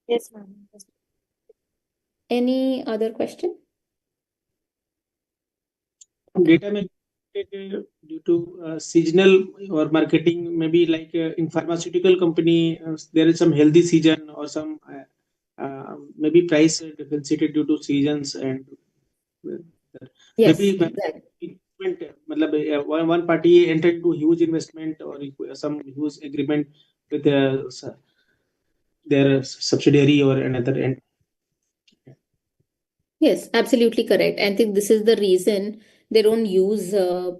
Yes, ma'am. Any other question? Data may due to seasonal or marketing, maybe like in pharmaceutical company, there is some healthy season or some maybe price differentiated due to seasons and Yes, maybe exactly. investment, one party entered into huge investment or some huge agreement with their subsidiary or another end. Yes, absolutely correct. I think this is the reason they don't use, this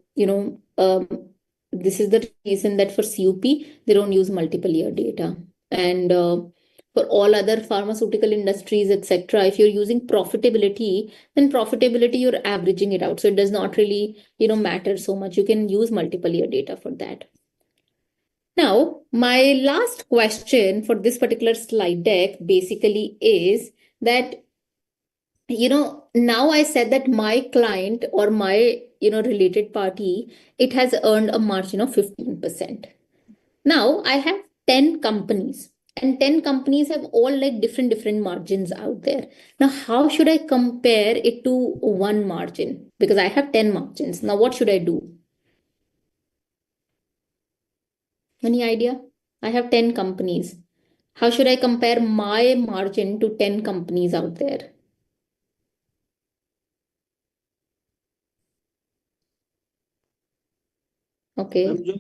is the reason that for CUP, they don't use multiple year data. And for all other pharmaceutical industries, etc., if you're using profitability, then profitability, you're averaging it out. So it does not really, matter so much. You can use multiple year data for that. Now, my last question for this particular slide deck basically is that now I said that my client or my, related party, it has earned a margin of 15%. Now I have 10 companies and 10 companies have all like different margins out there. Now, how should I compare it to one margin? Because I have 10 margins. Now, what should I do? Any idea? I have 10 companies. How should I compare my margin to 10 companies out there? Okay. हम जो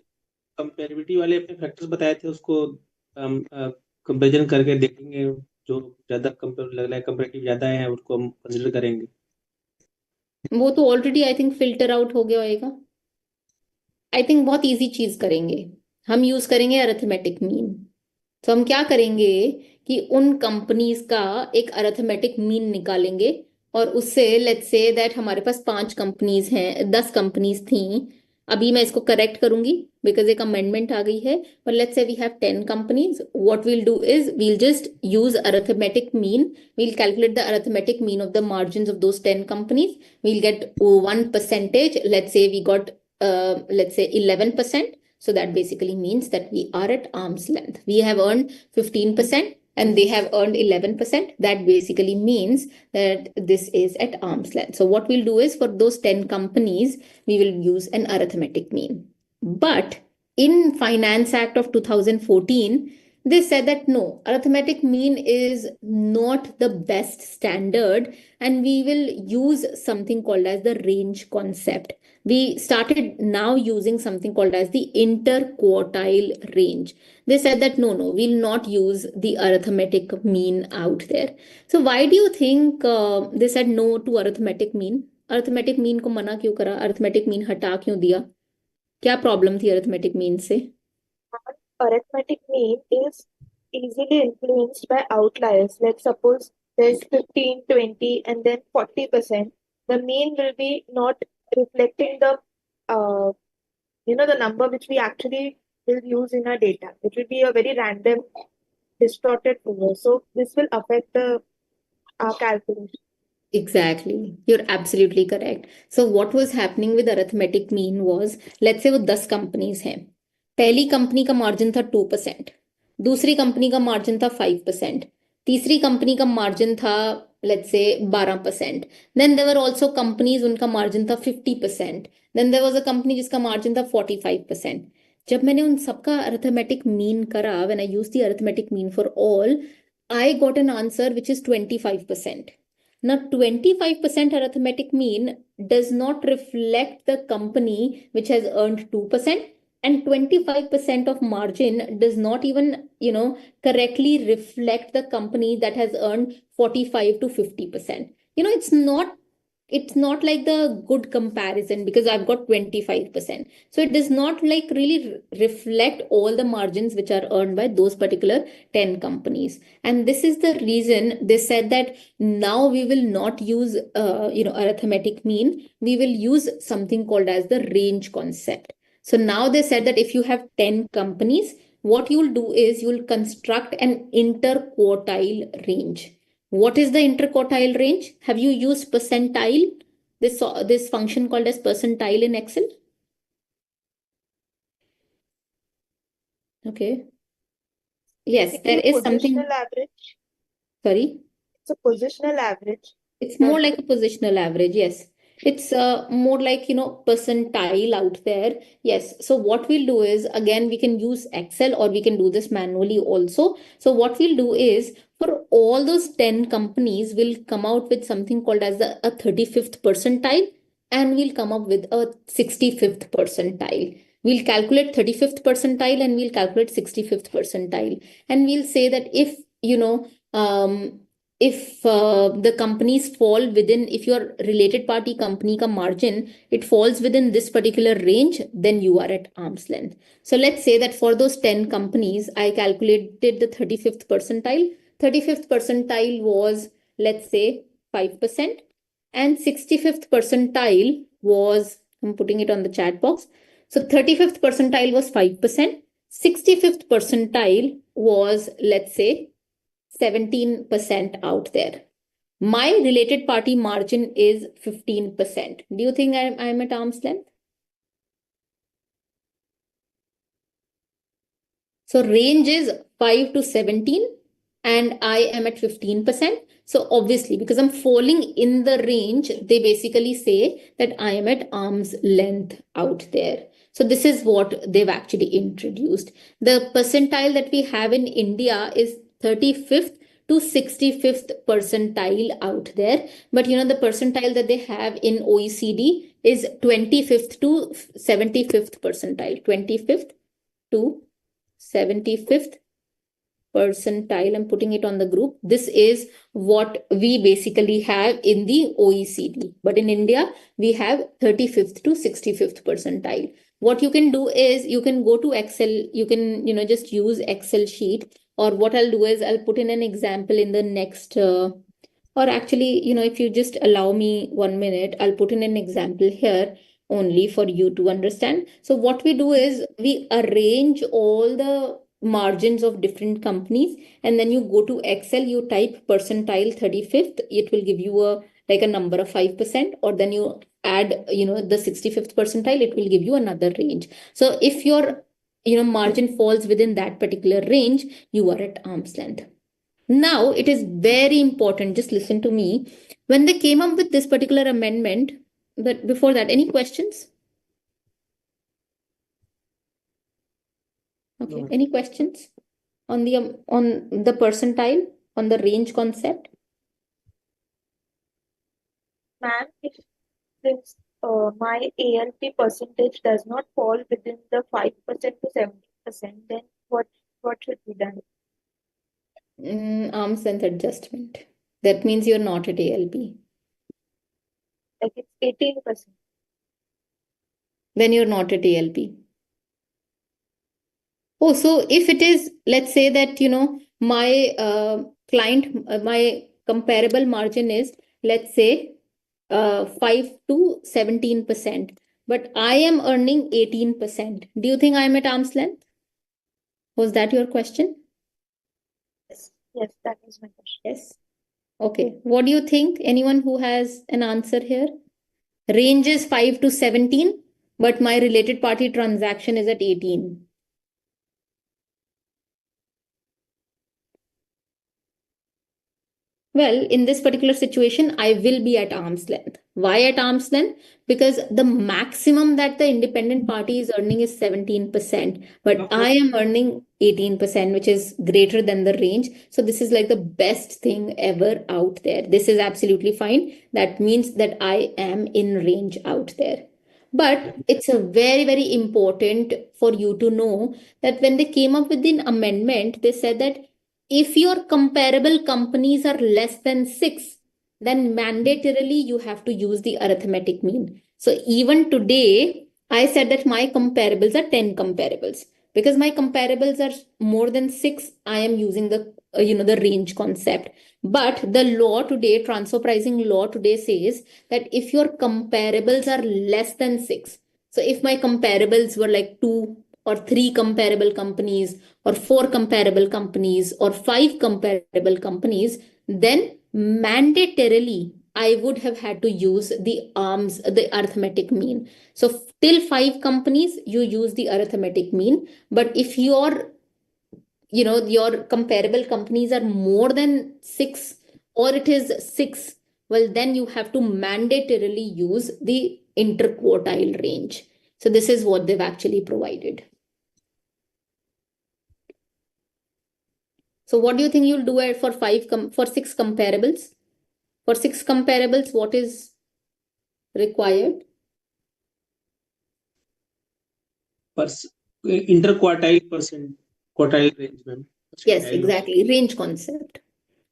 comparability वाले अपने factors बताए थे उसको हम comparison करके देखेंगे, जो ज्यादा लग रहा है कंपेरेटिव ज्यादा है उसको हम कंसीडर करेंगे। वो तो already I think filter out हो गया होगा। आई थिंक बहुत इजी चीज करेंगे, हम यूज करेंगे अरिथमेटिक मीन। तो हम क्या करेंगे कि उन कंपनीज का एक अरिथमेटिक मीन निकालेंगे और उससे लेट्स से दैट हमारे पास 5 कंपनीज हैं, 10 कंपनीज थी। अभी मैं इसको करेक्ट करूंगी बिकॉज एक अमेंडमेंट आ गई है। पर let's say we have 10 companies, what we'll do is we'll just use arithmetic mean. We'll calculate the arithmetic mean of the margin of those 10 companies. We'll get 1 percentage, let's say we got let's say 11%. So that basically means that we are at arm's length. We have earned 15% and they have earned 11%. That basically means that this is at arm's length. So what we'll do is for those 10 companies, we will use an arithmetic mean. But in Finance Act of 2014, they said that no, arithmetic mean is not the best standard and we will use something called as the range concept. We started now using something called as the interquartile range. They said that no, we'll not use the arithmetic mean out there. So why do you think they said no to arithmetic mean? Arithmetic mean को मना क्यों करा? arithmetic mean हटा क्यों दिया? क्या problem थी arithmetic mean से? Arithmetic mean is easily influenced by outliers. Like suppose there's 15, 20, and then 40%. The mean will be not reflecting the the number which we actually will use in our data. It will be a very random, distorted figure. So this will affect the calculation. Exactly. You're absolutely correct. So what was happening with arithmetic mean was, let's say वो 10 companies हैं, पहली company का margin था 2%, दूसरी company का margin था 5%, तीसरी company का मार्जिन था let's say 12%, then there also companies उनका मार्जिन था 50%, then there was a company जिसका मार्जिन था 45%। जब मैंने उन सबका अरिथमेटिक मीन करा, when I use the arithmetic mean for all, I got an answer which is 25%. Now, 25% arithmetic mean does not reflect the company which has earned 2%, and 25% of margin does not even, correctly reflect the company that has earned 45 to 50%. It's not like the good comparison because I've got 25%. So it does not like really reflect all the margins which are earned by those particular 10 companies. And this is the reason they said that now we will not use, arithmetic mean. We will use something called as the range concept. So now they said that if you have 10 companies, what you'll do is you'll construct an interquartile range. What is the interquartile range? Have you used percentile? This function called as percentile in Excel? Okay. Yes, there is something. Positional average. Sorry? It's a positional average. It's more like a positional average, yes. It's more like, percentile out there. Yes. So what we'll do is, again, we can use Excel or we can do this manually also. So what we'll do is, for all those 10 companies, we'll come out with something called as a 35th percentile, and we'll come up with a 65th percentile. We'll calculate 35th percentile and we'll calculate 65th percentile. And we'll say that if, if the companies fall within, if your related party company ka margin, it falls within this particular range, then you are at arm's length. So let's say that for those 10 companies, I calculated the 35th percentile. 35th percentile was, let's say, 5%. And 65th percentile was, I'm putting it on the chat box. So 35th percentile was 5%. 65th percentile was, let's say, 17% out there. My related party margin is 15%. Do you think I'm at arm's length? So range is 5 to 17 and I am at 15%. So obviously, because I'm falling in the range, they basically say that I am at arm's length out there. So this is what they've actually introduced. The percentile that we have in India is 35th to 65th percentile out there. But the percentile that they have in OECD is 25th to 75th percentile. 25th to 75th percentile. I'm putting it on the group. This is what we basically have in the OECD. But in India, we have 35th to 65th percentile. What you can do is you can go to Excel. You can, just use Excel sheet. Or what I'll do is I'll put in an example in the next, or actually, if you just allow me 1 minute, I'll put in an example here only for you to understand. So what we do is we arrange all the margins of different companies, and then you go to Excel, you type percentile 35th, it will give you a number of 5%, or then you add, the 65th percentile, it will give you another range. So if your, margin falls within that particular range, you are at arm's length. Now, it is very important, just listen to me. When they came up with this particular amendment, but before that, any questions? Okay, No. any questions on the percentile, on the range concept? Ma'am, since my ALP percentage does not fall within the 5% to 70%, then what should be done? Arm's length adjustment. That means you're not at ALP. Like it's 18%. Then you're not at ALP. Oh, so if it is, let's say that, my client, my comparable margin is, let's say, 5 to 17%, but I am earning 18%. Do you think I'm at arm's length? Was that your question? Yes, that is my question. Yes. Okay. What do you think? Anyone who has an answer here? Range is 5 to 17, but my related party transaction is at 18. Well, in this particular situation, I will be at arm's length. Why at arm's length? Because the maximum that the independent party is earning is 17%, but I am earning 18%, which is greater than the range. So this is like the best thing ever out there. This is absolutely fine. That means that I am in range out there. But it's a very, very important for you to know that when they came up with an amendment, they said that if your comparable companies are less than six, then mandatorily you have to use the arithmetic mean. So even today, I said that my comparables are 10 comparables. Because my comparables are more than six, I am using the the range concept. But the law today, transfer pricing law today says that if your comparables are less than six, so if my comparables were like two or three comparable companies or four comparable companies or five comparable companies, then mandatorily I would have had to use the arithmetic mean. So till five companies, you use the arithmetic mean. But if your comparable companies are more than six or it is six, well, then you have to mandatorily use the interquartile range. So this is what they've actually provided. So what do you think you'll do for for six comparables? For six comparables, what is required? Interquartile quartile range, ma'am. Yes, exactly. Range concept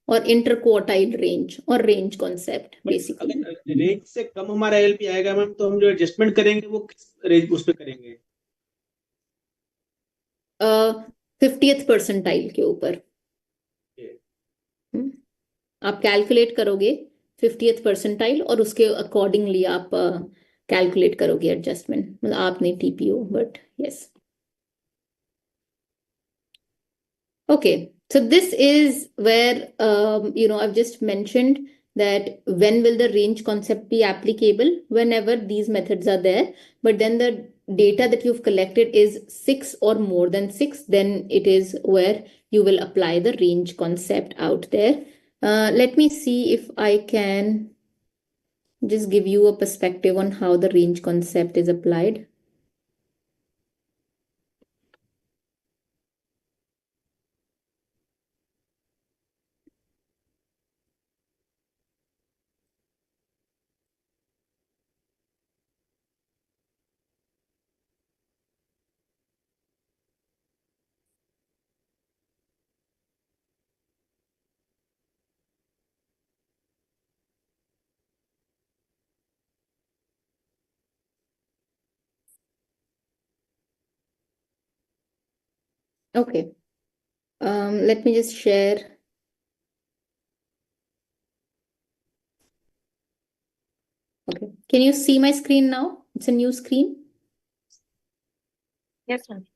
or interquartile range or range concept basically. अगर range से कम हमारा LP आएगा ma'am, तो हम जो adjustment करेंगे वो किस रेंज उस पे करेंगे? 50th परसेंटाइल के ऊपर आप कैलकुलेट करोगे 50th परसेंटाइल और उसके अकॉर्डिंगली आप कैलकुलेट करोगे एडजस्टमेंट. मतलब आप नहीं TPO, but yes. Okay, so this is where I've just mentioned that when will the range concept be applicable? Whenever these methods are there, but then the data that you've collected is six or more than six, then it is where you will apply the range concept out there. Let me see if I can just give you a perspective on how the range concept is applied. Okay. Let me just share. Okay. Can you see my screen now? It's a new screen. Yes, ma'am.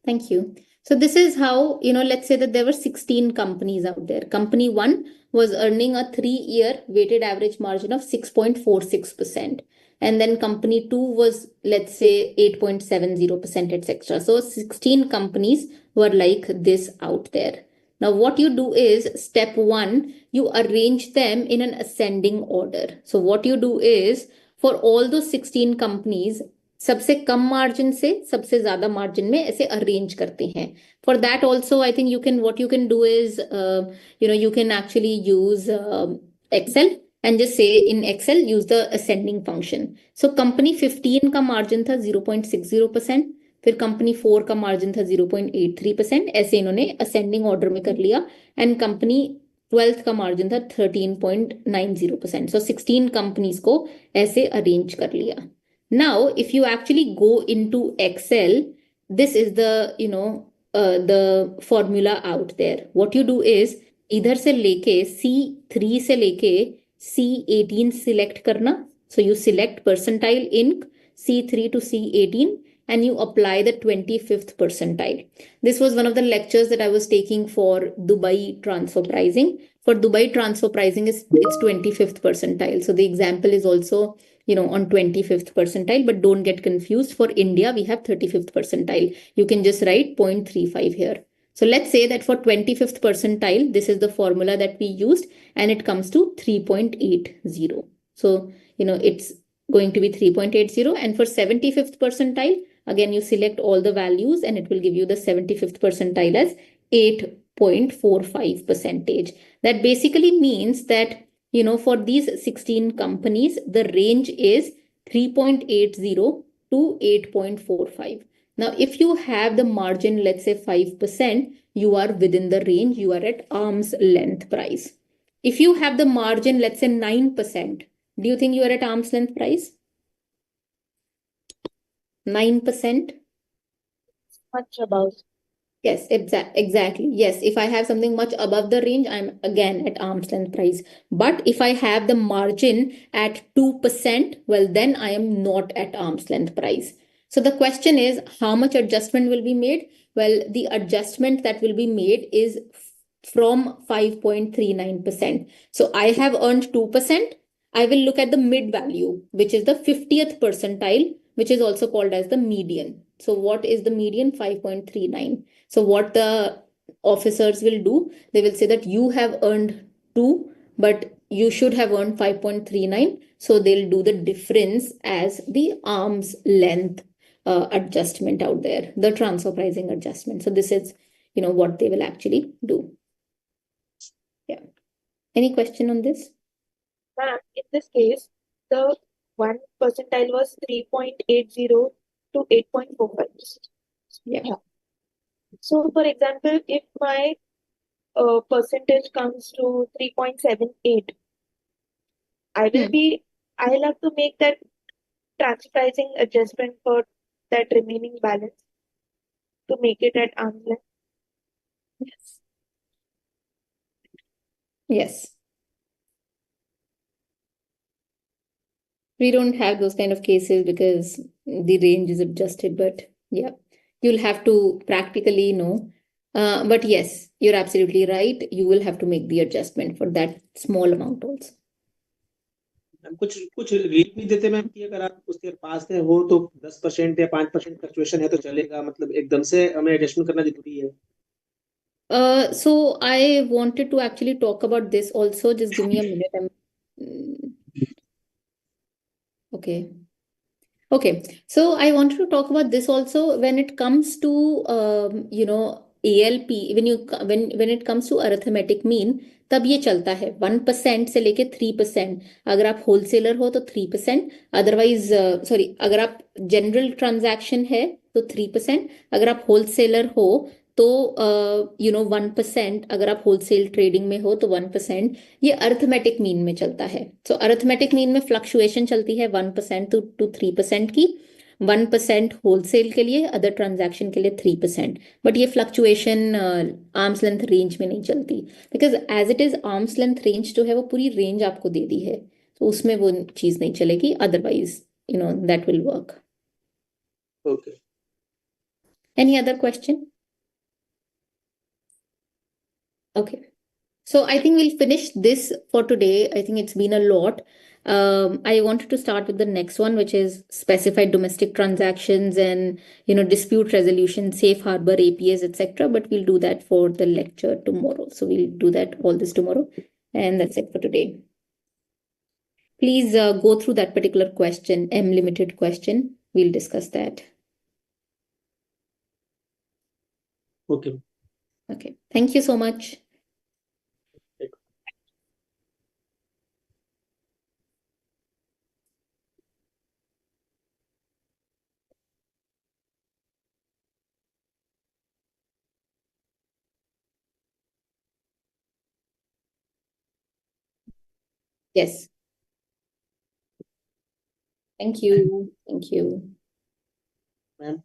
Thank you. So this is how, let's say that there were 16 companies out there. Company one was earning a 3-year weighted average margin of 6.46%. And then company two was, let's say, 8.70%, etc. So 16 companies were like this out there. Now, what you do is step one, you arrange them in an ascending order. So what you do is for all those 16 companies, सबसे कम margin से सबसे ज्यादा margin में ऐसे arrange करते हैं. For that also I think what you can do is you can actually use Excel and just say in Excel use the ascending function. So company 15 का margin था 0.60%, फिर कंपनी 4 का मार्जिन था 0.83%. ऐसे इन्होंने असेंडिंग ऑर्डर में कर लिया. एंड कंपनी 12th का मार्जिन था 13.90%. सो 16 कंपनीज को ऐसे अरेंज कर लिया. Now, if you actually go into Excel, this is the formula out there. What you do is इधर से लेके C3 से लेके C18 select करना. So you select percentile in C3 to C18 and you apply the 25th percentile. This was one of the lectures that I was taking for Dubai transfer pricing. For Dubai transfer pricing, it's 25th percentile. So the example is also on 25th percentile, but don't get confused. For India, we have 35th percentile. You can just write 0.35 here. So let's say that for 25th percentile, this is the formula that we used, and it comes to 3.80. So, it's going to be 3.80. And for 75th percentile, again, you select all the values and it will give you the 75th percentile as 8.45%. That basically means that, for these 16 companies, the range is 3.80 to 8.45. Now, if you have the margin, let's say 5%, you are within the range, you are at arm's length price. If you have the margin, let's say 9%, do you think you are at arm's length price? 9%? Much above. Yes, exactly. Yes, if I have something much above the range, I'm again at arm's length price. But if I have the margin at 2%, well, then I am not at arm's length price. So the question is, how much adjustment will be made? Well, the adjustment that will be made is from 5.39%. So I have earned 2%. I will look at the mid value, which is the 50th percentile, which is also called as the median. So what is the median? 5.39. So what the officers will do, they will say that you have earned 2, but you should have earned 5.39. So they'll do the difference as the arm's length adjustment out there, the transfer pricing adjustment. So this is, what they will actually do. Yeah. Any question on this? Ma'am, in this case, the 1 percentile was 3.80 to 8.45. Yeah. So, for example, if my percentage comes to 3.78, I'll have to make that transfer pricing adjustment for that remaining balance to make it at arm's length. Yes. Yes. We don't have those kind of cases because the range is adjusted, but yeah, you'll have to practically know. But yes, you're absolutely right. You will have to make the adjustment for that small amount also. कुछ rate नहीं देते ma'am कि अगर आप उसके पास में हो तो 10% या 5% फ्लक्चुएशन है तो चलेगा, मतलब एकदम से हमें एडजस्टमेंट करना जरूरी है. So I wanted to actually talk about this also. Just give me a minute. Okay. Okay, so I wanted to talk about this also when it comes to ALP, when it comes to arithmetic mean, तब ये चलता है 1% से लेके 3%. अगर आप wholesaler हो तो 3%, अदरवाइज सॉरी, अगर आप जनरल ट्रांजैक्शन है तो 3%, अगर आप होलसेलर हो तो 1%, अगर आप होलसेल ट्रेडिंग में हो तो 1%. ये अर्थमेटिक मीन में चलता है. सो अर्थमेटिक मीन में फ्लक्चुएशन चलती है 1% टू 3% की. 1% होलसेल के लिए, अदर ट्रांजैक्शन के लिए 3%. बट ये फ्लक्चुएशन आर्म्स लेंथ रेंज में नहीं चलती, because as it is arm's length range जो है वो पूरी रेंज आपको दे दी है, तो उसमें वो चीज नहीं चलेगी. Otherwise that will work. Okay. Any other question? Okay. So I think we'll finish this for today. I think it's been a lot. I wanted to start with the next one, which is specified domestic transactions and dispute resolution, safe harbor, APS, etc. But we'll do that for the lecture tomorrow. So we'll do that all this tomorrow, and that's it for today. Please go through that particular question, M limited question. We'll discuss that. Okay. Okay. Thank you so much. Yes. Thank you. Thank you. Ma'am.